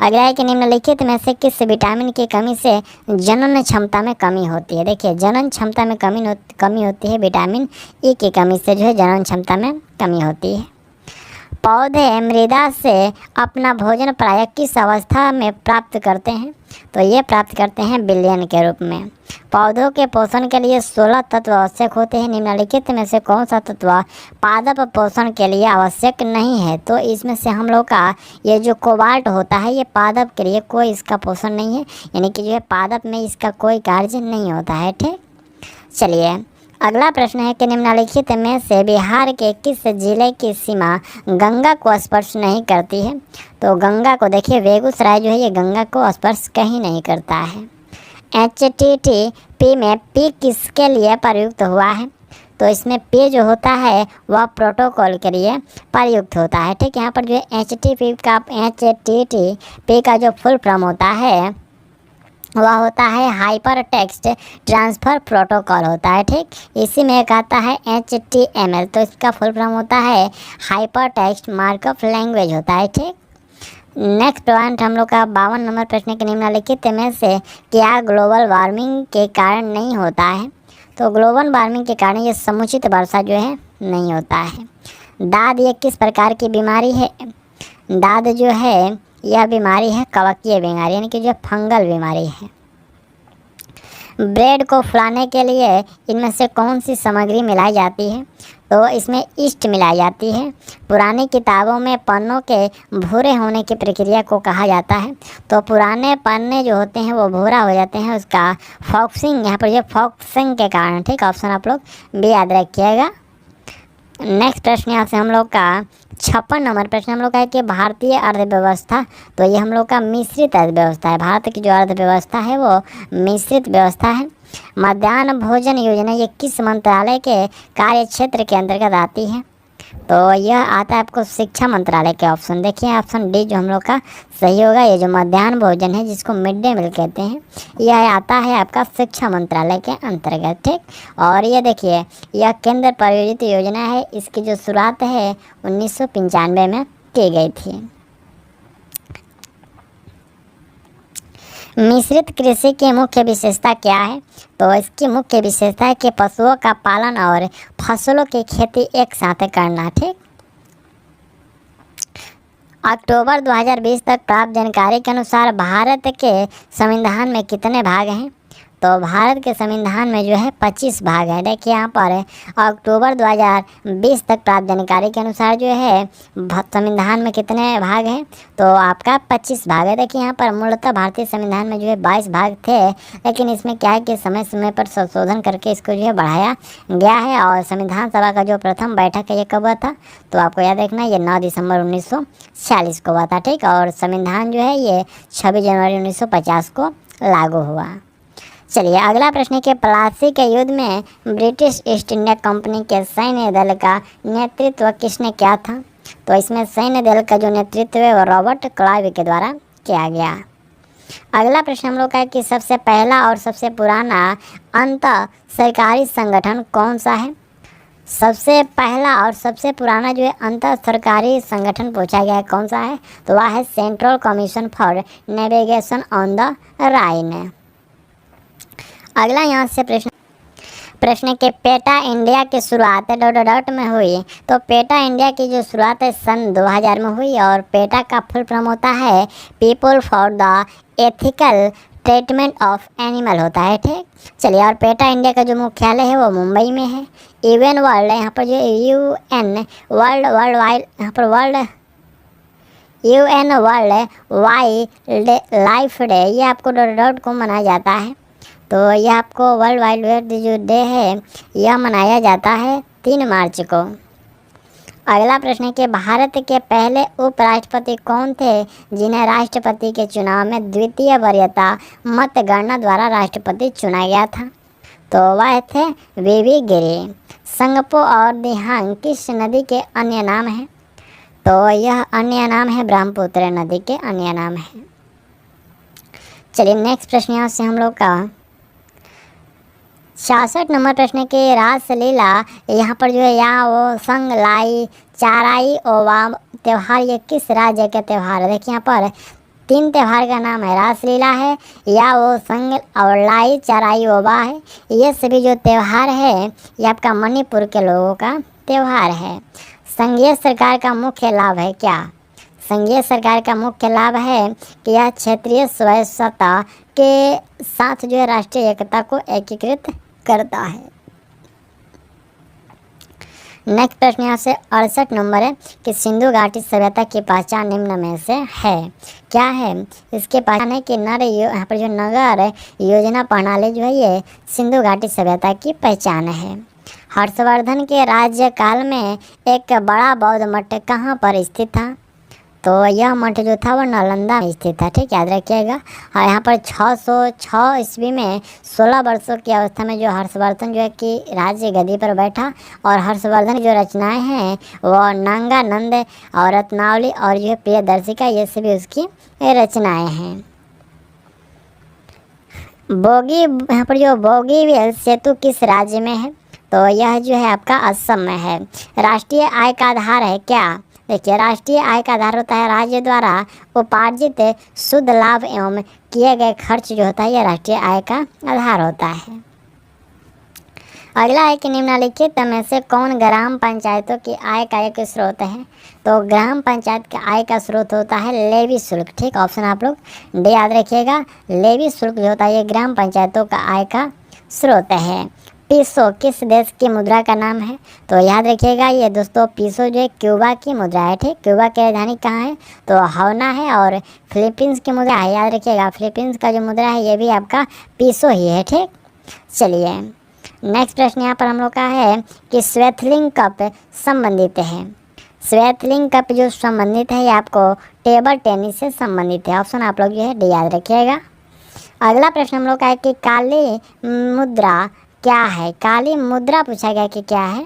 अगला है कि निम्नलिखित में से किस विटामिन की कमी से जनन क्षमता में कमी होती है। देखिए जनन क्षमता में कमी होती है, विटामिन ई की कमी से जो है जनन क्षमता में कमी होती है। पौधे मृदा से अपना भोजन प्रायः किस अवस्था में प्राप्त करते हैं? तो ये प्राप्त करते हैं विलयन के रूप में। पौधों के पोषण के लिए 16 तत्व आवश्यक होते हैं। निम्नलिखित में से कौन सा तत्व पादप पोषण के लिए आवश्यक नहीं है? तो इसमें से हम लोग का ये जो कोबाल्ट होता है ये पादप के लिए कोई इसका पोषण नहीं है, यानी कि जो है पादप में इसका कोई कार्य नहीं होता है। ठीक, चलिए अगला प्रश्न है कि निम्नलिखित में से बिहार के किस जिले की सीमा गंगा को स्पर्श नहीं करती है? तो गंगा को देखिए, बेगूसराय जो है ये गंगा को स्पर्श कहीं नहीं करता है। HTTP में P किसके लिए प्रयुक्त हुआ है? तो इसमें P जो होता है वह प्रोटोकॉल के लिए प्रयुक्त होता है। ठीक, यहाँ पर जो है HTTP का जो फुल फॉर्म होता है वह होता है हाइपर टेक्स्ट ट्रांसफ़र प्रोटोकॉल होता है। ठीक, इसी में एक आता है HTML, तो इसका फुल फॉर्म होता है हाइपर टेक्स्ट मार्कअप लैंग्वेज होता है। ठीक, नेक्स्ट पॉइंट हम लोग का 52 नंबर प्रश्न के निम्नलिखित में से क्या ग्लोबल वार्मिंग के कारण नहीं होता है? तो ग्लोबल वार्मिंग के कारण ये समुचित वर्षा जो है नहीं होता है। दाद ये किस प्रकार की बीमारी है? दाद जो है यह बीमारी है कवकीय बीमारी, यानी कि जो फंगल बीमारी है। ब्रेड को फुलाने के लिए इनमें से कौन सी सामग्री मिलाई जाती है? तो इसमें ईस्ट मिलाई जाती है। पुरानी किताबों में पन्नों के भूरे होने की प्रक्रिया को कहा जाता है। तो पुराने पन्ने जो होते हैं वो भूरा हो जाते हैं, उसका फॉक्सिंग, यहाँ पर ये फॉक्सिंग के कारण। ठीक, ऑप्शन आप लोग भी याद रखिएगा। नेक्स्ट प्रश्न यहाँ से हम लोग का 56 नंबर प्रश्न हम लोग का है कि भारतीय अर्थव्यवस्था, तो ये हम लोग का मिश्रित अर्थव्यवस्था है। भारत की जो अर्थव्यवस्था है वो मिश्रित व्यवस्था है। मध्याह्न भोजन योजना ये किस मंत्रालय के कार्य क्षेत्र के अंतर्गत आती है? तो यह आता है आपको शिक्षा मंत्रालय के ऑप्शन। देखिए ऑप्शन डी जो हम लोग का सही होगा। ये जो मध्याह्न भोजन है जिसको मिड डे मील कहते हैं यह आता है आपका शिक्षा मंत्रालय के अंतर्गत। ठीक, और ये देखिए यह केंद्र प्रायोजित योजना है। इसकी जो शुरुआत है 1995 में की गई थी। मिश्रित कृषि की मुख्य विशेषता क्या है? तो इसकी मुख्य विशेषता है कि पशुओं का पालन और फसलों की खेती एक साथ करना। ठीक, अक्टूबर 2020 तक प्राप्त जानकारी के अनुसार भारत के संविधान में कितने भाग हैं? तो भारत के संविधान में जो है 25 भाग है। देखिए यहाँ पर अक्टूबर 2020 तक प्राप्त जानकारी के अनुसार जो है संविधान में कितने भाग हैं? तो आपका 25 भाग है। देखिए यहाँ पर मूलतः भारतीय संविधान में जो है 22 भाग थे, लेकिन इसमें क्या है कि समय समय पर संशोधन करके इसको जो है बढ़ाया गया है। और संविधान सभा का जो प्रथम बैठक है ये कब हुआ था? तो आपको याद रखना ये 9 दिसंबर 1946 को हुआ था। ठीक, और संविधान जो है ये 26 जनवरी 1950 को लागू हुआ। चलिए अगला प्रश्न है कि प्लासी के युद्ध में ब्रिटिश ईस्ट इंडिया कंपनी के सैन्य दल का नेतृत्व किसने किया था? तो इसमें सैन्य दल का जो नेतृत्व है वो रॉबर्ट क्लाइव के द्वारा किया गया। अगला प्रश्न हम लोग का है कि सबसे पहला और सबसे पुराना अंत सरकारी संगठन कौन सा है? सबसे पहला और सबसे पुराना जो है अंत सरकारी संगठन पूछा गया है कौन सा है? तो वह है central commission for navigation on the Rhine. अगला यहाँ से प्रश्न के पेटा इंडिया की शुरुआत डॉट में हुई। तो पेटा इंडिया की जो शुरुआत है सन 2000 में हुई और पेटा का फुल फॉर्म होता है people for the ethical treatment of animal होता है। ठीक, चलिए और पेटा इंडिया का जो मुख्यालय है वो मुंबई में है। यूएन वर्ल्ड यहाँ पर जो यूएन वर्ल्ड वाइड यहाँ पर UN world wild life day ये आपको डॉट को मनाया जाता है। तो यह आपको वर्ल्ड वाइड वेब जो डे है यह मनाया जाता है 3 मार्च को। अगला प्रश्न है कि भारत के पहले उपराष्ट्रपति कौन थे जिन्हें राष्ट्रपति के चुनाव में द्वितीय वरीयता मतगणना द्वारा राष्ट्रपति चुना गया था? तो वह थे वीवी गिरी। संगपो और दिहांग किस नदी के अन्य नाम हैं? तो यह अन्य नाम है ब्रह्मपुत्र नदी के अन्य नाम है। चलिए नेक्स्ट प्रश्न यहाँ से हम लोग का 66 नंबर प्रश्न के रासलीला यहाँ पर जो है या वो संग लाई चाराई ओवा त्यौहार ये किस राज्य के त्यौहार है? देखिए यहाँ पर 3 त्यौहार का नाम है, रासलीला है या वो संग और लाई चाराई ओवा है। ये सभी जो त्यौहार है ये आपका मणिपुर के लोगों का त्यौहार है। संघीय सरकार का मुख्य लाभ है क्या? संघीय सरकार का मुख्य लाभ है कि यह क्षेत्रीय स्वायत्तता के साथ जो है राष्ट्रीय एकता को एकीकृत करता है। नेक्स्ट प्रश्न यहाँ से 68 नंबर है कि सिंधु घाटी सभ्यता की पहचान निम्न में से है। क्या है इसके पहचान है कि यहाँ पर जो नगर योजना प्रणाली जो है ये सिंधु घाटी सभ्यता की पहचान है। हर्षवर्धन के राज्यकाल में एक बड़ा बौद्ध मठ कहाँ पर स्थित था? तो यह मठ जो था वो नालंदा में स्थित था, ठीक, याद रखिएगा। और यहाँ पर 606 ईस्वी में 16 वर्षों की अवस्था में जो हर्षवर्धन जो है कि राज्य गद्दी पर बैठा, और हर्षवर्धन की जो रचनाएं हैं वो नांगानंद और रत्नावली और जो है प्रियदर्शिका, ये सभी उसकी रचनाएं हैं। बोगी, यहाँ पर जो बोगीबिल सेतु किस राज्य में है? तो यह जो है आपका असम में है। राष्ट्रीय आय का आधार है क्या? देखिए, राष्ट्रीय आय का आधार होता है राज्य द्वारा उपार्जित शुद्ध लाभ एवं किए गए खर्च जो होता है यह राष्ट्रीय आय का आधार होता है। अगला है कि निम्नलिखित में से कौन ग्राम पंचायतों की आय का एक स्रोत है? तो ग्राम पंचायत के आय का स्रोत होता है लेवी शुल्क, ठीक, ऑप्शन आप लोग डी याद रखिएगा। लेवी शुल्क जो होता है ये ग्राम पंचायतों का आय का स्रोत है। पीसो किस देश की मुद्रा का नाम है? तो याद रखिएगा ये दोस्तों, पीसो जो है क्यूबा की मुद्रा है, ठीक। क्यूबा की राजधानी कहाँ है? तो हवना है। और फिलीपींस की मुद्रा है, याद रखिएगा फिलीपींस का जो मुद्रा है ये भी आपका पीसो ही है, ठीक। चलिए नेक्स्ट प्रश्न यहाँ पर हम लोग का है कि स्वेथलिंग कप संबंधित है। स्वेथलिंग कप जो संबंधित है ये आपको टेबल टेनिस से संबंधित है। ऑप्शन आप लोग जो है डी याद रखिएगा। अगला प्रश्न हम लोग का है कि काली मुद्रा क्या है? काली मुद्रा पूछा गया कि क्या है?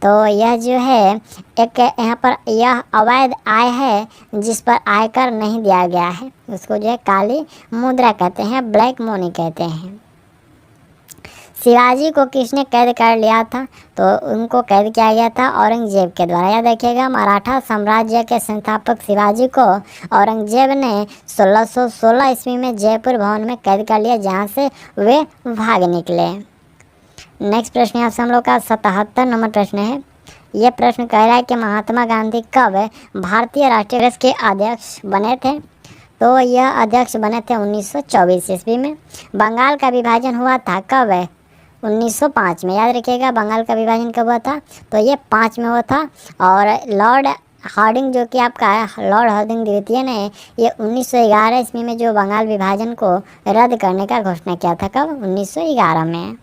तो यह जो है एक यहाँ पर यह अवैध आय है जिस पर आयकर नहीं दिया गया है, उसको जो है काली मुद्रा कहते हैं, ब्लैक मनी कहते हैं। शिवाजी को किसने कैद कर लिया था? तो उनको कैद किया गया था औरंगजेब के द्वारा, याद रखिएगा। मराठा साम्राज्य के संस्थापक शिवाजी को औरंगजेब ने 1616 ईस्वी में जयपुर भवन में कैद कर लिया, जहाँ से वे भाग निकले। नेक्स्ट प्रश्न यहाँ से हम लोग का 77 नंबर प्रश्न है। यह प्रश्न कह रहा है कि महात्मा गांधी कब भारतीय राष्ट्रीय कांग्रेस के अध्यक्ष बने थे? तो यह अध्यक्ष बने थे 1924 ईस्वी में। बंगाल का विभाजन हुआ था कब? 1905 में, याद रखिएगा। बंगाल का विभाजन कब हुआ था? तो ये 5 में हुआ था। और लॉर्ड हार्डिंग जो कि आपका लॉर्ड हार्डिंग द्वितीय ने ये 1911 ईस्वी में जो बंगाल विभाजन को रद्द करने का घोषणा किया था, कब? 1911 में।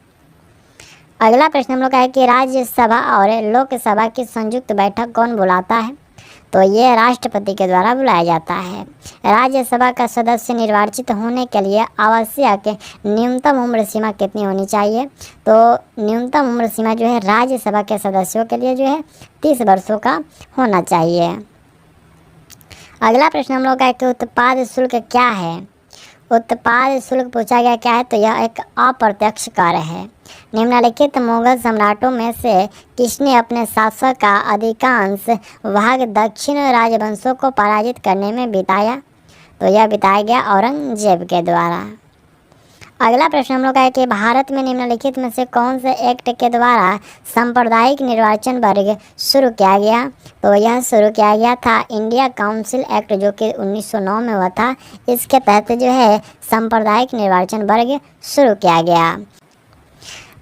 अगला प्रश्न हम लोग का है कि राज्यसभा और लोकसभा की संयुक्त बैठक कौन बुलाता है? तो ये राष्ट्रपति के द्वारा बुलाया जाता है। राज्यसभा का सदस्य निर्वाचित होने के लिए आवश्यक न्यूनतम उम्र सीमा कितनी होनी चाहिए? तो न्यूनतम उम्र सीमा जो है राज्यसभा के सदस्यों के लिए जो है 30 वर्षों का होना चाहिए। अगला प्रश्न हम लोग का है कि उत्पाद शुल्क क्या है? उत्पाद शुल्क पूछा गया क्या है? तो यह एक अप्रत्यक्ष कर है। निम्नलिखित मुगल सम्राटों में से किसने अपने शासक का अधिकांश भाग दक्षिण राजवंशों को पराजित करने में बिताया? तो यह बिताया गया औरंगजेब के द्वारा। अगला प्रश्न हम लोग का है कि भारत में निम्नलिखित में से कौन से एक्ट के द्वारा सांप्रदायिक निर्वाचन वर्ग शुरू किया गया? तो यह शुरू किया गया था इंडिया काउंसिल एक्ट, जो कि 1909 में हुआ था। इसके तहत जो है सांप्रदायिक निर्वाचन वर्ग शुरू किया गया।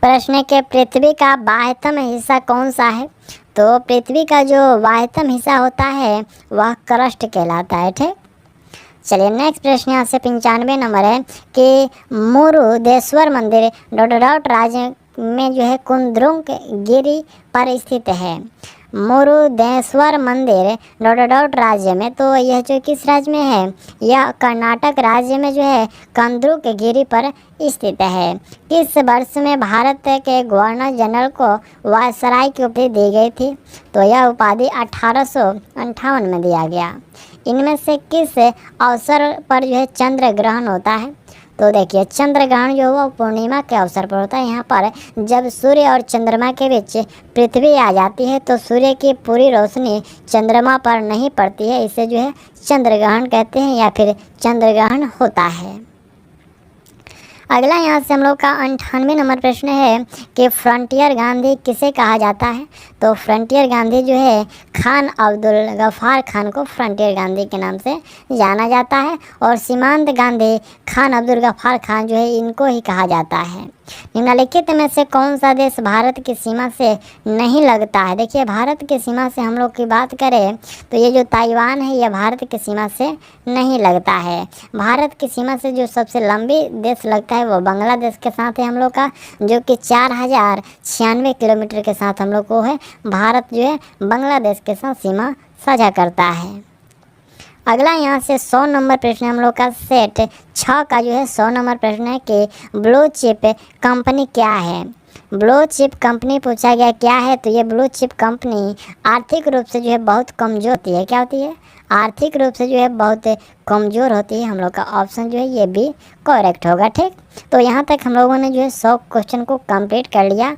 प्रश्न के पृथ्वी का बाह्यतम हिस्सा कौन सा है? तो पृथ्वी का जो बाह्यतम हिस्सा होता है वह क्रस्ट कहलाता है, ठीक। चलिए नेक्स्ट प्रश्न यहाँ से 95 नंबर है कि मुरुदेश्वर मंदिर डोडा राज्य में जो है कुंद्रुक गिरी पर स्थित है। मुरुदेश्वर मंदिर डोडाउट राज्य में, तो यह जो किस राज्य में है? यह कर्नाटक राज्य में जो है कुंद्रुक गिरी पर स्थित है। किस वर्ष में भारत के गवर्नर जनरल को वायसराय की उपाधि दी गई थी? तो यह उपाधि 1858 में दिया गया। इनमें से किस अवसर पर जो है चंद्र ग्रहण होता है? तो देखिए, चंद्र ग्रहण जो हुआ पूर्णिमा के अवसर पर होता है। यहाँ पर जब सूर्य और चंद्रमा के बीच पृथ्वी आ जाती है तो सूर्य की पूरी रोशनी चंद्रमा पर नहीं पड़ती है, इसे जो है चंद्र ग्रहण कहते हैं या फिर चंद्र ग्रहण होता है। अगला यहाँ से हम लोग का 98 नंबर प्रश्न है कि फ्रंटियर गांधी किसे कहा जाता है। तो फ्रंटियर गांधी जो है खान अब्दुल गफ्फार खान को फ्रंटियर गांधी के नाम से जाना जाता है, और सीमांत गांधी खान अब्दुल गफ्फार खान जो है इनको ही कहा जाता है। निम्नलिखित में से कौन सा देश भारत की सीमा से नहीं लगता है। देखिए भारत की सीमा से हम लोग की बात करें तो ये जो ताइवान है ये भारत की सीमा से नहीं लगता है। भारत की सीमा से जो सबसे लंबी देश लगता है वो बांग्लादेश के साथ है हम लोग का, जो कि 4096 किलोमीटर के साथ हम लोग को है भारत जो है बांग्लादेश के साथ सीमा साझा करता है। अगला यहाँ से 100 नंबर प्रश्न हम लोग का सेट 6 का जो है 100 नंबर प्रश्न है कि ब्लू चिप कंपनी क्या है। ब्लू चिप कंपनी पूछा गया क्या है, तो ये ब्लू चिप कंपनी आर्थिक रूप से जो है बहुत कमज़ोर होती है। क्या होती है? आर्थिक रूप से जो है बहुत कमज़ोर होती है। हम लोग का ऑप्शन जो है ये भी करेक्ट होगा। ठीक, तो यहाँ तक हम लोगों ने जो है 100 क्वेश्चन को कंप्लीट कर लिया।